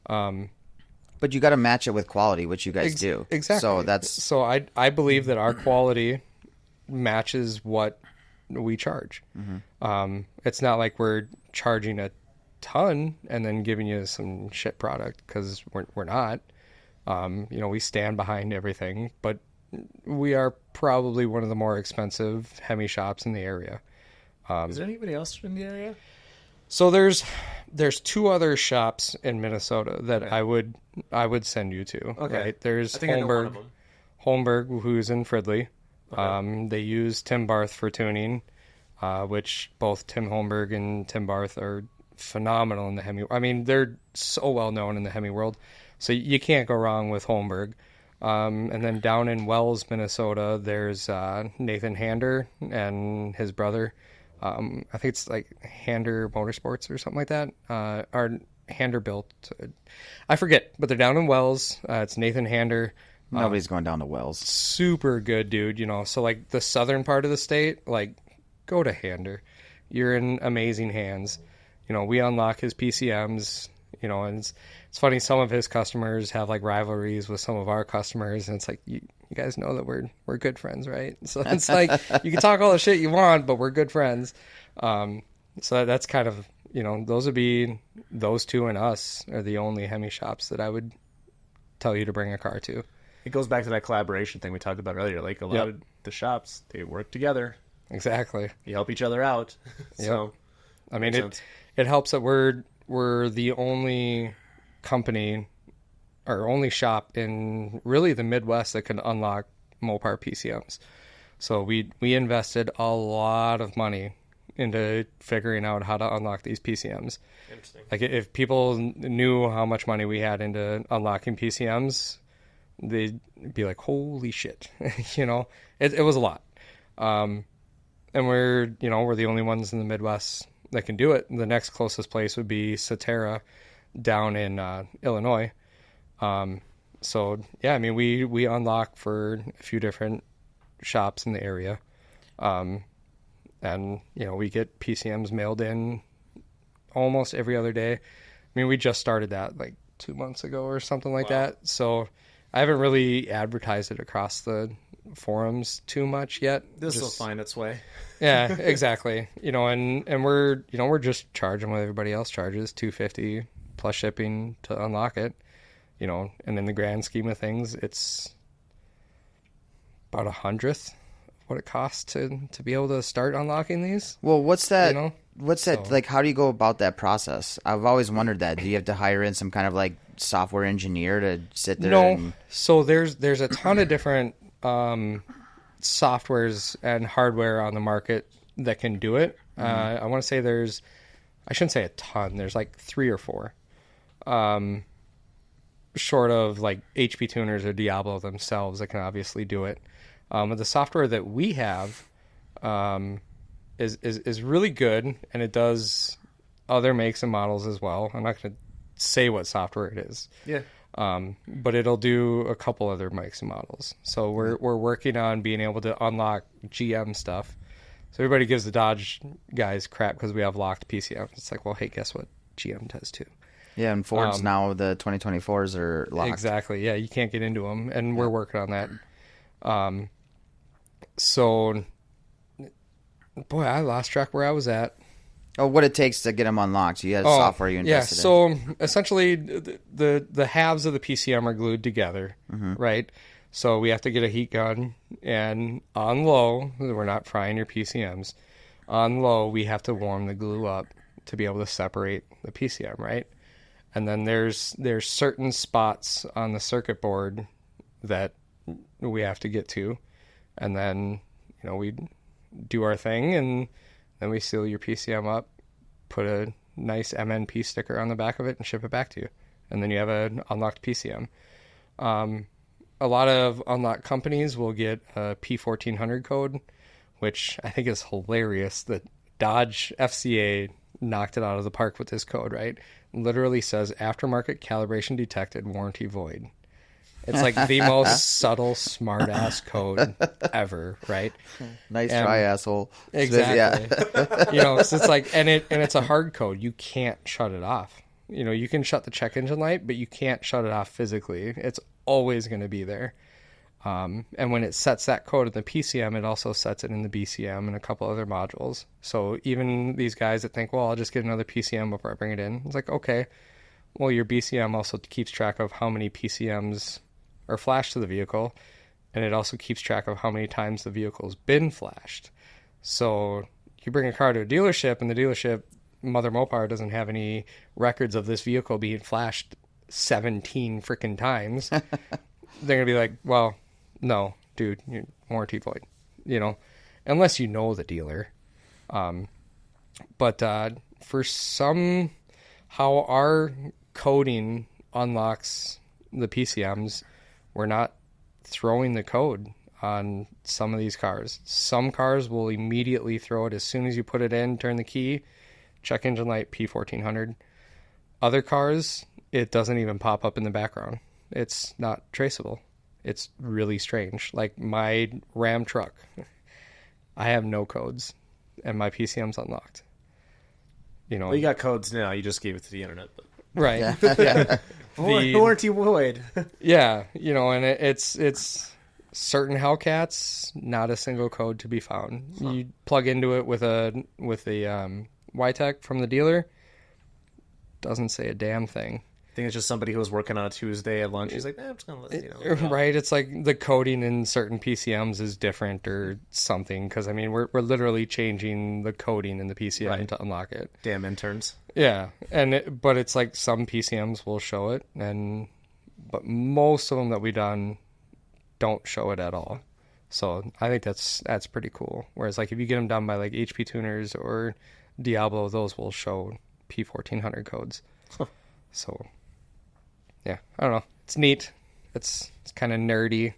But you got to match it with quality, which you guys do. Exactly. So I believe that our quality matches what we charge. Mm-hmm. It's not like we're charging a ton and then giving you some shit product, because we're not. We stand behind everything, but we are probably one of the more expensive Hemi shops in the area. Is there anybody else in the area? So there's 2 other shops in Minnesota that I would send you to. Okay. Right? There's I think I know one of them. Holmberg, who's in Fridley. Okay. They use Tim Barth for tuning, which both Tim Holmberg and Tim Barth are phenomenal in the Hemi. I mean, they're so well known in the Hemi world, so you can't go wrong with Holmberg. And then down in Wells, Minnesota, there's Nathan Hander and his brother. I think it's like Hander Motorsports or something like that. Or Hander built. I forget, but they're down in Wells. It's Nathan Hander. Nobody's going down to Wells. Super good dude, So like the southern part of the state, like go to Hander. You're in amazing hands. We unlock his PCMs, and it's funny. Some of his customers have like rivalries with some of our customers, and it's like, you guys know that we're good friends, right? So it's like, you can talk all the shit you want, but we're good friends. So that's kind of, those would be, those 2 and us are the only Hemi shops that I would tell you to bring a car to. It goes back to that collaboration thing we talked about earlier. Like a lot of the shops, they work together. Exactly. You help each other out. So, I mean, it helps that we're the only company or only shop in really the Midwest that can unlock Mopar PCMs. So we invested a lot of money into figuring out how to unlock these PCMs. Interesting. Like if people knew how much money we had into unlocking PCMs, they'd be like, holy shit. It was a lot. And we're the only ones in the Midwest that can do it. The next closest place would be Satara down in Illinois. So yeah, I mean, we unlock for a few different shops in the area. And we get PCMs mailed in almost every other day. I mean, we just started that like 2 months ago or something like that. So I haven't really advertised it across the forums too much yet. This will find its way. Yeah, exactly. And we're just charging what everybody else charges, $250 plus shipping to unlock it. And in the grand scheme of things, it's about 100th what it costs to be able to start unlocking these. Well, what's that? Like, how do you go about that process? I've always wondered that. Do you have to hire in some kind of like software engineer to sit there? No. So there's a ton of different softwares and hardware on the market that can do it. I want to say I shouldn't say a ton. There's like 3 or 4. Short of like HP tuners or Diablo themselves that can obviously do it. But the software that we have is really good, and it does other makes and models as well. I'm not going to say what software it is. Yeah. But it'll do a couple other makes and models. So we're working on being able to unlock GM stuff. So everybody gives the Dodge guys crap because we have locked PCM. It's like, well, hey, guess what? GM does too. Yeah, and Ford's now the 2024s are locked. Exactly. Yeah, you can't get into them, and we're working on that. So, boy, I lost track where I was at. Oh, what it takes to get them unlocked. You had software you invested in. So essentially the halves of the PCM are glued together, right? So we have to get a heat gun, and on low, we're not frying your PCMs. On low, we have to warm the glue up to be able to separate the PCM, right? And then there's certain spots on the circuit board that we have to get to, and then we do our thing, and then we seal your PCM up, put a nice MNP sticker on the back of it, and ship it back to you. And then you have an unlocked PCM. A lot of unlocked companies will get a P1400 code, which I think is hilarious that Dodge FCA knocked it out of the park with this code, right? Literally says aftermarket calibration detected, warranty void. It's like the most subtle, smart-ass code ever, right? Nice try, asshole. Exactly. So it's like, and it's a hard code. You can't shut it off. You can shut the check engine light, but you can't shut it off physically. It's always going to be there. And when it sets that code in the PCM, it also sets it in the BCM and a couple other modules. So even these guys that think, well, I'll just get another PCM before I bring it in. It's like, okay, Well, your BCM also keeps track of how many PCMs are flashed to the vehicle, and it also keeps track of how many times the vehicle's been flashed. So you bring a car to a dealership, and the dealership, Mother Mopar, doesn't have any records of this vehicle being flashed 17 freaking times. They're going to be like, well, no, dude, you're warranty void, unless you know the dealer. But for somehow our coding unlocks the PCMs, we're not throwing the code on some of these cars. Some cars will immediately throw it as soon as you put it in, turn the key, check engine light, P1400. Other cars, it doesn't even pop up in the background. It's not traceable. It's really strange. Like my Ram truck, I have no codes, and my PCM's unlocked. Well, you got codes now. You just gave it to the internet. But... Right. Yeah. Warranty void. Yeah, and it's certain Hellcats, not a single code to be found. Huh. You plug into it with the YTech from the dealer, doesn't say a damn thing. I think it's just somebody who was working on a Tuesday at lunch. He's like, I'm just going to Right, it's like the coding in certain PCMs is different or something, because, we're literally changing the coding in the PCM to unlock it. Damn interns. Yeah, but it's like some PCMs will show it, but most of them that we've done don't show it at all. So I think that's pretty cool. Whereas like if you get them done by like HP tuners or Diablo, those will show P1400 codes. Huh. So yeah, I don't know. It's neat. It's kind of nerdy.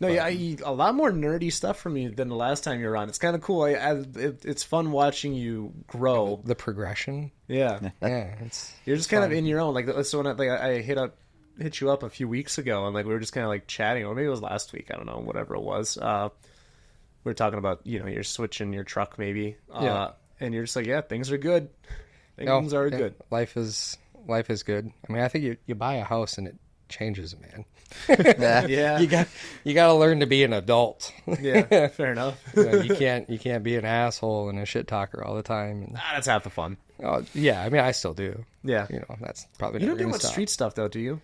No, yeah, a lot more nerdy stuff from you than the last time you were on. It's kind of cool. It's fun watching you grow. The progression. Yeah, yeah. You're just kind of in your own. Like so when I hit you up a few weeks ago, and like we were just kind of like chatting, or maybe it was last week. I don't know, whatever it was. We were talking about you're switching your truck maybe. And you're just like, yeah, things are good. Things are good. Life is good. I think you buy a house and it changes, man. Yeah. You got to learn to be an adult. Yeah, fair enough. You can't be an asshole and a shit talker all the time. That's half the fun. Oh, yeah, I still do. Yeah. That's probably you never don't do much stop. street stuff though, do you?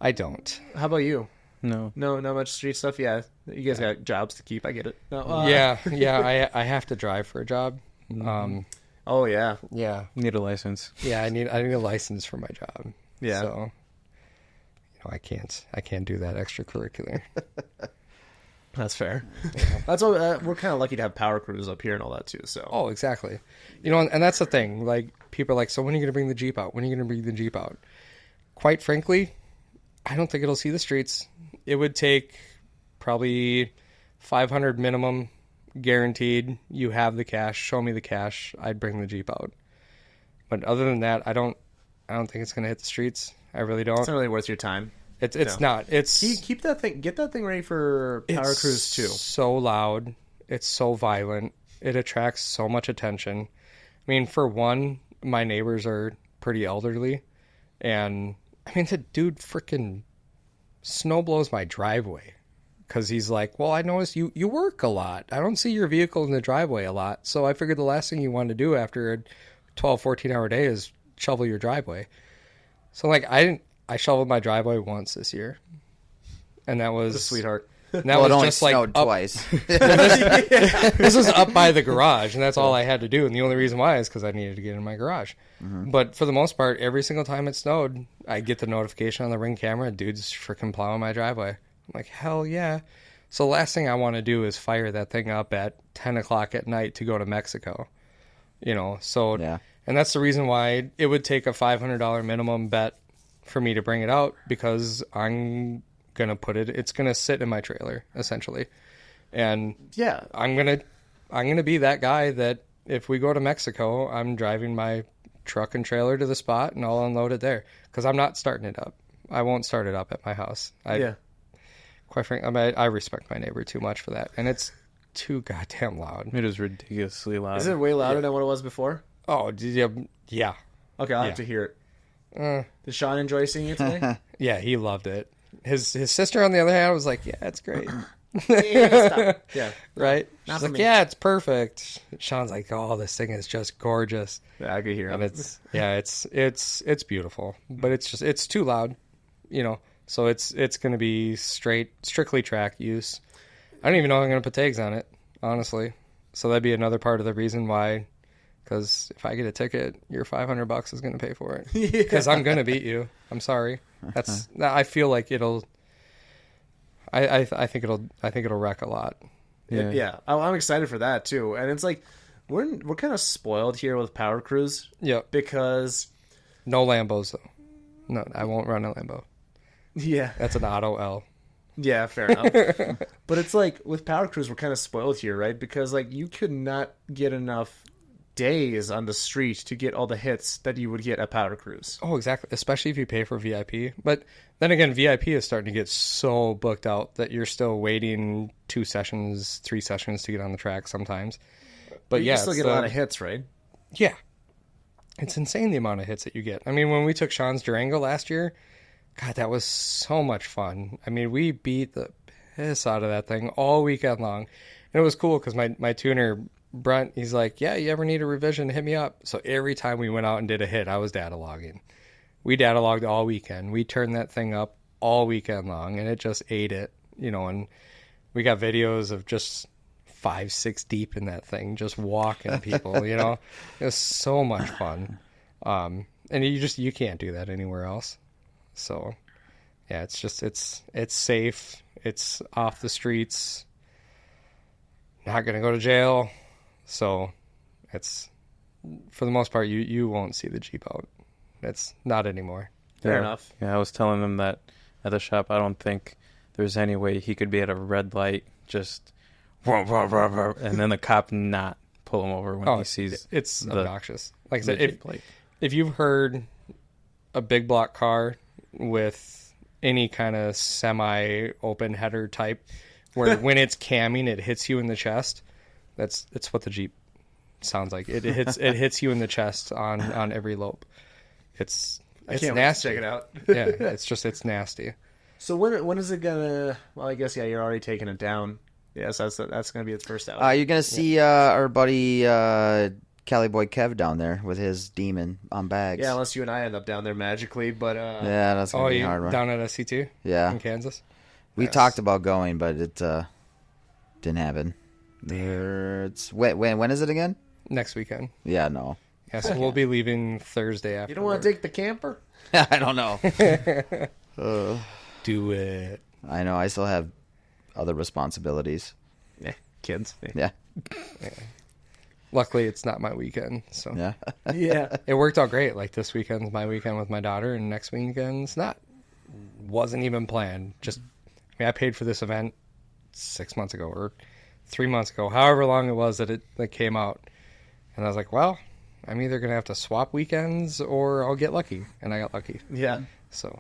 I don't. How about you? No, not much street stuff. Yeah, you guys got jobs to keep. I get it. No, yeah. I have to drive for a job. Oh yeah. Yeah. need a license. Yeah, I need a license for my job. Yeah. So I can't do that extracurricular. That's fair. Yeah. That's what we're kind of lucky to have power crews up here and all that too. So. Oh, exactly. And that's the thing. Like people are like, so when are you going to bring the Jeep out? When are you going to bring the Jeep out? Quite frankly, I don't think it'll see the streets. It would take probably 500 minimum, guaranteed. You have the cash. Show me the cash. I'd bring the Jeep out. But other than that, I don't think it's going to hit the streets. I really don't. It's not really worth your time. It's not. It's keep that thing. Get that thing ready for power crews too. So loud. It's so violent. It attracts so much attention. For one, my neighbors are pretty elderly, and the dude freaking snow blows my driveway because he's like, well, I noticed you work a lot. I don't see your vehicle in the driveway a lot, so I figured the last thing you want to do after a 12, 14-hour day is shovel your driveway. So I shoveled my driveway once this year, and that was a sweetheart. And that was just like twice. This was up by the garage, and that's all I had to do. And the only reason why is because I needed to get in my garage. Mm-hmm. But for the most part, every single time it snowed, I get the notification on the Ring camera, dude's freaking plowing my driveway. I'm like, hell yeah. So the last thing I want to do is fire that thing up at 10 o'clock at night to go to Mexico. So, yeah. And that's the reason why it would take a $500 minimum bet for me to bring it out, because I'm going to it's going to sit in my trailer, essentially. And yeah, I'm going to be that guy that if we go to Mexico, I'm driving my truck and trailer to the spot and I'll unload it there, because I'm not starting it up. I won't start it up at my house. Quite frankly, I respect my neighbor too much for that, and it's too goddamn loud. It is ridiculously loud. Is it way louder than what it was before? Oh, yeah. Okay, I'll have to hear it. Did Sean enjoy seeing it today? Yeah, he loved it. His sister, on the other hand, was like, yeah, it's great. Stop. Yeah. Right? Not She's for like, me. yeah, it's perfect. Sean's like, oh, this thing is just gorgeous. Yeah, I could hear And him. it's beautiful, but it's too loud, so it's going to be strictly track use. I don't even know if I'm going to put tags on it, honestly. So that'd be another part of the reason why, because if I get a ticket, your $500 is going to pay for it. Because I'm going to beat you. I'm sorry. I feel like it'll. I think it'll wreck a lot. Yeah. I'm excited for that too. And it's like we're kind of spoiled here with Power Cruise. Yep. Because No Lambos though. No, I won't run a Lambo. yeah, That's an auto L. yeah, fair enough. But it's like with Power Cruise, we're kind of spoiled here, right? Because like you could not get enough days on the street to get all the hits that you would get at Power Cruise. Oh, exactly. Especially if you pay for VIP. But then again, VIP is starting to get so booked out that you're still waiting 2 sessions, 3 sessions to get on the track sometimes. But you yeah, can still get a lot of hits, right? Yeah. It's insane the amount of hits that you get. I mean, when we took Sean's Durango last year, God, that was so much fun. I mean, we beat the piss out of that thing all weekend long. And it was cool because my tuner, Brent, he's like, yeah, you ever need a revision, hit me up. So every time we went out and did a hit, I was data logging. We data logged all weekend. We turned that thing up all weekend long, and it just ate it, and we got videos of just 5, 6 deep in that thing, just walking people, It was so much fun. And you can't do that anywhere else. So, yeah, it's safe. It's off the streets. Not going to go to jail. So, it's, for the most part, you won't see the Jeep out. It's not anymore. Fair enough. Yeah, I was telling them that at the shop, I don't think there's any way he could be at a red light, just, and then the cop not pull him over when he sees it's obnoxious. Like I said, Jeep light. if you've heard a big block car with any kind of semi-open header type, where when it's camming, it hits you in the chest, it's what the Jeep sounds like. It hits you in the chest on every lope. It's Can't wait to nasty. check it out. Yeah, it's nasty. So when is it gonna? Well, I guess you're already taking it down. Yes, that's gonna be its first out. You're gonna see our buddy Cali Boy Kev down there with his demon on bags. Yeah, unless you and I end up down there magically. But Yeah, that's gonna be you hard. Right? down at SC2? Yeah, In Kansas? we Yes. talked about going, but it didn't happen. It's when is it again? Next weekend. Yeah, no. Yeah, so we'll be leaving Thursday after you don't want to take the camper? I don't know. Do it. I know. I still have other responsibilities. Yeah, kids. Yeah, Luckily, it's not my weekend, so yeah. Yeah. it worked out great. Like this weekend's my weekend with my daughter, and next weekend's not. Wasn't even planned. Just, I paid for this event 6 months ago or 3 months ago, however long it was that it came out, and I was like, well, I'm either gonna have to swap weekends or I'll get lucky, and I got lucky. Yeah. So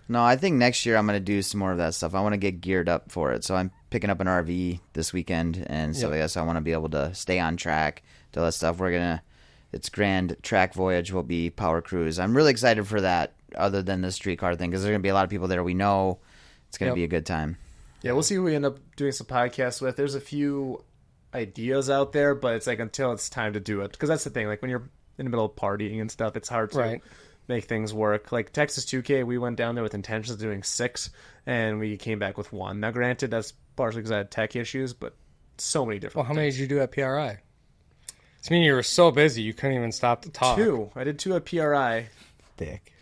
No, I think next year I'm going to do some more of that stuff. I want to get geared up for it. So I'm picking up an RV this weekend and stuff like that. So I want to be able to stay on track, do all that stuff. Its grand track voyage will be Power Cruise. I'm really excited for that other than the streetcar thing because there's going to be a lot of people there we know. It's going to be a good time. Yeah, we'll see who we end up doing some podcasts with. There's a few ideas out there, but it's like until it's time to do it. Because that's the thing. Like when you're in the middle of partying and stuff, it's hard to make things work. Like Texas 2K, we went down there with intentions of doing 6, and we came back with 1. Now, granted, that's partially because I had tech issues, but so many different well, how many did you do at PRI? I mean, you were so busy you couldn't even stop to talk. 2. I did 2 at PRI. Dick.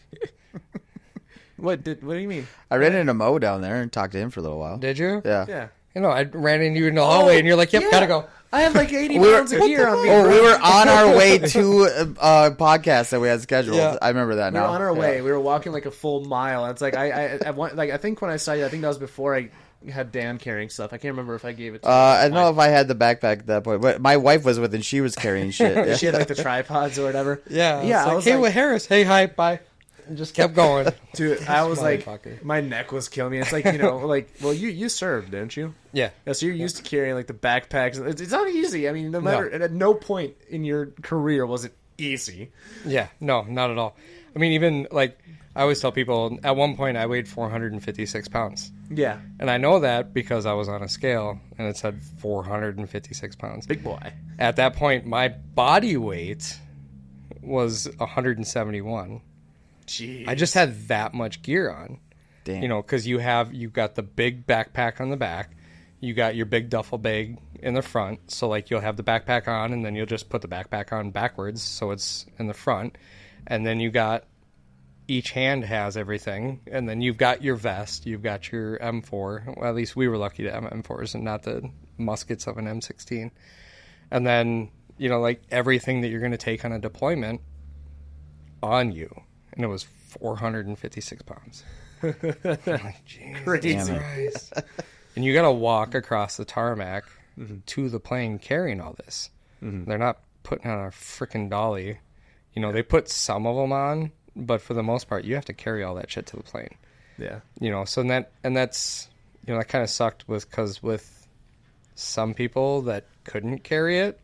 What do you mean? I ran into Mo down there and talked to him for a little while. Did you? Yeah. Yeah. You know, I ran into you in the hallway, and you're like, "Yep, yeah. gotta go." I have like 80 pounds of gear on me. Oh, bro. we were on our way to a podcast that we had scheduled. Yeah. I remember that We now. were on our Yeah. way. We were walking like a full mile. And it's like I think when I saw you, I think that was before I had Dan carrying stuff. I can't remember if I gave it to you. I don't know if I had the backpack at that point, but my wife was with it and she was carrying shit. Yeah. She had like the tripods or whatever. Yeah, Yeah, It's I like, was hey, like- with Harris, hey, hi, bye, and just kept going. Dude, I was like, Motherfucker. my neck was killing me. It's like, like, well, you served, didn't you? Yeah, Yeah, so you're used to carrying like the backpacks. It's not easy. I mean, no matter at no point in your career was it easy. yeah, no, not at all. I mean, even like I always tell people, at one point I weighed 456 pounds. Yeah. And I know that because I was on a scale and it said 456 pounds. Big boy. At that point, my body weight was 171. Jeez. I just had that much gear on. Damn. You know, because you've got the big backpack on the back. You got your big duffel bag in the front. So, like, you'll have the backpack on, and then you'll just put the backpack on backwards so it's in the front. And then you got each hand has everything. And then you've got your vest. You've got your M4. Well, at least we were lucky to have M4s and not the muskets of an M16. And then, you know, like, everything that you're going to take on a deployment on you. And it was 456 pounds. I'm like, Jesus Crazy. Christ. And you got to walk across the tarmac to the plane carrying all this. They're not putting on a freaking dolly. You know, they put some of them on, but for the most part, you have to carry all that shit to the plane. Yeah. You know, so that's, you know, that kind of sucked because with some people that couldn't carry it,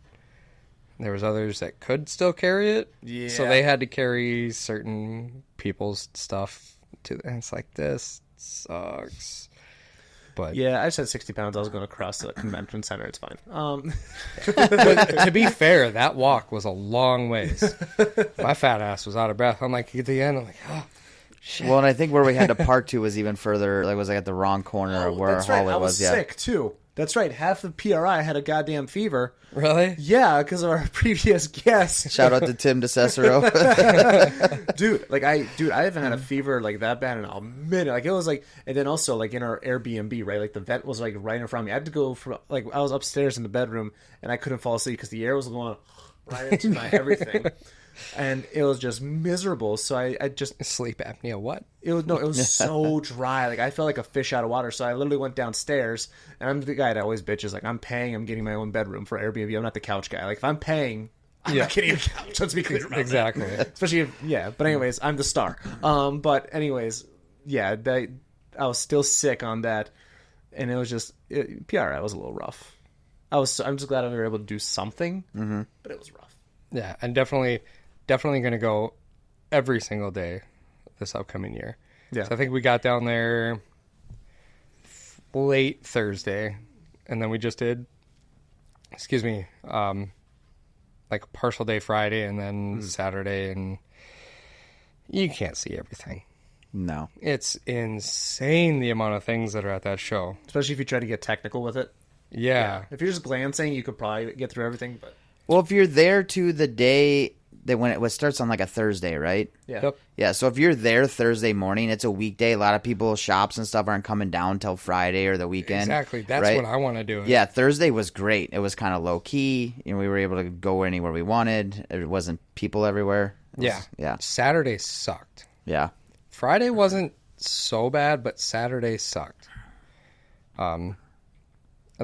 there was others that could still carry it. Yeah. So they had to carry certain people's stuff to, and it's like, this sucks. But Yeah, I just had 60 pounds. I was going to cross the convention center. It's fine. but to be fair, that walk was a long ways. My fat ass was out of breath. I'm like, at the end, I'm like, oh, shit. Well, and I think where we had to park to was even further. Like, was like at the wrong corner of where That's right. all it I was Yeah. sick, too. That's right. Half the PRI had a goddamn fever. Really? Yeah, because of our previous guest. Shout out to Tim DeCicero. Dude, I haven't had a fever like that bad in a minute. Like, it was like, and then also like in our Airbnb, right? Like the vet was like right in front of me. I had to go from, like, I was upstairs in the bedroom and I couldn't fall asleep because the air was going right into my everything. And it was just miserable. So I just, Sleep apnea, what? it was so dry. Like, I felt like a fish out of water. So I literally went downstairs, and I'm the guy that always bitches. Like, I'm paying, I'm getting my own bedroom for Airbnb. I'm not the couch guy. Like, if I'm paying, I'm not getting a couch. Let's be clear about Exactly. that. Especially if, yeah. But anyways, I'm the star. But anyways, yeah, I was still sick on that, and it was just PRI was a little rough. I'm just glad we were able to do something, but it was rough. Yeah, and definitely going to go every single day this upcoming year. Yeah. So I think we got down there late Thursday, and then we just did, like partial day Friday, and then Saturday, and you can't see everything. No. It's insane the amount of things that are at that show. Especially if you try to get technical with it. Yeah. If you're just glancing, you could probably get through everything. But Well, if you're there to the day that when it starts on like a Thursday, right? yeah. Yep. Yeah, so if you're there Thursday morning, it's a weekday. A lot of people, shops and stuff aren't coming down till Friday or the weekend. Exactly. That's right? what I want to do. Yeah, Thursday was great. It was kind of low key. You know, we were able to go anywhere we wanted. It wasn't people everywhere. Yeah. Yeah. Saturday sucked. Yeah. Friday wasn't so bad, but Saturday sucked. And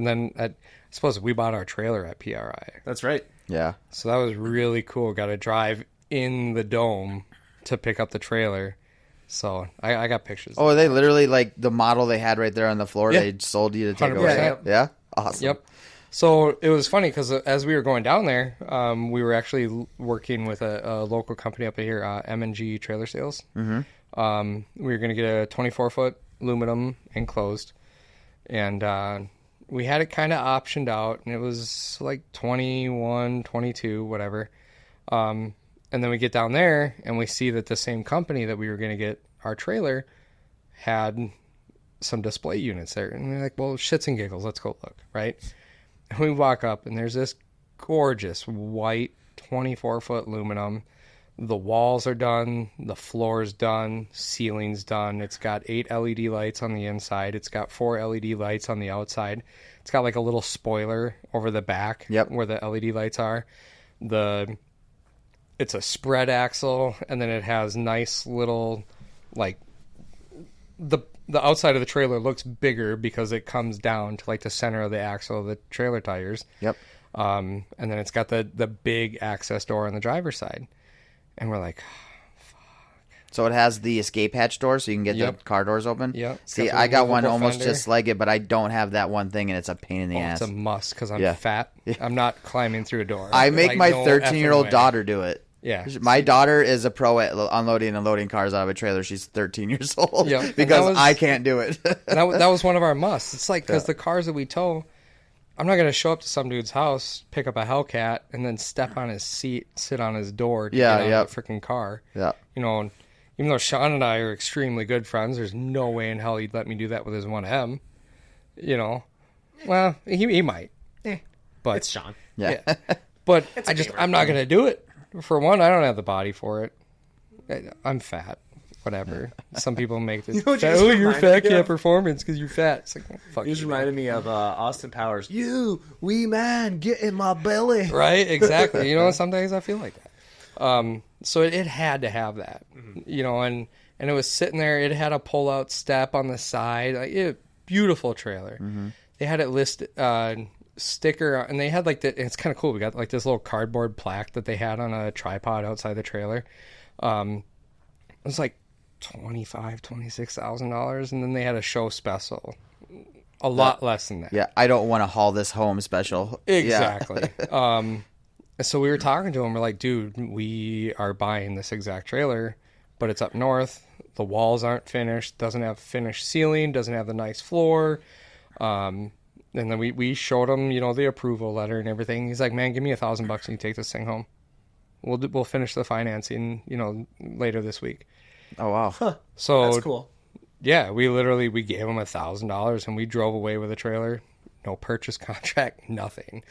then I suppose we bought our trailer at PRI. That's right. Yeah. So that was really cool. Got to drive in the dome to pick up the trailer. So I got pictures. Oh, they literally, like, the model they had right there on the floor, Yeah. they sold you to take 100%. away. Yeah? Awesome. Yep. So it was funny because as we were going down there, we were actually working with a local company up here, M&G Trailer Sales. Mm-hmm. We were going to get a 24-foot aluminum enclosed, and we had it kind of optioned out, and it was like 21, 22, whatever. And then we get down there, and we see that the same company that we were going to get our trailer had some display units there. And we're like, well, shits and giggles, let's go look, right? And we walk up, and there's this gorgeous white 24-foot aluminum. The walls are done, the floor's done, ceiling's done. It's got 8 LED lights on the inside. It's got 4 LED lights on the outside. It's got like a little spoiler over the back where the LED lights are. It's a spread axle, and then it has nice little, like, the outside of the trailer looks bigger because it comes down to like the center of the axle of the trailer tires. Yep. And then it's got the big access door on the driver's side. And we're like, So it has the escape hatch door so you can get Yep. the car doors open? Yep. See, It's got the I got one removable almost fender. just like it, but I don't have that one thing, and it's a pain in the ass. it's a must because I'm Yeah. fat. I'm not climbing through a door. I make Like, my no 13-year-old effing way. daughter do it. Yeah. My daughter is a pro at unloading and loading cars out of a trailer. She's 13 years old. Yeah, because I can't do it. that was one of our musts. It's like, because the cars that we tow, I'm not going to show up to some dude's house, pick up a Hellcat, and then step on his seat, sit on his door to get out of the freaking car. Yeah. You know, and even though Sean and I are extremely good friends, there's no way in hell he'd let me do that with his 1M. You know, well, he might. But It's Sean. Yeah. But I'm not going to do it. For one, I don't have the body for it. I'm fat. Whatever. Some people make this. You're fat, can't performance because you're fat. It's like, fuck You just you, reminded me of Austin Powers. You, wee man, get in my belly. right? Exactly. You know, some days I feel like that. So it had to have that. You know, and it was sitting there. It had a pull-out step on the side. Like, beautiful trailer. They had it listed. Sticker, and they had like it's kind of cool. We got like this little cardboard plaque that they had on a tripod outside the trailer. It was like $26,000, and then they had a show special, a lot less than that. Yeah, I don't want to haul this home special. Exactly. So we were talking to him. We're like, dude, we are buying this exact trailer, but it's up north. The walls aren't finished. Doesn't have finished ceiling. Doesn't have the nice floor. And then we showed him, you know, the approval letter and everything. He's like, man, give me $1,000 and you take this thing home. We'll finish the financing, you know, later this week. Oh, wow. Huh. So That's cool. Yeah, we gave him $1,000 and we drove away with a trailer. No purchase contract, nothing.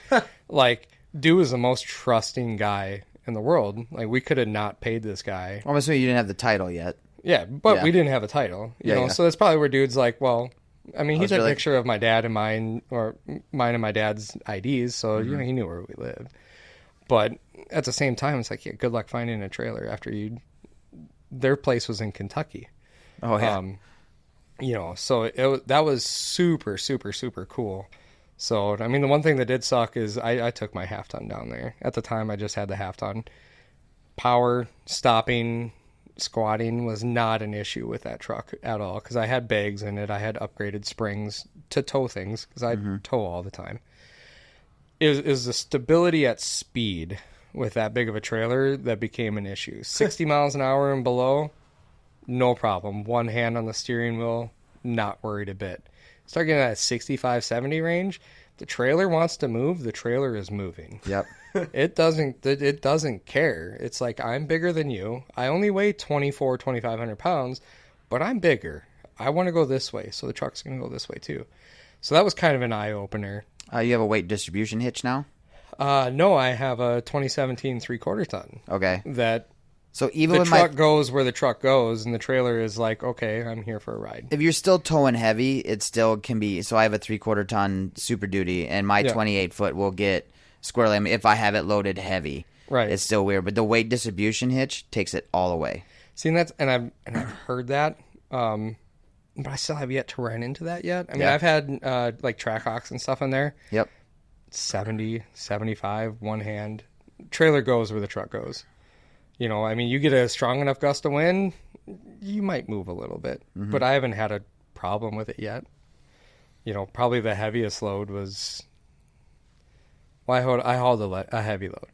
Like, dude is the most trusting guy in the world. Like, we could have not paid this guy. I'm assuming you didn't have the title yet. Yeah, but we didn't have a title. You know, so that's probably where dude's like, well, I mean, he took a picture of my dad and mine, or mine and my dad's IDs, so you know he knew where we lived. But at the same time, it's like, yeah, good luck finding a trailer after their place was in Kentucky. Oh yeah. You know, so that was super, super, super cool. So I mean, the one thing that did suck is I took my half ton down there. At the time, I just had the half ton. Power, stopping, squatting was not an issue with that truck at all because I had bags in it. I had upgraded springs to tow things because I tow all the time. It was the stability at speed with that big of a trailer that became an issue. 60 miles an hour and below, no problem. One hand on the steering wheel, not worried a bit. Start getting that 65, 70 range, the trailer wants to move, the trailer is moving. Yep. It doesn't care. It's like, I'm bigger than you. I only weigh 2,500 pounds, but I'm bigger. I want to go this way, so the truck's going to go this way too. So that was kind of an eye-opener. You have a weight distribution hitch now? No, I have a 2017 3/4 ton. Okay. So even the when truck goes where the truck goes, and the trailer is like, okay, I'm here for a ride. If you're still towing heavy, it still can be. So I have a 3/4 ton Super Duty, and my 28 foot will get squarely. I mean, if I have it loaded heavy, right? It's still weird, but the weight distribution hitch takes it all away. See, and I've heard that, but I still have yet to run into that yet. I mean, I've had like Trackhawks and stuff in there. Yep. 70, 75, one hand. Trailer goes where the truck goes. You know, I mean, you get a strong enough gust of wind, you might move a little bit. But I haven't had a problem with it yet. You know, probably the heaviest load was... Well, I hauled a heavy load.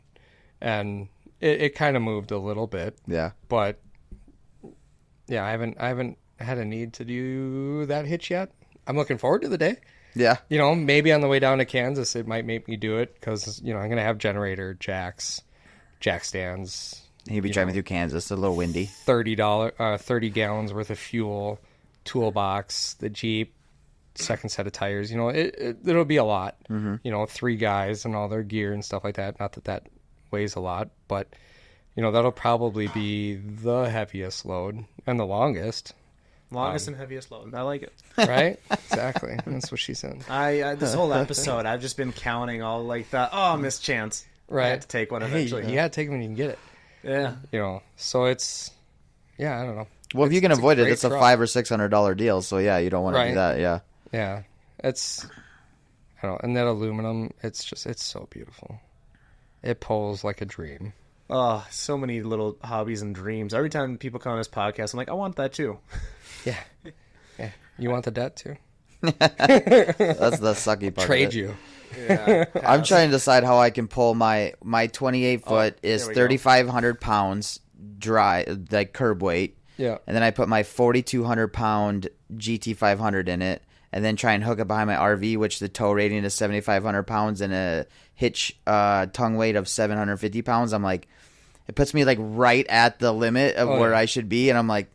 And it kind of moved a little bit. Yeah. But, yeah, I haven't had a need to do that hitch yet. I'm looking forward to the day. Yeah. You know, maybe on the way down to Kansas, it might make me do it because, you know, I'm going to have generator, jack stands. He'd be driving through Kansas, a little windy. 30 gallons worth of fuel, toolbox, the Jeep, second set of tires. You know, it'll be a lot. You know, 3 guys and all their gear and stuff like that. Not that weighs a lot, but, you know, that'll probably be the heaviest load and the longest. Longest and heaviest load. I like it. Right? Exactly. That's what she said. I this whole episode, I've just been counting all like that. Oh, missed chance. Right. I had to take one eventually. Hey, you gotta take it when you can get it. Yeah. You know, so it's, yeah, I don't know. Well, if you can avoid it, it's a truck. $500 or $600 deal. So yeah, you don't want to do that. Yeah. Yeah. It's, I don't know. And that aluminum, it's so beautiful. It pulls like a dream. Oh, so many little hobbies and dreams. Every time people come on this podcast, I'm like, I want that too. Yeah. Yeah. You want the debt too? That's the sucky part. Trade of it. you. Yeah, I'm trying to decide how I can pull my 28 foot is there we go. 3,500 pounds dry, like curb weight. Yeah. And then I put my 4,200 pound GT500 in it, and then try and hook it behind my RV, which the tow rating is 7,500 pounds and a hitch tongue weight of 750 pounds. I'm like, it puts me like right at the limit of where I should be, and I'm like,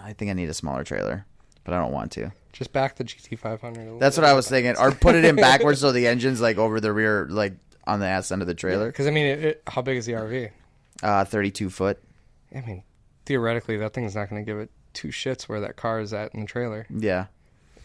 I think I need a smaller trailer, but I don't want to. Just back the GT500. That's what I was thinking. Or put it in backwards so the engine's like over the rear, like on the ass end of the trailer. Because, I mean, how big is the RV? 32 foot. I mean, theoretically, that thing's not going to give it two shits where that car is at in the trailer. Yeah.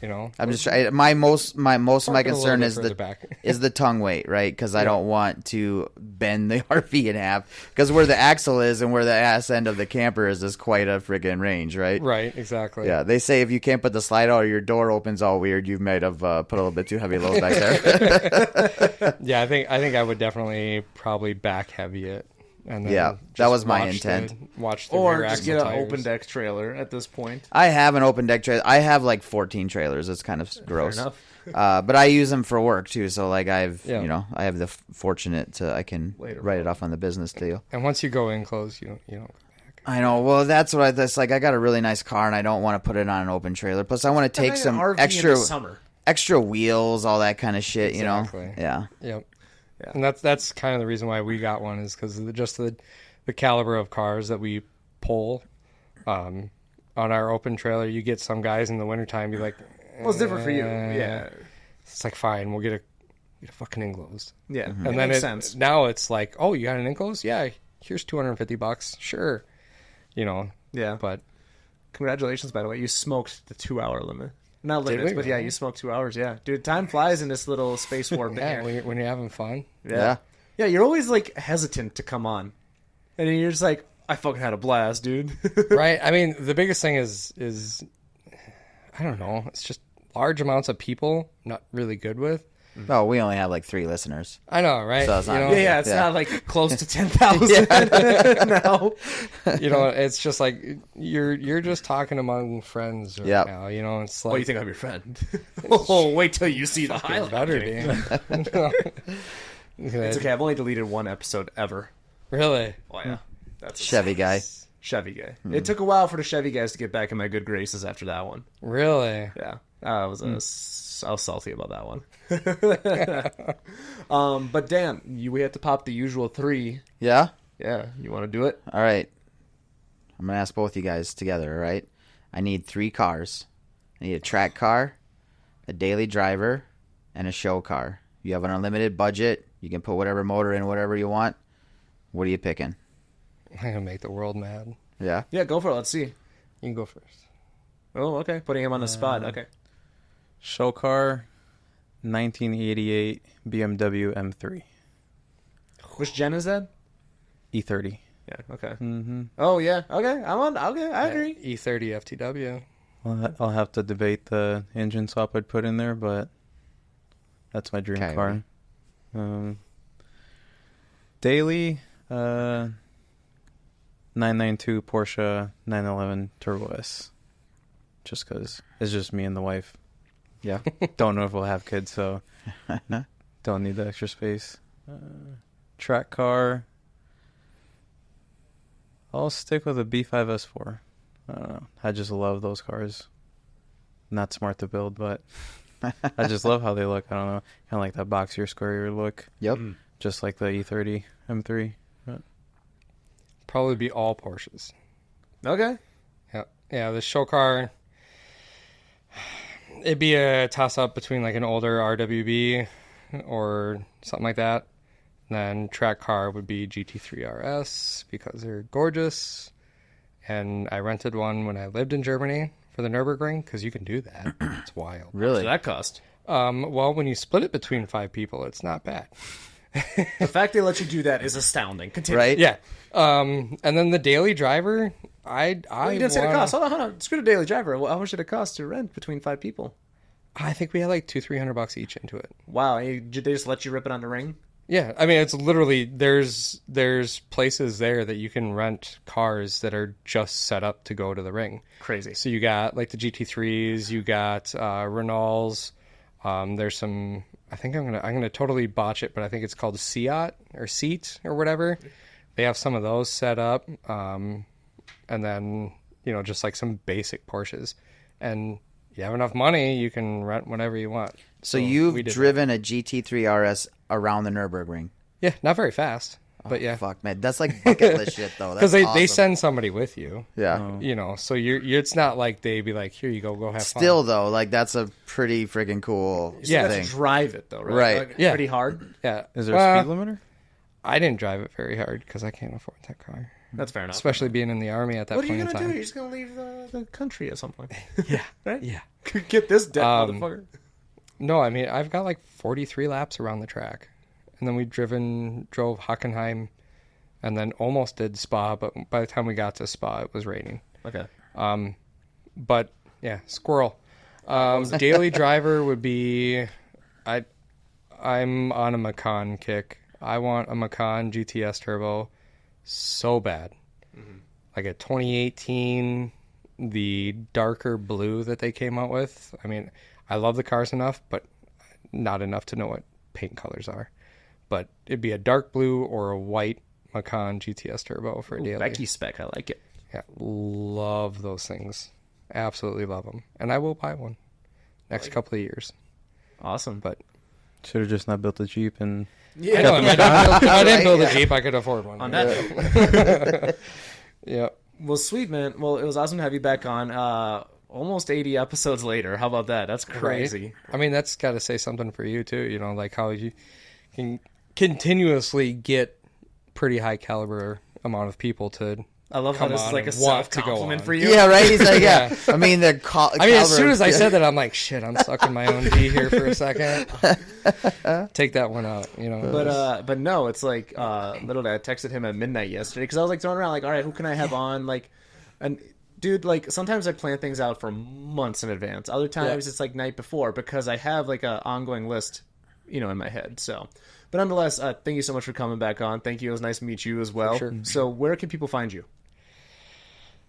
You know, I'm just trying. My most of my concern is back. is the tongue weight, right? Because I don't want to bend the RV in half. Because where the axle is and where the ass end of the camper is quite a friggin' range, right? Right, exactly. Yeah, they say if you can't put the slide out or your door opens all weird, you might have put a little bit too heavy load back there. Yeah, I think I would definitely probably back heavy it. And then Yeah, that was my intent. Watch the Or rear just axle get an tires. open deck trailer at this point. I have an open deck trailer. I have like 14 trailers. It's kind of gross. Fair enough. But I use them for work too. So like I have the fortunate to I can Later write it off on the business deal. And once you go in close, you don't go back. I know. Well, that's like I got a really nice car and I don't want to put it on an open trailer. Plus, I want to take some RV in the summer. extra wheels, all that kind of shit. Exactly. You know? Yeah. Yep. Yeah. And that's kind of the reason why we got one is because just the caliber of cars that we pull on our open trailer. You get some guys in the wintertime be like, Well, it's different for you. Yeah. It's like, fine, we'll get a fucking enclosed. Yeah. And It then makes sense. now it's like, oh, you got an enclosed? Yeah, here's $250. Sure. You know, Yeah. but Congratulations, by the way. You smoked the 2-hour limit. Not Did limits, we? but yeah, you smoked 2 hours. Yeah. Dude, time flies in this little space warp. yeah, here. when you're having fun. Yeah. Yeah, you're always like hesitant to come on. And then you're just like, I fucking had a blast, dude. Right? I mean, the biggest thing is I don't know. It's just large amounts of people I'm not really good with. Oh, we only have like 3 listeners. I know, right? So it's not- you know, Yeah, it's Yeah. not like close to 10,000 now. you know, it's just like you're just talking among friends right Yep. now. You know, it's Oh, like you think I'm your friend? Oh, wait till you see the it's highlight. better, dude. It's okay. I've only deleted one episode ever. Really? Oh, yeah. That's a Chevy guy. Chevy guy. It took a while for the Chevy guys to get back in my good graces after that one. Really? Yeah. I was salty about that one. But Dan, we had to pop the usual 3. Yeah? Yeah. You want to do it? All right. I'm going to ask both you guys together, all right? I need 3 cars. I need a track car, a daily driver, and a show car. You have an unlimited budget. You can put whatever motor in, whatever you want. What are you picking? I'm gonna make the world mad. Yeah? Yeah, go for it. Let's see. You can go first. Oh, okay. Putting him on the spot. Okay. Show car, 1988 BMW M3 Which gen is that? E30. Yeah. Okay. Mm-hmm. Oh, yeah. Okay. I'm on. Okay. I agree. E30 FTW. Well, I'll have to debate the engine swap I'd put in there, but that's my dream Okay. car. Daily, 992 Porsche 911 Turbo S. Just because it's just me and the wife. Yeah. Don't know if we'll have kids, so don't need the extra space. Track car. I'll stick with a B5 S4. I don't know. I just love those cars. Not smart to build, but I just love how they look. I don't know. Kind of like that boxier, squarier look. Yep. Just like the E30 M3. Probably be all Porsches. Okay. Yeah, the show car, it'd be a toss-up between like an older RWB or something like that. And then track car would be GT3 RS because they're gorgeous. And I rented one when I lived in Germany for the Nürburgring because you can do that. It's wild. What Really? did that cost? Well, when you split it between 5 people, it's not bad. The fact they let you do that is astounding. Continue. Right? Yeah. And then the daily driver, I Well, you didn't say the cost. Hold on. Screw the daily driver. How much did it cost to rent between 5 people? I think we had like $200-300 each into it. Wow. Did they just let you rip it on the ring? Yeah, I mean it's literally there's places there that you can rent cars that are just set up to go to the ring. Crazy. So you got like the GT3s, you got Renaults. There's some I think I'm gonna totally botch it, but I think it's called Seat or whatever. They have some of those set up, and then just like some basic Porsches, and you have enough money, you can rent whatever you want. So you've driven a GT3 RS around the Nürburgring? Yeah, not very fast, but yeah. Fuck, man, that's like bucket list shit though. Because they awesome. send somebody with you. Yeah. So you're it's not like they be like, here you go have fun. Still though, like that's a pretty freaking cool thing. Drive it though, right? Right. Like, Yeah. Pretty hard. Yeah. Is there a speed limiter? I didn't drive it very hard because I can't afford that car. That's fair enough. Especially being in the Army at that What are point you in gonna time. do? You're just gonna leave the country at some point. Yeah. Right? Yeah. Get this debt, motherfucker. No, I mean, I've got like 43 laps around the track. And then we drove Hockenheim, and then almost did Spa, but by the time we got to Spa, it was raining. Okay. But, yeah, squirrel. Daily driver would be... I'm on a Macan kick. I want a Macan GTS Turbo so bad. Mm-hmm. Like a 2018, the darker blue that they came out with. I mean, I love the cars enough, but not enough to know what paint colors are. But it'd be a dark blue or a white Macan GTS Turbo for a daily. Becky spec, I like it. Yeah, love those things. Absolutely love them. And I will buy one next couple of years. Awesome. But Should have just not built a Jeep and... I know, if I didn't build a Jeep, I could afford one. On that. Yeah. Well, sweet, man. Well, it was awesome to have you back on. Almost 80 episodes later. How about that? That's crazy. Right? I mean, that's got to say something for you, too. Like how you can continuously get pretty high caliber amount of people to... I love how this is like a self-compliment for you. Yeah, right? He's like, yeah. I mean, as soon as I said that, I'm like, shit, I'm sucking my own pee here for a second. Take that one out, But no, it's like, literally, I texted him at midnight yesterday because I was like throwing around, like, all right, who can I have on? Like, and dude, like, sometimes I plan things out for months in advance. Other times it's like night before because I have like an ongoing list, in my head. So, but nonetheless, thank you so much for coming back on. Thank you. It was nice to meet you as well. Sure. So, where can people find you?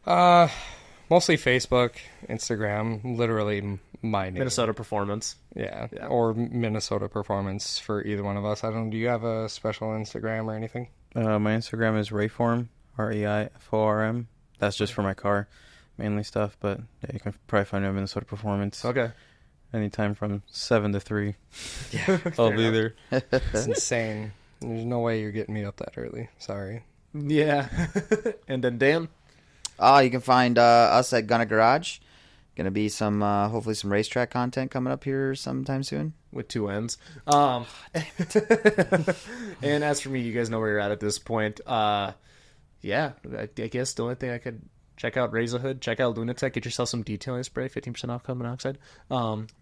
Mostly Facebook, Instagram, literally my name. Minnesota Performance. Yeah, or Minnesota Performance for either one of us. I don't know. Do you have a special Instagram or anything? My Instagram is Reiform, REIFORM. That's just for my car, mainly stuff. But yeah, you can probably find me at Minnesota Performance. Okay. Anytime from 7 to 3. Yeah, I'll be there. It's insane. There's no way you're getting me up that early. Sorry. Yeah. And then Dan? You can find us at Gunna Garage. Going to be some, hopefully some racetrack content coming up here sometime soon. With 2 N's. And as for me, you guys know where you're at this point. I guess the only thing I could check out Razorhood, check out Lunatech, get yourself some detailing spray, 15% off carbon monoxide.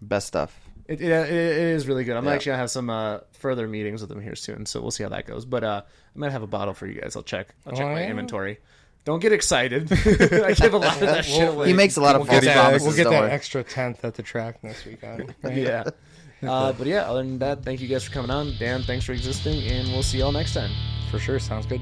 Best stuff. It is really good. I'm actually going to have some further meetings with them here soon, so we'll see how that goes. But I might have a bottle for you guys. I'll check my inventory. Don't get excited. I give a lot of that shit away. He makes a lot of false promises. We'll get don't that worry. extra 10th at the track next weekend. Right? Yeah. But yeah, other than that, thank you guys for coming on. Dan, thanks for existing, and we'll see y'all next time. For sure. Sounds good.